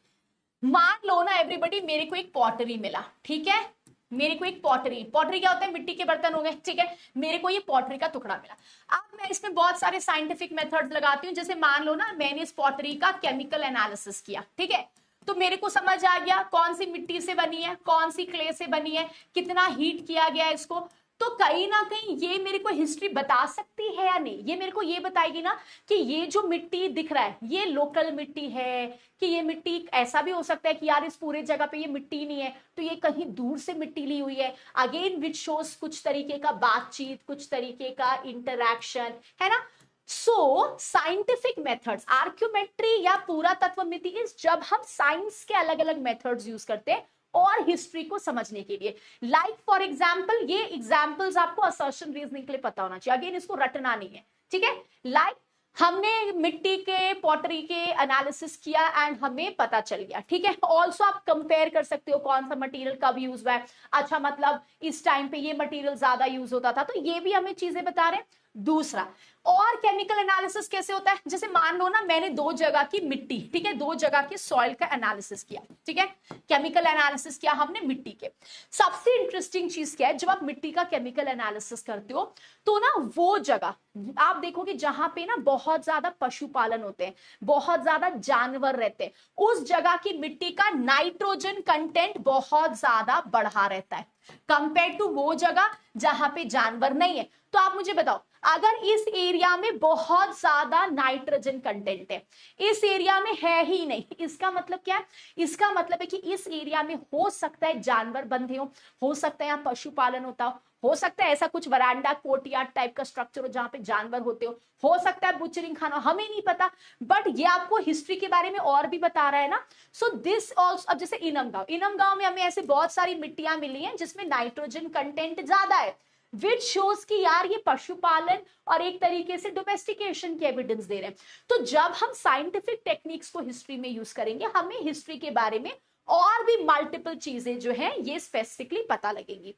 मान लो ना एवरीबॉडी मेरे को एक पॉटरी मिला, ठीक है, मेरे को एक पॉटरी क्या होता है, मिट्टी के बर्तन हो गए, ठीक है। मेरे को ये पॉटरी का टुकड़ा मिला। अब मैं इसमें बहुत सारे साइंटिफिक मेथड्स लगाती हूँ, जैसे मान लो ना मैंने इस पॉटरी का केमिकल एनालिसिस किया, ठीक है, तो मेरे को समझ आ गया कौन सी मिट्टी से बनी है, कौन सी क्ले से बनी है, कितना हीट किया गया है इसको। तो कहीं ना कहीं ये मेरे को हिस्ट्री बता सकती है या नहीं, ये मेरे को ये बताएगी ना कि ये जो मिट्टी दिख रहा है ये लोकल मिट्टी है, कि ये मिट्टी ऐसा भी हो सकता है कि यार इस पूरे जगह पे ये मिट्टी नहीं है तो ये कहीं दूर से मिट्टी ली हुई है, अगेन विच शोज कुछ तरीके का बातचीत, कुछ तरीके का इंटरैक्शन, है ना। सो साइंटिफिक मेथड्स, आर्क्योमेट्री या पुरातत्वमिति इज जब हम साइंस के अलग अलग मेथड्स यूज करते हैं और हिस्ट्री को समझने के लिए। लाइक फॉर एग्जाम्पल, ये एग्जाम्पल्स आपको असर्शन रीजनिंग के लिए पता होना चाहिए, अगेन इसको रटना नहीं है, ठीक है। लाइक हमने मिट्टी के पॉटरी के एनालिसिस किया एंड हमें पता चल गया, ठीक है। ऑल्सो आप कंपेयर कर सकते हो कौन सा मटेरियल कब यूज हुआ है, अच्छा मतलब इस टाइम पे ये मटेरियल ज्यादा यूज होता था, तो ये भी हमें चीजें बता रहे हैं। दूसरा, और केमिकल एनालिसिस कैसे होता है, जैसे मान लो ना मैंने दो जगह की मिट्टी, ठीक है, दो जगह के सॉइल का एनालिसिस किया, ठीक है, केमिकल एनालिसिस किया हमने मिट्टी के। सबसे इंटरेस्टिंग चीज क्या है, जब आप मिट्टी का केमिकल एनालिसिस करते हो तो ना वो जगह आप देखोगे जहां पे ना बहुत ज्यादा पशुपालन होते हैं, बहुत ज्यादा जानवर रहते हैं, उस जगह की मिट्टी का नाइट्रोजन कंटेंट बहुत ज्यादा बढ़ा रहता है कंपेयर टू वो जगह जहां पे जानवर नहीं है। तो आप मुझे बताओ, अगर इस एरिया में बहुत ज्यादा नाइट्रोजन कंटेंट है, इस एरिया में है ही नहीं, इसका मतलब क्या है, इसका मतलब है कि इस एरिया में हो सकता है जानवर बंधे हो सकता है यहाँ पशुपालन होता हो सकता है ऐसा कुछ वरांडा कोर्टयार्ड टाइप का स्ट्रक्चर हो जहां पे जानवर होते हो सकता है बुचरिंग खाना, हमें नहीं पता, बट ये आपको हिस्ट्री के बारे में और भी बता रहा है ना। सो दिस ऑल्सो, अब जैसे इनम गांव में हमें ऐसे बहुत सारी मिट्टियां मिली हैं जिसमें नाइट्रोजन कंटेंट ज्यादा है, विच शोज कि यार ये पशुपालन और एक तरीके से डोमेस्टिकेशन के एविडेंस दे रहे हैं। तो जब हम साइंटिफिक टेक्निक्स को हिस्ट्री में यूज करेंगे हमें हिस्ट्री के बारे में और भी मल्टीपल चीजें जो है ये स्पेसिफिकली पता लगेगी।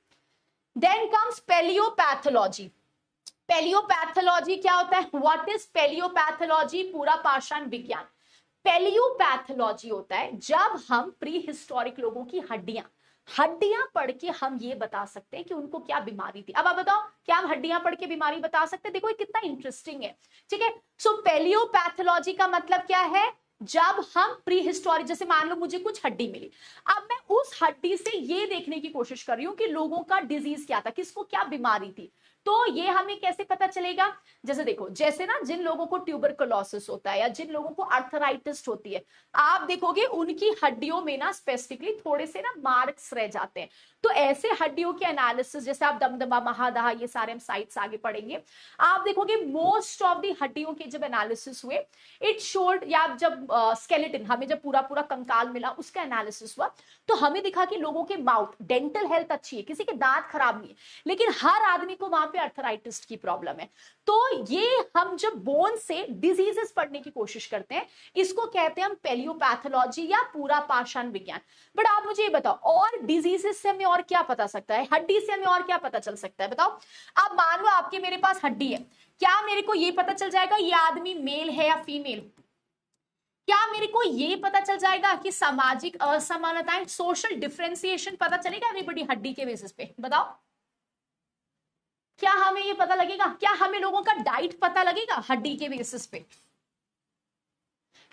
Then comes पेलियोपैथोलॉजी। पेलियोपैथोलॉजी क्या होता है, व्हाट इज पेलियोपैथोलॉजी, पूरा पाषाण विज्ञान। पेलियोपैथोलॉजी होता है जब हम प्री हिस्टोरिक लोगों की हड्डियां पढ़ के हम ये बता सकते हैं कि उनको क्या बीमारी थी। अब आप बताओ क्या हम हड्डियां पढ़ के बीमारी बता सकते हैं, देखो ये कितना इंटरेस्टिंग है, ठीक है। सो पेलियोपैथोलॉजी का मतलब क्या है, जब हम प्री हिस्टोरिक, जैसे मान लो मुझे कुछ हड्डी मिली, अब मैं उस हड्डी से ये देखने की कोशिश कर रही हूं कि लोगों का डिजीज क्या था, किसको क्या बीमारी थी, तो ये हमें कैसे पता चलेगा। जैसे देखो, जैसे ना जिन लोगों को ट्यूबरकुलोसिस होता है या जिन लोगों को अर्थराइटिस होती है, आप देखोगे उनकी हड्डियों में ना स्पेसिफिकली थोड़े से ना मार्क्स रह जाते हैं। तो ऐसे हड्डियों के एनालिसिस, जैसे आप दमदमा महादाह ये सारे हम साइट्स आगे पढ़ेंगे, आप देखोगे मोस्ट ऑफ दी हड्डियों के जब एनालिसिस हुए इट शोड, या जब स्केलेटन हमें जब पूरा पूरा कंकाल मिला उसका एनालिसिस हुआ तो हमें दिखा कि लोगों के माउथ डेंटल हेल्थ अच्छी है, किसी के दांत खराब नहीं है, लेकिन हर आदमी को वहां पे अर्थराइटिस की प्रॉब्लम है। तो ये हम जब बोन से डिजीजेस पढ़ने की कोशिश करते हैं इसको कहते हैं हम पेलियोपैथोलॉजी या पूरा पाषाण विज्ञान। बट आप मुझे ये बताओ और डिजीजेस से हमें और क्या पता सकता है, हड्डी से हमें और क्या पता चल सकता है, बताओ। अब मान लो आपके मेरे पास हड्डी है, क्या मेरे को ये पता चल जाएगा ये आदमी मेल है या फीमेल, क्या मेरे को ये पता चल जाएगा कि सामाजिक असमानताएं, सोशल डिफरेंशिएशन पता चलेगा एवरीबॉडी हड्डी के बेसिस पे, बताओ। क्या हमें ये पता लगेगा, क्या हमें लोगों का डाइट पता लगेगा हड्डी के बेसिस पे,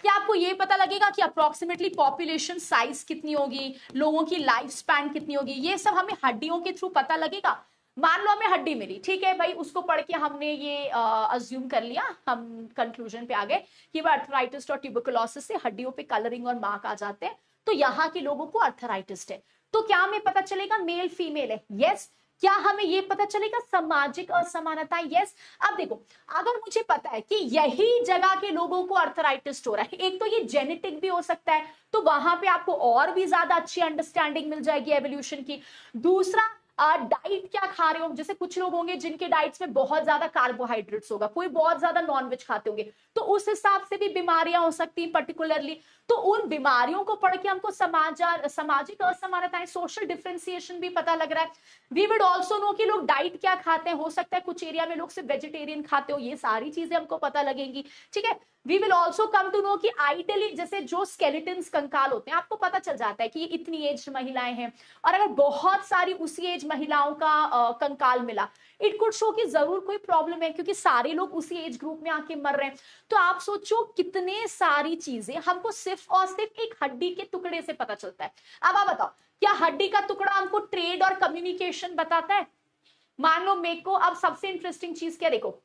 क्या आपको ये पता लगेगा कि अप्रोक्सीमेटली पॉपुलेशन साइज कितनी होगी, लोगों की लाइफ स्पैन कितनी होगी, ये सब हमें हड्डियों के थ्रू पता लगेगा। मान लो हमें हड्डी मिली, ठीक है भाई, उसको पढ़ के हमने ये अज्यूम कर लिया, हम कंक्लूजन पे आ गए कि वो अर्थराइटिस और ट्यूबरकुलोसिस से हड्डियों पे कलरिंग और मार्क आ जाते हैं, तो यहाँ के लोगों को अर्थराइटिस है। तो क्या हमें पता चलेगा मेल फीमेल है, यस। क्या हमें ये पता चलेगा सामाजिक असमानता, यस। अब देखो, अगर मुझे पता है कि यही जगह के लोगों को अर्थराइटिस हो रहा है, एक तो ये जेनेटिक भी हो सकता है, तो वहां पे आपको और भी ज्यादा अच्छी अंडरस्टैंडिंग मिल जाएगी एवोल्यूशन की। दूसरा, डाइट क्या खा रहे हो, जैसे कुछ लोग होंगे जिनके डाइट्स में बहुत ज्यादा कार्बोहाइड्रेट्स होगा, कोई बहुत ज्यादा नॉनवेज खाते होंगे, तो उस हिसाब से भी बीमारियां हो सकती हैं पर्टिकुलरली। तो उन बीमारियों को पढ़ के हमको सामाजिक असमानताएं, सोशल डिफरेंशिएशन भी पता लग रहा है। वी वुड ऑल्सो नो कि लोग डाइट क्या खाते हैं, हो सकता है कुछ एरिया में लोग सिर्फ वेजिटेरियन खाते हो, ये सारी चीजें हमको पता लगेंगी, ठीक है। We will also come to know कि आइडियली जैसे जो स्केलेटन्स कंकाल होते हैं आपको पता चल जाता है कि इतनी एज महिलाएं हैं, और अगर बहुत सारी उसी एज महिलाओं का कंकाल मिला इट कुड शो कि जरूर कोई प्रॉब्लम है, क्योंकि सारे लोग उसी एज ग्रुप में आके मर रहे हैं। तो आप सोचो कितने सारी चीजें हमको सिर्फ और सिर्फ एक हड्डी के टुकड़े से पता चलता है। अब आप बताओ क्या हड्डी का टुकड़ा हमको ट्रेड और कम्युनिकेशन बताता है, मान लो मेरे को अब सबसे इंटरेस्टिंग चीज क्या, देखो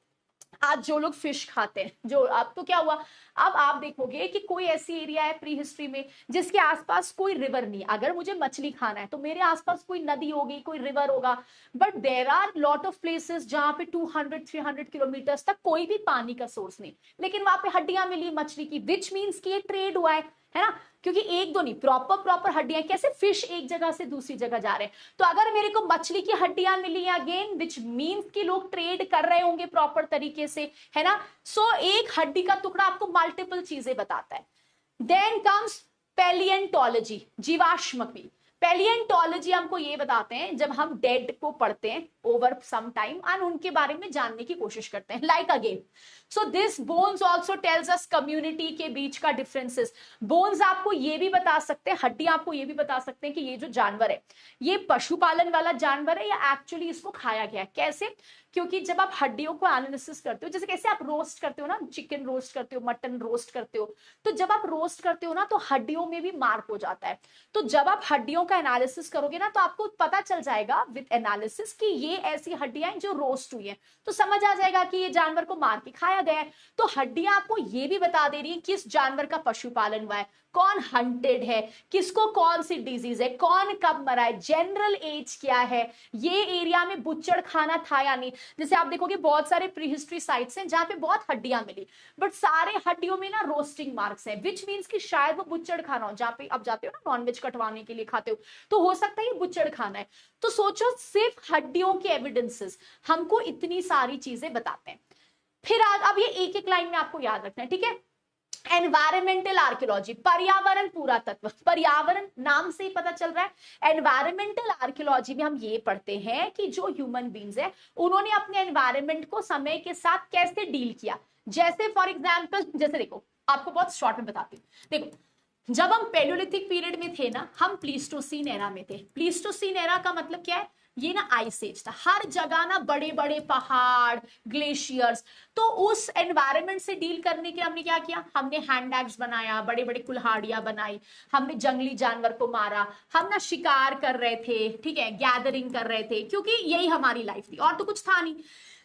आज जो लोग फिश खाते हैं, जो अब तो क्या हुआ, अब आप देखोगे कि कोई ऐसी एरिया है प्री हिस्ट्री में जिसके आसपास कोई रिवर नहीं, अगर मुझे मछली खाना है तो मेरे आसपास कोई नदी होगी, कोई रिवर होगा, but there are lot of places जहां पे 200-300 किलोमीटर तक कोई भी पानी का सोर्स नहीं, लेकिन वहां पे हड्डियां मिली मछली की, विच मीन्स कि ये ट्रेड हुआ है ना, क्योंकि एक दो नहीं, प्रॉपर प्रॉपर हड्डियां, कैसे फिश एक जगह से दूसरी जगह जा रहे हैं, तो अगर मेरे को मछली की हड्डियां मिली अगेन विच मीन्स कि लोग ट्रेड कर रहे होंगे प्रॉपर तरीके से, है ना। सो एक हड्डी का टुकड़ा आपको मल्टीपल चीजें बताता है। देन कम्स पैलियंटोलॉजी, जीवाश्मकी। पैलियंटोलॉजी हमको ये बताते हैं जब हम डेड को पढ़ते हैं ओवर सम टाइम एंड उनके बारे में जानने की कोशिश करते हैं, like again so this bones also tells us community के बीच का डिफरेंसेस। बोन्स आपको ये भी बता सकते हैं, हड्डियां आपको ये भी बता सकते हैं कि ये जो जानवर है ये पशुपालन वाला जानवर है या एक्चुअली इसको खाया गया है, कैसे, क्योंकि जब आप हड्डियों को एनालिसिस करते हो, जैसे कैसे आप रोस्ट करते हो ना, चिकन रोस्ट करते हो, मटन रोस्ट करते हो, तो जब आप रोस्ट करते हो ना तो हड्डियों में भी मार्क हो जाता है, तो जब आप हड्डियों का एनालिसिस करोगे ना तो आपको पता चल जाएगा विद एनालिसिस कि ये ऐसी हड्डियां हैं जो रोस्ट हुई हैं, तो समझ आ जाएगा कि ये जानवर को मार के खाया गया है। तो हड्डियां आपको ये भी बता दे रही है किस जानवर का पशुपालन हुआ है, कौन हंटेड है, किसको कौन सी डिजीज है, कौन कब मरा है, जनरल एज क्या है, ये एरिया में बुच्चड़ खाना था या नहीं। जैसे आप देखोगे बहुत सारे प्री हिस्ट्री साइट्स हैं जहां पे बहुत हड्डियां मिली, बट सारे हड्डियों में ना रोस्टिंग मार्क्स हैं, विच मीन्स कि शायद वो बुच्चड़ खाना हो, जहां पे आप जाते हो ना नॉनवेज कटवाने के लिए खाते हो, तो हो सकता है ये बुच्चड़ खाना है। तो सोचो सिर्फ हड्डियों के एविडेंसेस हमको इतनी सारी चीजें बताते हैं। फिर आज अब ये एक एक लाइन में आपको याद रखना है, ठीक है। एनवायरमेंटल आर्कियोलॉजी, पर्यावरण पुरातत्व, पर्यावरण नाम से ही पता चल रहा है। एनवायरमेंटल आर्कियोलॉजी में हम ये पढ़ते हैं कि जो ह्यूमन बींग्स है उन्होंने अपने एनवायरमेंट को समय के साथ कैसे डील किया। जैसे फॉर एग्जाम्पल, जैसे देखो आपको बहुत शॉर्ट में बताती हूँ, देखो जब हम पेलोलिथिक पीरियड में थे ना, हम प्लीस्टोसीन एरा में थे। प्लीस्टोसीन एरा का मतलब क्या है, ये ना आइस एज था, हर जगह ना बड़े बड़े पहाड़, ग्लेशियर्स, तो उस एनवायरनमेंट से डील करने के हमने क्या किया, हमने हैंड बैग्स बनाया, बड़े बड़े कुल्हाड़ियां बनाई, हमने जंगली जानवर को मारा, हम ना शिकार कर रहे थे, ठीक है, गैदरिंग कर रहे थे, क्योंकि यही हमारी लाइफ थी और तो कुछ था नहीं।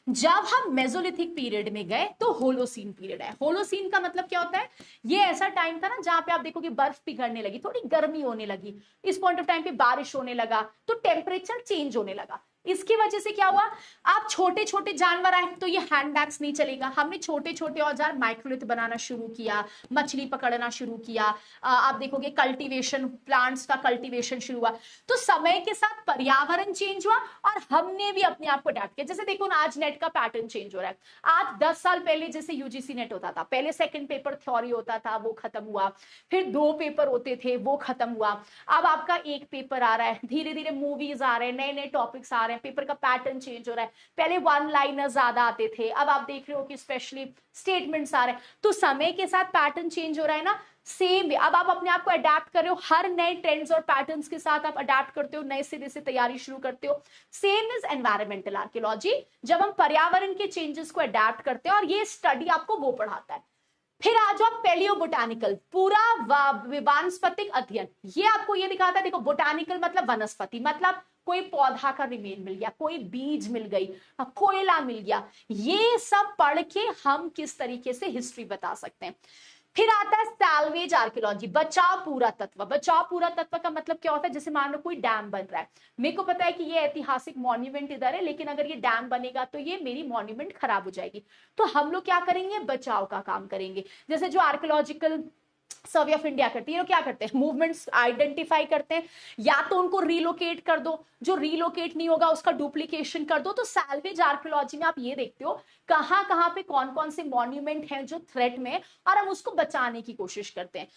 जब हम मेसोलिथिक पीरियड में गए तो होलोसीन पीरियड है। होलोसीन का मतलब क्या होता है, ये ऐसा टाइम था ना जहां पे आप देखोगे बर्फ पिघलने लगी, थोड़ी गर्मी होने लगी, इस पॉइंट ऑफ टाइम पे बारिश होने लगा, तो टेम्परेचर चेंज होने लगा। इसकी वजह से क्या हुआ, आप छोटे छोटे जानवर आए तो ये हैंडबैग्स नहीं चलेगा, हमने छोटे छोटे औजार माइक्रोलिथ बनाना शुरू किया, मछली पकड़ना शुरू किया, आप देखोगे कल्टीवेशन, प्लांट्स का कल्टीवेशन शुरू हुआ। तो समय के साथ पर्यावरण चेंज हुआ और हमने भी अपने आप को अडेप्ट किया। जैसे देखो ना आज नेट का पैटर्न चेंज हो रहा है, आज 10 साल पहले जैसे यूजीसी नेट होता था, पहले सेकंड पेपर थ्योरी होता था, वो खत्म हुआ, फिर 2 पेपर होते थे, वो खत्म हुआ, अब आपका 1 पेपर आ रहा है, धीरे धीरे मूवीज आ रहे हैं, नए नए टॉपिक्स आ रहे हैं, पेपर का पैटर्न चेंज हो रहा है, पहले 1 लाइनर ज्यादा आते थे, अब आप देख रहे हो कि स्पेशली स्टेटमेंट्स आ रहे हैं, तो समय के साथ पैटर्न चेंज हो रहा है ना, सेम अब आप अपने आप को अडेप्ट कर रहे हो, हर नए ट्रेंड्स और पैटर्न्स के साथ आप अडेप्ट करते हो, नए सिरे से तैयारी शुरू करते हो। सेम इज एनवायरमेंटल आर्कियोलॉजी, जब हम पर्यावरण के चेंजेस को अडेप्ट करते हैं, और ये स्टडी आपको वो पढ़ाता है। फिर आ जाओ पेलियो बोटानिकल, पूरा वानस्पतिक अध्ययन, ये आपको ये दिखाता है, देखो बोटानिकल मतलब वनस्पति, मतलब कोई पौधा का रिमेन मिल गया, कोई बीज मिल गई, कोयला मिल गया, ये सब पढ़ के हम किस तरीके से हिस्ट्री बता सकते हैं। फिर आता है सैल्वेज आर्कियोलॉजी, बचाव पुरातत्व। बचाव पुरातत्व का मतलब क्या होता है, जैसे मान लो कोई डैम बन रहा है, मेरे को पता है कि ये ऐतिहासिक मॉन्यूमेंट इधर है, लेकिन अगर ये डैम बनेगा तो ये मेरी मॉन्यूमेंट खराब हो जाएगी, तो हम लोग क्या करेंगे, बचाव का काम करेंगे। जैसे जो आर्कियोलॉजिकल सर्वे ऑफ इंडिया करती है, क्या करते हैं, मूवमेंट्स आइडेंटिफाई करते हैं, या तो उनको रिलोकेट कर दो, जो रिलोकेट नहीं होगा उसका डुप्लीकेशन कर दो। तो सैल्वेज आर्कियोलॉजी में आप ये देखते हो कहां कहां पे कौन कौन से मॉन्यूमेंट हैं जो थ्रेट में, और हम उसको बचाने की कोशिश करते हैं।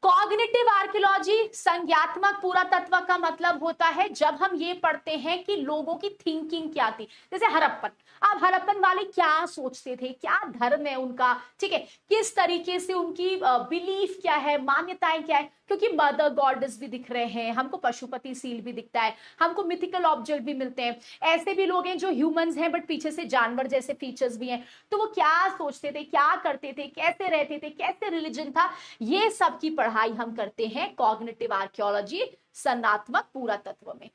कॉग्निटिव आर्कियोलॉजी, संज्ञात्मक पुरातत्व का मतलब होता है जब हम ये पढ़ते हैं कि लोगों की थिंकिंग क्या थी। जैसे हड़प्पन, अब हड़प्पन वाले क्या सोचते थे, क्या धर्म है उनका, ठीक है, किस तरीके से उनकी बिलीफ क्या है, मान्यताएं क्या है, क्योंकि मदर गॉडेस भी दिख रहे हैं हमको, पशुपति सील भी दिखता है हमको, मिथिकल ऑब्जेक्ट भी मिलते हैं, ऐसे भी लोग हैं जो ह्यूमंस हैं बट पीछे से जानवर जैसे फीचर्स भी हैं, तो वो क्या सोचते थे, क्या करते थे, कैसे रहते थे, कैसे रिलीजन था, ये सब की पढ़ाई हम करते हैं कॉग्निटिव आर्कियोलॉजी, संज्ञानात्मक पुरातत्व में।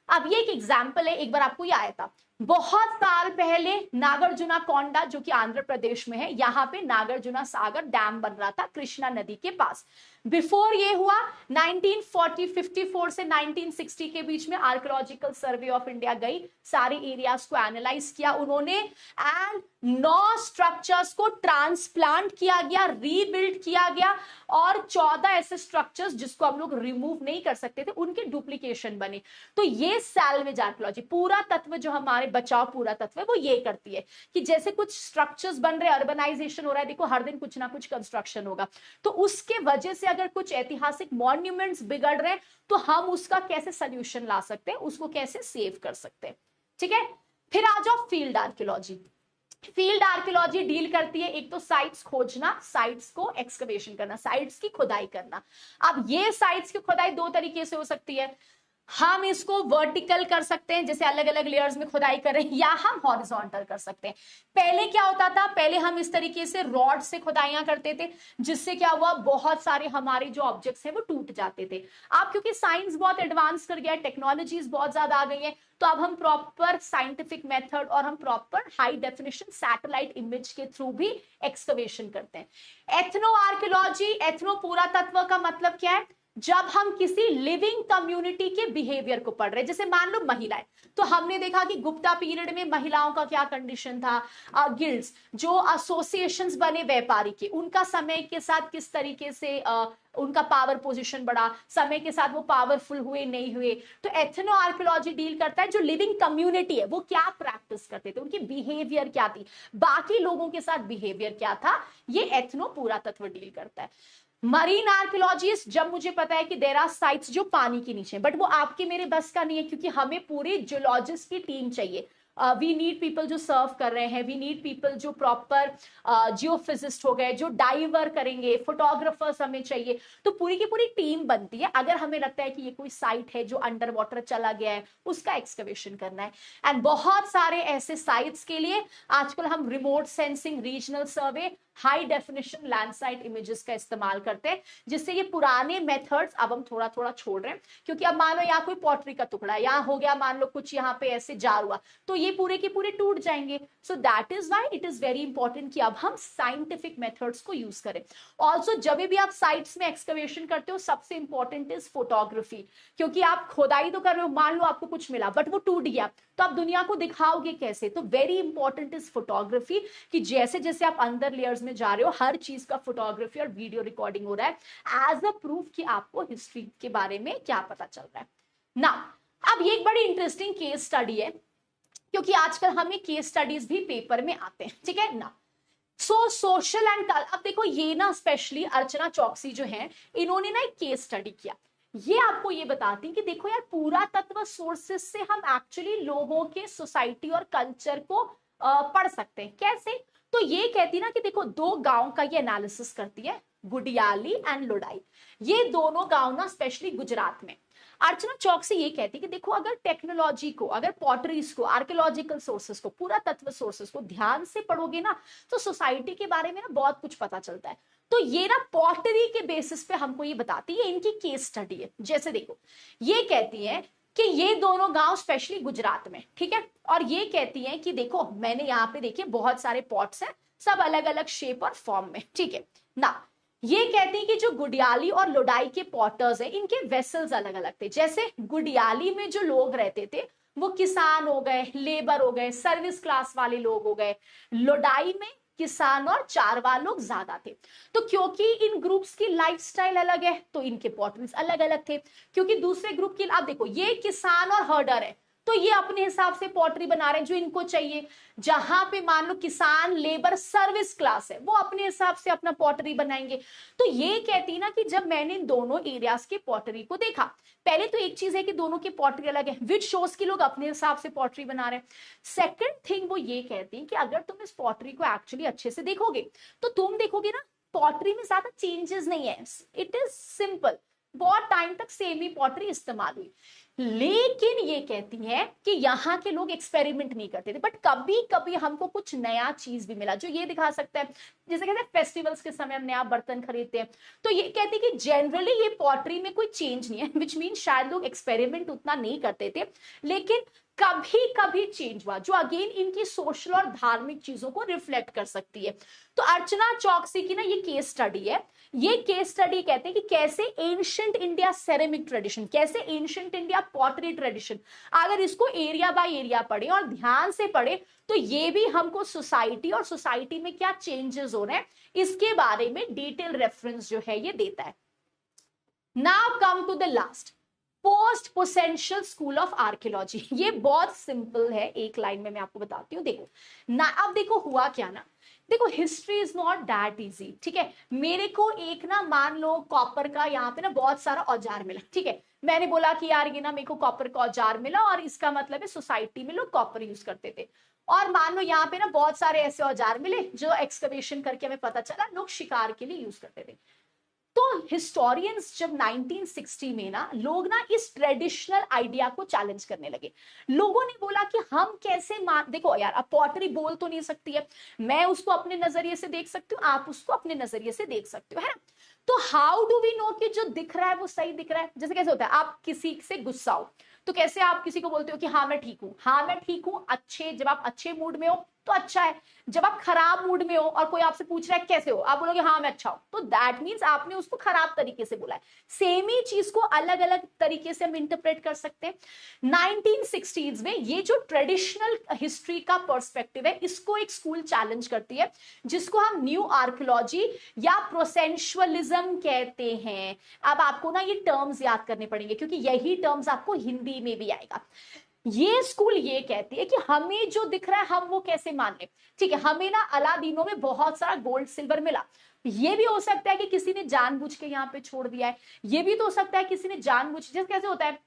अब ये एक एग्जाम्पल है, एक बार आपको ये आया था, बहुत साल पहले नागार्जुना कोंडा जो कि आंध्र प्रदेश में है, यहाँ पे नागार्जुना सागर डैम बन रहा था कृष्णा नदी के पास। बिफोर ये हुआ 1954 से 1960 के बीच में आर्कियोलॉजिकल सर्वे ऑफ इंडिया गई, सारे एरियाज को एनालाइज किया उन्होंने, एंड 9 स्ट्रक्चर्स को ट्रांसप्लांट किया गया, रीबिल्ड किया गया, और 14 ऐसे स्ट्रक्चर्स जिसको हम लोग रिमूव नहीं कर सकते थे उनके डुप्लीकेशन बने। तो ये सैल्वेज आर्कियोलॉजी, पूरा तत्व जो हमारे बचाव पूरा तत्व है वो ये करती है कि जैसे कुछ स्ट्रक्चर्स बन रहे, अर्बनाइजेशन हो रहा है, देखो हर दिन कुछ ना कुछ कंस्ट्रक्शन होगा, तो उसके वजह से अगर कुछ ऐतिहासिक मॉन्यूमेंट्स बिगड़ रहे हैं तो हम उसका कैसे सोल्यूशन ला सकते हैं, उसको कैसे सेव कर सकते हैं। ठीक है, फिर आ जाओ field archaeology. Field archaeology deal करती है एक तो साइट्स खोजना, साइट्स को एक्सकवेशन करना, साइट्स की खुदाई करना। अब ये साइट्स की खुदाई दो तरीके से हो सकती है, हम इसको वर्टिकल कर सकते हैं जैसे अलग अलग लेयर्स में खुदाई कर रहे हैं, या हम हॉरिजॉन्टल कर सकते हैं। पहले क्या होता था, पहले हम इस तरीके से रॉड से खुदाइयां करते थे, जिससे क्या हुआ, बहुत सारे हमारे जो ऑब्जेक्ट्स हैं वो टूट जाते थे। अब क्योंकि साइंस बहुत एडवांस कर गया है, टेक्नोलॉजीज बहुत ज्यादा आ गई है, तो अब हम प्रॉपर साइंटिफिक मेथड और हम proper high definition satellite image के थ्रू भी एक्सकवेशन करते हैं। एथनो आर्कियोलॉजी, एथनो पुरातत्व का मतलब क्या है, जब हम किसी लिविंग कम्युनिटी के बिहेवियर को पढ़ रहे हैं, जैसे मान लो महिलाएं, तो हमने देखा कि गुप्ता पीरियड में महिलाओं का क्या कंडीशन था, गिल्ड्स जो एसोसिएशंस बने व्यापारी के, उनका समय के साथ किस तरीके से उनका पावर पोजीशन बढ़ा, समय के साथ वो पावरफुल हुए नहीं हुए। तो एथनो आर्कियोलॉजी डील करता है जो लिविंग कम्युनिटी है वो क्या प्रैक्टिस करते थे, उनकी बिहेवियर क्या थी, बाकी लोगों के साथ बिहेवियर क्या था, ये एथनो पुरातत्व डील करता है। मरीन आर्कियोलॉजिस्ट, जब मुझे पता है कि देयर आर साइट्स जो पानी के नीचे, बट वो आपके मेरे बस का नहीं है, क्योंकि हमें पूरी जियोलॉजिस्ट की टीम चाहिए। वी नीड पीपल जो सर्व कर रहे हैं, वी नीड पीपल जो प्रॉपर जियोफिजिस्ट हो गए, जो डाइवर करेंगे, फोटोग्राफर्स हमें चाहिए। तो पूरी की पूरी टीम बनती है अगर हमें लगता है कि ये कोई साइट है जो अंडर वाटर चला गया है, उसका एक्सकवेशन करना है। एंड बहुत सारे ऐसे साइट्स के लिए आजकल हम रिमोट सेंसिंग, रीजनल सर्वे, हाई डेफिनेशन लैंडस्लाइड इमेजेस का इस्तेमाल करते हैं, जिससे ये पुराने मेथड्स अब हम थोड़ा थोड़ा छोड़ रहे हैं। क्योंकि अब मान लो यहाँ कोई पॉटरी का टुकड़ा यहाँ हो गया, मान लो कुछ यहाँ पे ऐसे जार हुआ, तो ये पूरे के पूरे टूट जाएंगे। So that is why it is very important कि अब हम साइंटिफिक मेथड्स को यूज करें। ऑल्सो जब भी आप साइट्स में एक्सकवेशन करते हो, सबसे इंपॉर्टेंट इज फोटोग्राफी, क्योंकि आप खुदाई तो कर रहे हो, मान लो आपको कुछ मिला बट वो टूट गया, तो आप दुनिया को दिखाओगे कैसे। तो वेरी इंपॉर्टेंट इज फोटोग्राफी, कि जैसे जैसे आप अंदर लेयर्स में जा रहे हो, हर चीज का फोटोग्राफी और वीडियो रिकॉर्डिंग हो रहा है एज अ प्रूफ कि आपको हिस्ट्री के बारे में क्या पता चल रहा है ना। अब ये एक बड़ी इंटरेस्टिंग केस स्टडी है, क्योंकि आजकल हमें केस स्टडीज भी पेपर में आते हैं, ठीक है ना। सो सोशल एंड, अब देखो ये ना स्पेशली अर्चना चौकसी जो है, इन्होंने ना एक केस स्टडी किया। ये आपको ये बताती है कि देखो यार, पूरा तत्व सोर्सेस से हम एक्चुअली लोगों के सोसाइटी और कल्चर को पढ़ सकते हैं। कैसे, तो ये कहती ना कि देखो दो गांव का ये एनालिसिस करती है, गुडियाली एंड लोडाई। ये दोनों गांव ना स्पेशली गुजरात में। अर्चना चौकसी ये कहती कि देखो अगर टेक्नोलॉजी को, अगर पॉटरीज को, आर्कियोलॉजिकल सोर्सेस को, पूरा तत्व सोर्सेस को ध्यान से पढ़ोगे ना, तो सोसाइटी के बारे में ना बहुत कुछ पता चलता है। तो ये ना पॉटरी के बेसिस पे हमको ये बताती है, इनकी केस स्टडी है। जैसे देखो, ये कहती है कि ये दोनों गांव स्पेशली गुजरात में, ठीक है, और ये कहती है कि देखो मैंने यहाँ पे देखिए बहुत सारे पॉट्स हैं, सब अलग अलग शेप और फॉर्म में, ठीक है ना। ये कहती है कि जो गुडियाली और लोडाई के पॉटर्स हैं, इनके वेसल्स अलग अलग थे। जैसे गुडियाली में जो लोग रहते थे वो किसान हो गए, लेबर हो गए, सर्विस क्लास वाले लोग हो गए। लोडाई में किसान और चारवा लोग ज्यादा थे। तो क्योंकि इन ग्रुप्स की लाइफस्टाइल अलग है, तो इनके पॉटरीज अलग अलग थे। क्योंकि दूसरे ग्रुप की, आप देखो ये किसान और हर्डर है, तो ये अपने हिसाब से पॉटरी बना रहे हैं जो इनको चाहिए। जहां पे मान लो किसान, लेबर, सर्विस क्लास है, वो अपने हिसाब से अपना पॉटरी बनाएंगे। तो ये कहती ना कि जब मैंने इन दोनों एरियाज के पॉटरी को देखा, पहले तो एक चीज है कि दोनों की पॉटरी अलग है, विच शोज की लोग अपने हिसाब से पॉटरी बना रहे हैं। सेकंड थिंग वो ये कहती है कि अगर तुम इस पॉटरी को एक्चुअली अच्छे से देखोगे, तो तुम देखोगे ना पॉटरी में ज्यादा चेंजेस नहीं है, इट इज सिंपल, बहुत टाइम तक सेम ही पॉटरी इस्तेमाल हुई। लेकिन ये कहती है कि यहाँ के लोग एक्सपेरिमेंट नहीं करते थे, बट कभी कभी हमको कुछ नया चीज भी मिला जो ये दिखा सकता है। जैसे कहते हैं फेस्टिवल्स के समय हम नया बर्तन खरीदते हैं, तो ये कहते हैं कि जनरली ये पॉटरी में कोई चेंज नहीं है, विच मीन शायद लोग एक्सपेरिमेंट उतना नहीं करते थे, लेकिन कभी कभी चेंज हुआ, जो अगेन इनकी सोशल और धार्मिक चीजों को रिफ्लेक्ट कर सकती है। तो अर्चना चौकसी की ना ये केस स्टडी है। ये केस स्टडी कहते हैं कि कैसे एंशिएंट इंडिया सेरेमिक ट्रेडिशन, कैसे एंशिएंट इंडिया पॉटरी ट्रेडिशन, अगर इसको एरिया बाय एरिया पढ़े और ध्यान से पढ़े तो ये भी हमको सोसाइटी और सोसाइटी में क्या चेंजेस हो रहे हैं इसके बारे में डिटेल रेफरेंस जो है ये देता है। Now come to the last, post processual school of archaeology. ये बहुत सिंपल है, एक लाइन में मैं आपको बताती हूँ। देखो ना, अब देखो हुआ क्या ना, देखो history is not that easy, ठीक है। मेरे को एक ना मान लो कॉपर का यहाँ पे ना बहुत सारा औजार मिला, ठीक है, मैंने बोला कि यार ये ना मेरे को कॉपर का औजार मिला और इसका मतलब है सोसाइटी में लोग कॉपर यूज करते थे। और मान लो यहाँ पे ना बहुत सारे ऐसे औजार मिले जो एक्सकवेशन करके हमें पता चला लोग शिकार के लिए यूज करते थे। तो हिस्टोरियंस जब 1960 में ना लोग ना इस ट्रेडिशनल आइडिया को चैलेंज करने लगे। लोगों ने बोला कि हम कैसे मान, देखो यार अब पॉटरी बोल तो नहीं सकती है, मैं उसको अपने नजरिए से देख सकती हूँ, आप उसको अपने नजरिए से देख सकते हो, है ना। तो हाउ डू वी नो कि जो दिख रहा है वो सही दिख रहा है। जैसे कैसे होता है, आप किसी से गुस्सा हो तो कैसे आप किसी को बोलते हो कि हाँ मैं ठीक हूँ, हाँ मैं ठीक हूँ, अच्छे, जब आप अच्छे मूड में हो तो अच्छा है, जब आप खराब मूड में हो और कोई आपसे पूछ रहा है कैसे हो, आप बोलोगे हाँ मैं अच्छा हूं, तो दैट मींस आपने उसको खराब तरीके से बोला है। सेम ही चीज को अलग अलग तरीके से हम इंटरप्रेट कर सकते हैं। 1960s में ये जो ट्रेडिशनल हिस्ट्री का पर्सपेक्टिव है इसको एक स्कूल चैलेंज करती है, जिसको हम न्यू आर्कियोलॉजी या प्रोसेंशुअलिज्म कहते हैं। अब आपको ना ये टर्म्स याद करने पड़ेंगे क्योंकि यही टर्म्स आपको हिंदी में भी आएगा। ये स्कूल ये कहती है कि हमें जो दिख रहा है हम वो कैसे मान ले, ठीक है। हमें ना अलादीनों में बहुत सारा गोल्ड सिल्वर मिला, ये भी हो सकता है कि किसी ने जानबूझ के यहाँ पे छोड़ दिया है, ये भी तो हो सकता है किसी ने जानबूझ, जैसे कैसे होता है,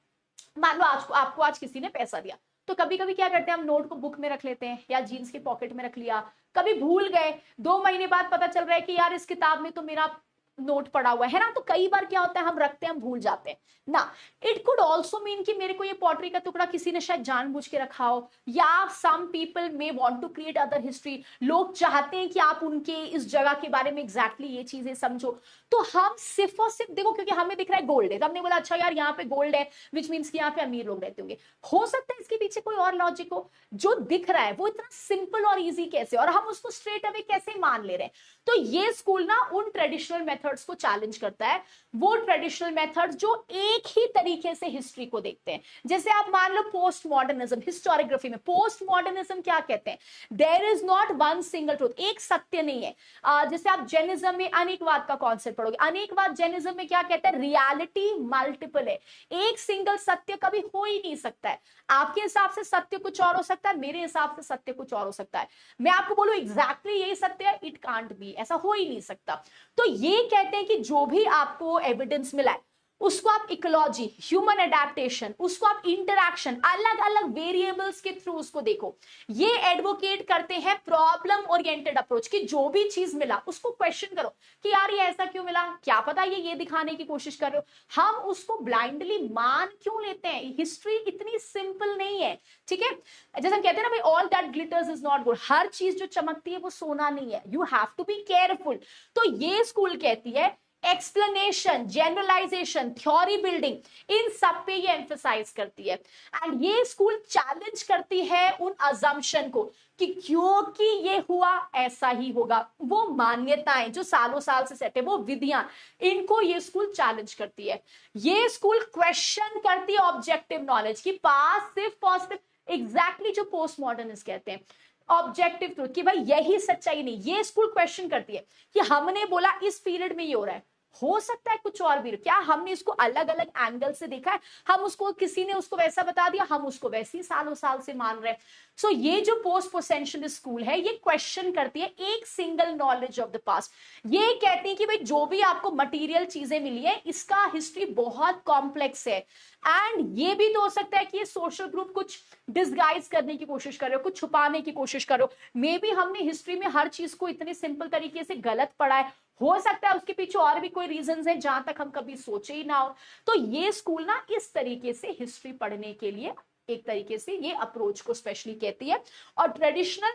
मान लो आपको आज किसी ने पैसा दिया, तो कभी कभी क्या करते हैं हम नोट को बुक में रख लेते हैं या जीन्स के पॉकेट में रख लिया, कभी भूल गए, 2 महीने बाद पता चल रहा है कि यार इस किताब में तो मेरा नोट पड़ा हुआ है ना। तो कई बार क्या होता है हम रखते हैं, हम भूल जाते हैं ना। इट कुड ऑल्सो मीन कि मेरे को ये पॉटरी का टुकड़ा किसी ने शायद जानबूझ के रखा हो, या some people may want to create other history, लोग चाहते हैं कि आप उनके इस जगह के बारे में एग्जैक्टली ये चीजें समझो। तो हम सिर्फ और सिर्फ देखो क्योंकि हमें दिख रहा है गोल्ड है तो हमने बोला अच्छा यार यहाँ पे गोल्ड है, विच मीन्स कि यहाँ पे अमीर लोग रहते होंगे। हो सकता है इसके पीछे कोई और लॉजिक हो, जो दिख रहा है वो इतना सिंपल और इजी कैसे, और हम उसको स्ट्रेट अवे कैसे मान ले रहे हैं। तो ये स्कूल ना उन ट्रेडिशनल मेथड्स को चैलेंज करता है, वो ट्रेडिशनल मेथड्स जो एक ही तरीके से हिस्ट्री को देखते हैं। जैसे आप मान लो पोस्ट मॉडर्निज्म, हिस्टोरियोग्राफी में पोस्ट मॉडर्निज्म क्या कहते हैं, there is not one single truth, एक सत्य नहीं है। जैसे आप जैनिज्म में अनेकवाद का कॉन्सेप्ट पढ़ोगे, अनेकवाद जैनिज्म में क्या कहता है, रियलिटी मल्टीपल है, एक सिंगल सत्य कभी हो ही नहीं सकता है। आपके हिसाब से सत्य कुछ और हो सकता है, मेरे हिसाब से सत्य कुछ और हो सकता है। मैं आपको बोलूं एग्जैक्टली यही सत्य है, इट कांट बी, ऐसा हो ही नहीं सकता। तो ये कहते हैं कि जो भी आपको एविडेंस मिला है उसको आप इकोलॉजी, ह्यूमन एडेप्टेशन, उसको आप इंटरैक्शन, अलग अलग वेरिएबल्स के थ्रू उसको देखो। ये एडवोकेट करते हैं प्रॉब्लम ओरिएंटेड अप्रोच कि जो भी चीज मिला उसको क्वेश्चन करो कि यार ये ऐसा क्यों मिला, क्या पता ये दिखाने की कोशिश कर रहे हो। हम उसको ब्लाइंडली मान क्यों लेते हैं, हिस्ट्री इतनी सिंपल नहीं है, ठीक है। जैसे हम कहते हैं ना भाई all that glitters is not gold, हर चीज जो चमकती है वो सोना नहीं है, you have to be careful. तो ये स्कूल कहती है एक्सप्लेनेशन, जनरलाइजेशन, थ्योरी बिल्डिंग, इन सब पे ये एम्फसाइज करती है। एंड ये स्कूल चैलेंज करती है उन अजम्पशन को कि क्योंकि ये हुआ ऐसा ही होगा। वो मान्यताएं जो सालों साल से सेट है, वो विधियां, इनको ये स्कूल चैलेंज करती है। ये स्कूल क्वेश्चन करती है ऑब्जेक्टिव नॉलेज की, पास सिर्फ पॉजिटिव, एग्जैक्टली जो पोस्ट मॉडर्निस्ट कहते हैं ऑब्जेक्टिव ट्रूथ कि भाई यही सच्चाई नहीं। ये स्कूल क्वेश्चन करती है कि हमने बोला इस पीरियड में ये हो रहा है, हो सकता है कुछ और भी, क्या हमने इसको अलग अलग एंगल से देखा है, हम उसको, किसी ने उसको वैसा बता दिया, हम उसको वैसे ही सालों साल से मान रहे हैं। सो ये जो पोस्ट पोसेंशियलिस्ट स्कूल है ये क्वेश्चन करती है एक single knowledge of the past. ये कहती है कि भाई जो भी आपको मटेरियल चीजें मिली है इसका हिस्ट्री बहुत कॉम्प्लेक्स है। एंड ये भी तो हो सकता है कि ये सोशल ग्रुप कुछ डिस्गाइज करने की कोशिश कर रहे हो, कुछ छुपाने की कोशिश कर रहे हो। मे बी हमने हिस्ट्री में हर चीज को इतने सिंपल तरीके से गलत पढ़ा है, हो सकता है उसके पीछे और भी कोई रीजंस है जहां तक हम कभी सोचे ही ना हो। तो ये स्कूल ना इस तरीके से हिस्ट्री पढ़ने के लिए एक तरीके से ये अप्रोच को स्पेशली कहती है, और ट्रेडिशनल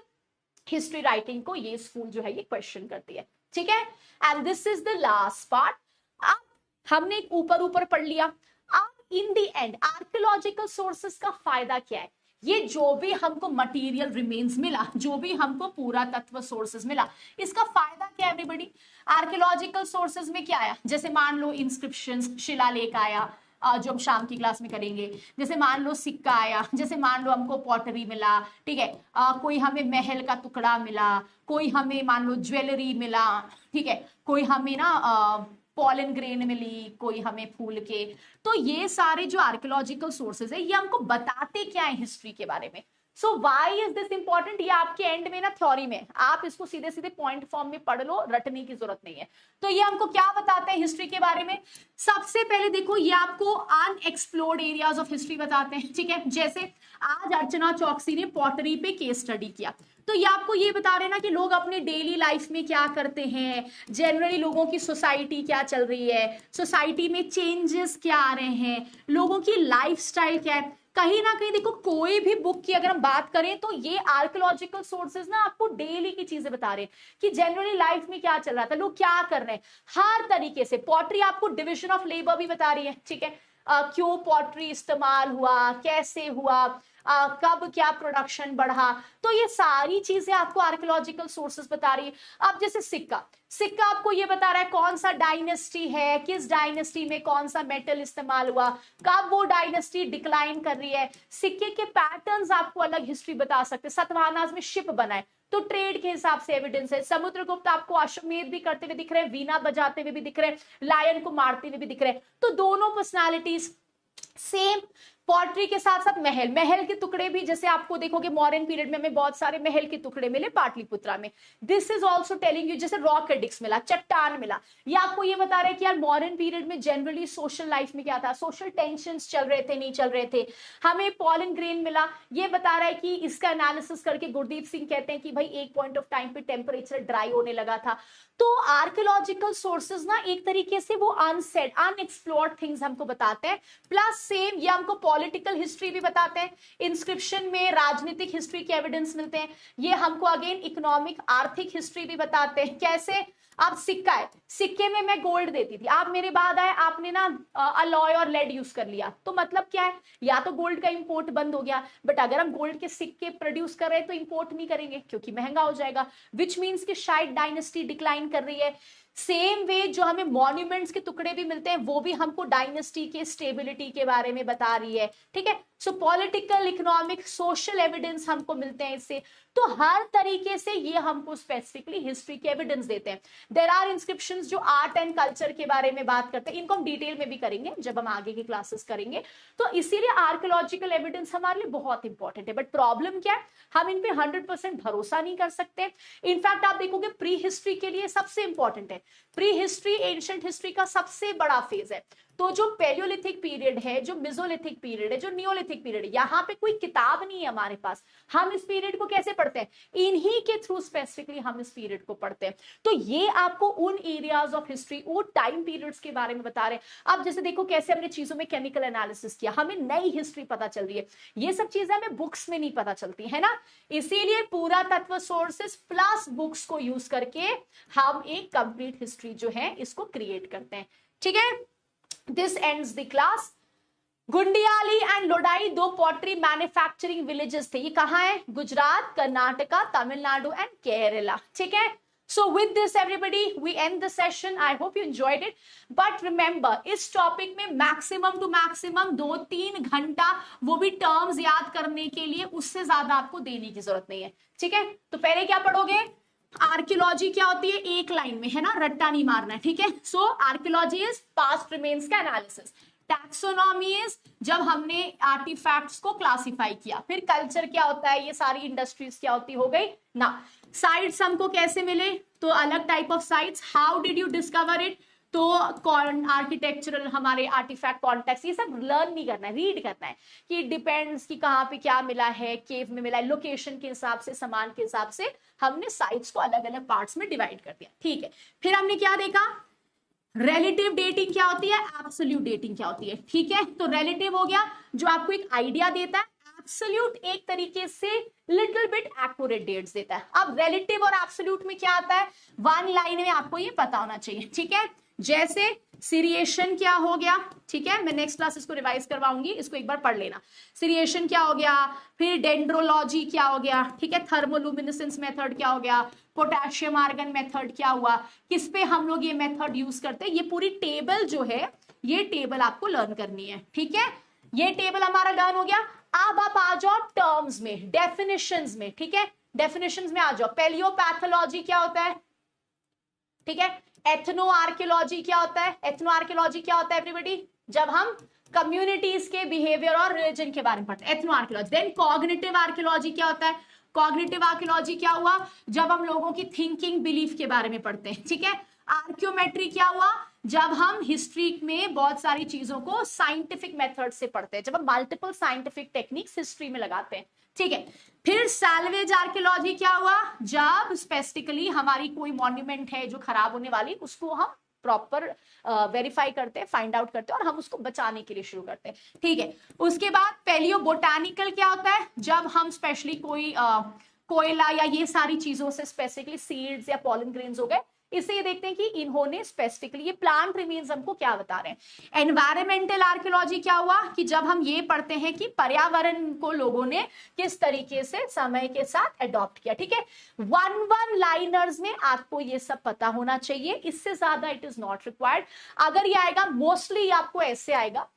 हिस्ट्री राइटिंग को ये स्कूल जो है ये क्वेश्चन करती है। ठीक है, and this is the last part. अब हमने एक ऊपर ऊपर पढ़ लिया। अब in the end archaeological sources का फायदा क्या है? ये जो भी हमको मटेरियल रिमेन्स मिला, जो भी हमको पूरा तत्व सोर्सेस मिला, इसका फायदा क्या है एवरीबॉडी? आर्कियोलॉजिकल सोर्सेस में क्या आया? जैसे मान लो इंस्क्रिप्शंस, शिलालेख आया, जो हम शाम की क्लास में करेंगे। जैसे मान लो सिक्का आया, जैसे मान लो हमको पॉटरी मिला, ठीक है, कोई हमें महल का टुकड़ा मिला, कोई हमें मान लो ज्वेलरी मिला, ठीक है, कोई हमें ना पॉलन ग्रेन मिली, कोई हमें फूल के। तो ये सारे जो आर्कियोलॉजिकल सोर्सेज है ये हमको बताते क्या है हिस्ट्री के बारे में। So why is this important? ये आपके एंड में ना थ्योरी में आप इसको सीधे सीधे पॉइंट फॉर्म में पढ़ लो, रटने की जरूरत नहीं है। तो ये हमको क्या बताते हैं हिस्ट्री के बारे में? सबसे पहले देखो ये आपको अनएक्सप्लोर्ड एरियाज ऑफ हिस्ट्री बताते हैं। ठीक है, जैसे आज अर्चना चौकसी ने पॉटरी पे केस स्टडी किया, तो ये आपको ये बता रहे हैं ना कि लोग अपने डेली लाइफ में क्या करते हैं, जनरली लोगों की सोसाइटी क्या चल रही है, सोसाइटी में चेंजेस क्या आ रहे हैं, लोगों की लाइफस्टाइल क्या है। कहीं ना कहीं देखो कोई भी बुक की अगर हम बात करें तो ये आर्कियोलॉजिकल सोर्सेज ना आपको डेली की चीजें बता रहे हैं कि जनरली लाइफ में क्या चल रहा था, लोग क्या कर रहे हैं, हर तरीके से। पॉटरी आपको डिविजन ऑफ लेबर भी बता रही है। ठीक है, क्यों पॉटरी इस्तेमाल हुआ, कैसे हुआ, कब क्या प्रोडक्शन बढ़ा, तो ये सारी चीजें आपको आर्कियोलॉजिकल सोर्सेस बता रही है। अब जैसे सिक्का, सिक्का आपको ये बता रहा है कौन सा डायनेस्टी है, किस डायनेस्टी में कौन सा मेटल इस्तेमाल हुआ, कब वो डायनेस्टी डिक्लाइन कर रही है। सिक्के के पैटर्न्स आपको अलग हिस्ट्री बता सकते हैं। सतवाहनास में शिप बनाए तो ट्रेड के हिसाब से एविडेंस है। समुद्रगुप्त आपको अश्वमेध भी करते हुए दिख रहे हैं, वीणा बजाते हुए भी दिख रहे हैं, लायन को मारते हुए भी दिख रहे हैं। तो दोनों पर्सनालिटीज सेम। पॉटरी के साथ साथ महल, महल के टुकड़े भी जैसे आपको देखोगे मॉडर्न पीरियड में हमें बहुत सारे महल के टुकड़े मिले पाटलिपुत्रा में। This is also telling you, जैसे रॉक एडिक्स मिला, चट्टान मिला, ये आपको ये बता रहे हैं कि यार मॉडर्न पीरियड में जनरली सोशल लाइफ में क्या था, सोशल टेंशंस चल रहे थे, नहीं चल रहे थे। हमें पॉलन ग्रेन मिला, ये बता रहा है कि इसका एनालिसिस करके गुरदीप सिंह कहते हैं कि भाई एक पॉइंट ऑफ टाइम पे टेम्परेचर ड्राई होने लगा था। तो आर्कियोलॉजिकल सोर्सेज ना एक तरीके से वो अनसेड अनएक्सप्लोर्ड थिंग्स हमको बताते हैं। प्लस सेम ये हमको पॉलिटिकल हिस्ट्री भी बताते हैं, इंस्क्रिप्शन में राजनीतिक हिस्ट्री के एविडेंस मिलते हैं। ये हमको अगेन इकोनॉमिक आर्थिक हिस्ट्री भी बताते हैं। कैसे? अब सिक्का है, सिक्के में मैं गोल्ड देती थी, आप मेरे बाद आए, आपने ना अलॉय और लेड यूज कर लिया, तो मतलब क्या है, या तो गोल्ड का इंपोर्ट बंद हो गया, बट अगर हम गोल्ड के सिक्के प्रोड्यूस कर रहे हैं तो इंपोर्ट नहीं करेंगे क्योंकि महंगा हो जाएगा, विच मीन्स कि शायद डायनेस्टी डिक्लाइन कर रही है। सेम वे जो हमें मॉन्यूमेंट्स के टुकड़े भी मिलते हैं वो भी हमको डायनेस्टी के स्टेबिलिटी के बारे में बता रही है। ठीक है, सो पॉलिटिकल, इकोनॉमिक, सोशल एविडेंस हमको मिलते हैं इससे। तो हर तरीके से ये हमको स्पेसिफिकली हिस्ट्री के एविडेंस देते हैं। देयर आर इंस्क्रिप्शंस जो आर्ट एंड कल्चर के बारे में बात करते हैं, इनको हम डिटेल में भी करेंगे जब हम आगे की क्लासेस करेंगे। तो इसीलिए आर्कियोलॉजिकल एविडेंस हमारे लिए बहुत इंपॉर्टेंट है। बट प्रॉब्लम क्या है, हम इन पे 100% भरोसा नहीं कर सकते। इनफैक्ट आप देखोगे प्री हिस्ट्री के लिए सबसे इंपॉर्टेंट है। प्री हिस्ट्री एंशिएंट हिस्ट्री का सबसे बड़ा फेज है। तो जो पेलियोलिथिक पीरियड है, जो मेसोलिथिक पीरियड है, जो नियोलिथिक पीरियड है, यहाँ पे कोई किताब नहीं है हमारे पास। हम इस पीरियड को कैसे पढ़ते हैं? इन्हीं के थ्रू स्पेसिफिकली हम इस पीरियड को पढ़ते हैं। तो ये आपको उन एरियाज ऑफ हिस्ट्री, वो टाइम पीरियड्स के बारे में बता रहे हैं। अब जैसे देखो कैसे हमने चीजों में केमिकल एनालिसिस किया, हमें नई हिस्ट्री पता चल रही है। ये सब चीजें हमें बुक्स में नहीं पता चलती है ना, इसीलिए पूरा तत्व सोर्सेस प्लस बुक्स को यूज करके हम एक कंप्लीट हिस्ट्री जो है इसको क्रिएट करते हैं। ठीक है, this ends the class. Gundiyali and Lodai दो पॉटरी मैन्युफैक्चरिंग विलेजेस थे। ये कहाँ है? गुजरात, कर्नाटका, तमिलनाडु एंड केरला। ठीक है, so with this everybody we end the session. I hope you enjoyed it, but remember इस टॉपिक में मैक्सिमम टू मैक्सिमम 2-3 घंटा वो भी टर्म्स याद करने के लिए, उससे ज्यादा आपको देने की जरूरत नहीं है। ठीक है, तो पहले क्या पढ़ोगे? आर्कियोलॉजी क्या होती है? एक लाइन में है ना, रट्टा नहीं मारना है। ठीक है, सो आर्कियोलॉजी इज पास्ट रिमेन्स का एनालिसिस। टैक्सोनॉमी इज जब हमने आर्टिफैक्ट्स को क्लासिफाई किया। फिर कल्चर क्या होता है, ये सारी इंडस्ट्रीज क्या होती हो गई ना। साइट्स हमको कैसे मिले? तो अलग type of sites. How did you discover it? तो आर्किटेक्चरल, हमारे आर्टिफैक्ट, कॉन्टेक्स्ट, ये सब लर्न नहीं करना है, रीड करना है कि डिपेंड्स कि कहाँ पे क्या मिला है, केव में मिला है, लोकेशन के हिसाब से, सामान के हिसाब से हमने साइट्स को अलग अलग पार्ट्स में डिवाइड कर दिया। ठीक है, फिर हमने क्या देखा, रिलेटिव डेटिंग क्या होती है, एब्सोल्यूट डेटिंग क्या होती है। ठीक है, तो रिलेटिव हो गया जो आपको एक आइडिया देता है, एब्सोल्यूट एक तरीके से लिटिल बिट एक्यूरेट डेट्स देता है। अब रिलेटिव और एब्सोल्यूट में क्या आता है, वन लाइन में आपको ये पता होना चाहिए। ठीक है, जैसे सीरिएशन क्या हो गया, ठीक है, मैं नेक्स्ट क्लास इसको रिवाइज करवाऊंगी, इसको एक बार पढ़ लेना। सीरिएशन क्या हो गया, फिर डेंड्रोलॉजी क्या हो गया, ठीक है, थर्मोलुमिनेसेंस मेथड क्या हो गया, पोटेशियम आर्गन मेथड क्या हुआ, किस पे हम लोग ये मेथड यूज करते हैं, ये पूरी टेबल जो है, ये टेबल आपको लर्न करनी है। ठीक है, ये टेबल हमारा लर्न हो गया। अब आप आ जाओ टर्म्स में, डेफिनेशंस में। ठीक है, डेफिनेशंस में आ जाओ। पैलियोपैथोलॉजी क्या होता है, ठीक है, एथनो आर्कियोलॉजी क्या होता है, एथनो आर्कियोलॉजी क्या होता है एवरीबॉडी, जब हम कम्युनिटीज के बिहेवियर और रिलीजन के बारे में पढ़ते हैं, ethno archaeology. Then cognitive archaeology क्या होता है, कॉग्निटिव आर्कियोलॉजी क्या हुआ, जब हम लोगों की थिंकिंग बिलीफ के बारे में पढ़ते हैं। ठीक है, आर्कियोमेट्री क्या हुआ, जब हम हिस्ट्री में बहुत सारी चीजों को साइंटिफिक मेथड से पढ़ते हैं, जब हम मल्टीपल साइंटिफिक टेक्निक्स हिस्ट्री में लगाते हैं। ठीक है, फिर सैल्वेज आर्कियोलॉजी क्या हुआ, जब स्पेसिफिकली हमारी कोई मॉन्यूमेंट है जो खराब होने वाली, उसको हम प्रॉपर वेरीफाई करते हैं, फाइंड आउट करते हैं और हम उसको बचाने के लिए शुरू करते हैं। ठीक है, उसके बाद पैलियो बोटानिकल क्या होता है, जब हम स्पेशली कोई कोयला या ये सारी चीजों से, स्पेसिफिकली सीड्स या पॉलन ग्रेन्स हो गए, इससे ये देखते हैं कि इन्होंने स्पेसिफिकली ये प्लांट रिमेन्स हमको क्या बता रहे हैं। एनवायरमेंटल आर्कियोलॉजी क्या हुआ, कि जब हम ये पढ़ते हैं कि पर्यावरण को लोगों ने किस तरीके से समय के साथ अडॉप्ट किया। ठीक है, वन लाइनर्स में आपको ये सब पता होना चाहिए, इससे ज्यादा इट इज नॉट रिक्वायर्ड। अगर ये आएगा, मोस्टली आपको ऐसे आएगा,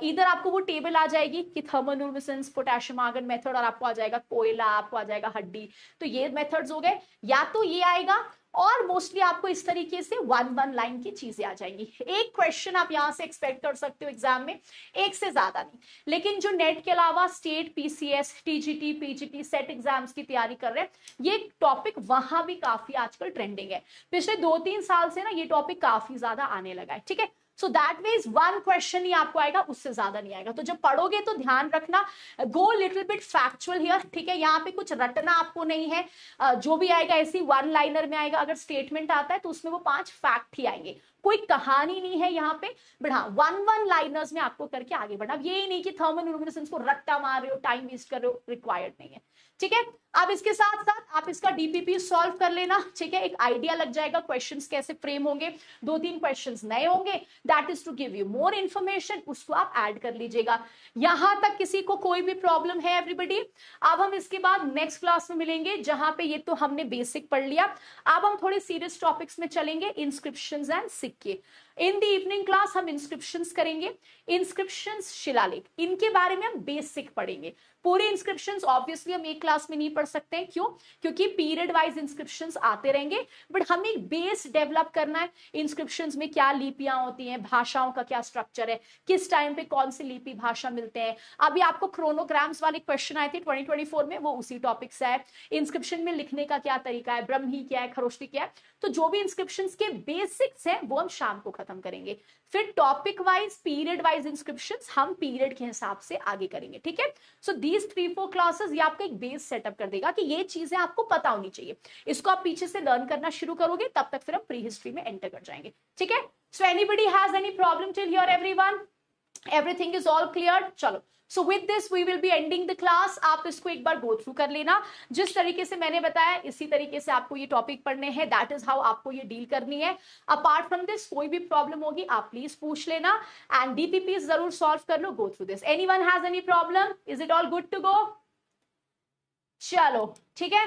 इधर आपको वो टेबल आ जाएगी कि थर्मोलुमिनेसेंस, पोटेशियम आर्गन मेथड, और आपको आ जाएगा कोयला, आपको आ जाएगा हड्डी, तो ये मेथड्स हो गए, या तो ये आएगा, और मोस्टली आपको इस तरीके से वन लाइन की चीजें आ जाएंगी। एक क्वेश्चन आप यहां से एक्सपेक्ट कर सकते हो एग्जाम में, एक से ज्यादा नहीं। लेकिन जो नेट के अलावा state, PCS, TGT, PGT, set exams की तैयारी कर रहे हैं, ये टॉपिक वहां भी काफी आजकल ट्रेंडिंग है। पिछले 2-3 साल से ना ये टॉपिक काफी ज्यादा आने लगा है। ठीक है, so that means one question ही आपको आएगा, उससे ज्यादा नहीं आएगा। तो जब पढ़ोगे तो ध्यान रखना, go little bit factual here. ठीक है, यहाँ पे कुछ रटना आपको नहीं है, जो भी आएगा ऐसी वन लाइनर में आएगा। अगर स्टेटमेंट आता है तो उसमें वो 5 फैक्ट ही आएंगे, कोई कहानी नहीं है यहाँ पे, बट हाँ वन लाइनर्स में आपको करके आगे बढ़ना। अब ये नहीं कि थर्मोलुमिनेसेंस को रट्टा मार रहे हो, टाइम वेस्ट कर रहे हो, रिक्वायर्ड नहीं है। ठीक है, अब इसके साथ साथ आप इसका डीपीपी सॉल्व कर लेना। ठीक है, एक आइडिया लग जाएगा क्वेश्चंस कैसे फ्रेम होंगे, 2-3 क्वेश्चंस नए होंगे, that is to give you more information, उसको आप ऐड कर लीजिएगा। यहां तक किसी को कोई भी प्रॉब्लम है एवरीबॉडी? अब हम इसके बाद नेक्स्ट क्लास में मिलेंगे, जहां पे ये तो हमने बेसिक पढ़ लिया, अब हम थोड़े सीरियस टॉपिक्स में चलेंगे, इंस्क्रिप्शंस एंड सिक्के। इन द इवनिंग क्लास हम इंस्क्रिप्शंस करेंगे, इंस्क्रिप्शंस, शिलालेख, इनके बारे में हम बेसिक पढ़ेंगे। पूरे इंस्क्रिप्शंस ऑब्वियसली हम एक क्लास में नहीं पढ़ सकते हैं, क्यों? क्योंकि पीरियड वाइज इंस्क्रिप्शंस आते रहेंगे, बट हमें एक बेस डेवलप करना है। इंस्क्रिप्शंस में क्या लिपियां होती हैं, भाषाओं का क्या स्ट्रक्चर है, किस टाइम पे कौन सी लिपि भाषा मिलते हैं। अभी आपको क्रोनोग्राम्स वाले क्वेश्चन आए थे 2024 में, वो उसी टॉपिक से है। इंस्क्रिप्शन में लिखने का क्या तरीका है, ब्रह्मी क्या है, खरोष्टी क्या है, तो जो भी इंस्क्रिप्शंस के बेसिक्स हैं वो हम शाम को खत्म करेंगे। फिर topic wise, period wise inscriptions हम पीरियड के हिसाब से आगे करेंगे। ठीक है, सो दीज 3-4 क्लासेस ये आपको एक बेस सेटअप कर देगा कि ये चीजें आपको पता होनी चाहिए। इसको आप पीछे से लर्न करना शुरू करोगे, तब तक फिर हम प्री हिस्ट्री में एंटर कर जाएंगे। ठीक है, so anybody has any problem till here? Everyone, everything is all clear? चलो, so with this we will be ending the class. आप इसको एक बार गो थ्रू कर लेना, जिस तरीके से मैंने बताया इसी तरीके से आपको ये टॉपिक पढ़ने हैं, दैट इज हाउ आपको ये डील करनी है। अपार्ट फ्रॉम दिस कोई भी प्रॉब्लम होगी आप प्लीज पूछ लेना, एंड डीपीपी जरूर सॉल्व कर लो। Go through this. Anyone has any problem? Is it all good to go? चलो ठीक है,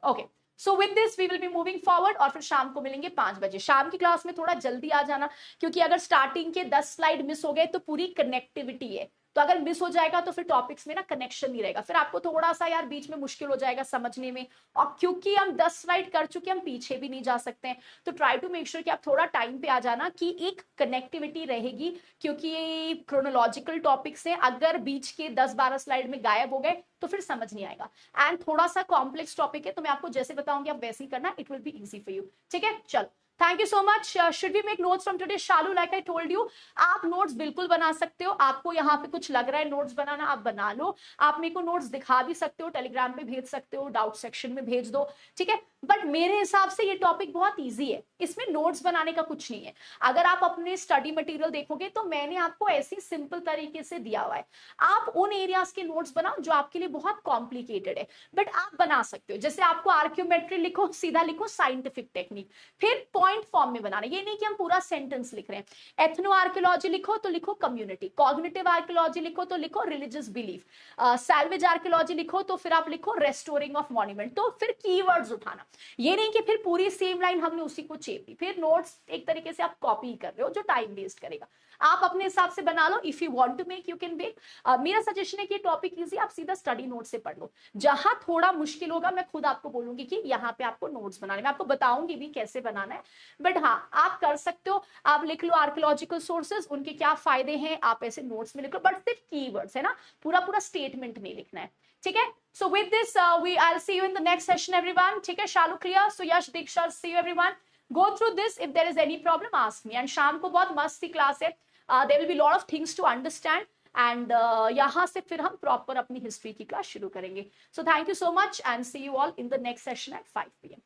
okay. So with this we will be moving forward, और फिर शाम को मिलेंगे 5 बजे। शाम की क्लास में थोड़ा जल्दी आ जाना, क्योंकि अगर स्टार्टिंग के 10 स्लाइड मिस हो गए तो पूरी कनेक्टिविटी है, तो अगर मिस हो जाएगा तो फिर टॉपिक्स में ना कनेक्शन नहीं रहेगा, फिर आपको थोड़ा सा यार बीच में मुश्किल हो जाएगा समझने में। और क्योंकि हम 10 स्लाइड कर चुके, हम पीछे भी नहीं जा सकते हैं, तो ट्राई टू मेक श्योर कि आप थोड़ा टाइम पे आ जाना, कि एक कनेक्टिविटी रहेगी। क्योंकि ये क्रोनोलॉजिकल टॉपिक्स है, अगर बीच के 10-12 स्लाइड में गायब हो गए तो फिर समझ नहीं आएगा। एंड थोड़ा सा कॉम्प्लेक्स टॉपिक है, तो मैं आपको जैसे बताऊंगी आप वैसे ही करना, it will be easy for you. ठीक है, चलो thank you so much. Should we make notes from today? Shalu, like I told you, आप नोट्स बिल्कुल बना सकते हो। आपको यहाँ पे कुछ लग रहा है नोट्स बनाना, आप बना लो। आप मेरे को नोट्स दिखा भी सकते हो, टेलीग्राम पे भेज सकते हो, डाउट सेक्शन में भेज दो, ठीक है। बट मेरे हिसाब से ये टॉपिक बहुत ईजी है, इसमें नोट्स बनाने का कुछ नहीं है। अगर आप अपने स्टडी मटेरियल देखोगे तो मैंने आपको ऐसी सिंपल तरीके से दिया हुआ है। आप उन एरियाज के नोट्स बनाओ जो आपके लिए बहुत कॉम्प्लिकेटेड है, बट आप बना सकते हो। जैसे आपको आर्क्योमेट्री लिखो, सीधा लिखो साइंटिफिक टेक्निक, फिर पॉइंट फॉर्म में बनाना। ये नहीं कि हम पूरा सेंटेंस लिख रहे हैं। एथनो आर्कियोलॉजी लिखो तो लिखो कम्युनिटी, कॉग्निटिव आर्कियोलॉजी लिखो तो लिखो रिलीजियस बिलीफ, सैल्वेज आर्कियोलॉजी लिखो तो फिर आप लिखो रेस्टोरिंग ऑफ मॉन्यूमेंट। तो फिर कीवर्ड्स उठाना, ये नहीं कि फिर पूरी सेम लाइन हमने उसी को चेप दी, फिर नोट्स एक तरीके से आप कॉपी कर रहे हो जो टाइम वेस्ट करेगा। आप अपने हिसाब से बना लो। If you want to make you can make. मेरा सजेशन है कि टॉपिक इजी, आप सीधा स्टडी नोट से पढ़ लो। जहां थोड़ा मुश्किल होगा मैं खुद आपको बोलूंगी कि यहाँ पे आपको नोट्स बनाने, मैं आपको बताऊंगी भी कैसे बनाना है। बट हाँ, आप कर सकते हो। आप लिख लो आर्कियोलॉजिकल सोर्सेज, उनके क्या फायदे हैं, आप ऐसे नोट्स में लिख लो, बट सिर्फ कीवर्ड्स है ना, पूरा पूरा स्टेटमेंट नहीं लिखना है, ठीक है। So with this, I'll see you in the next session, everyone. ठीक है, शालू clear? So Yash, Diksha, see you everyone. Go through this. If there is any problem, ask me. And शाम को बहुत मस्त सी क्लास है. There will be lot of things to understand. And यहाँ से फिर हम proper अपनी history की क्लास शुरू करेंगे. So thank you so much and see you all in the next session at 5 p.m.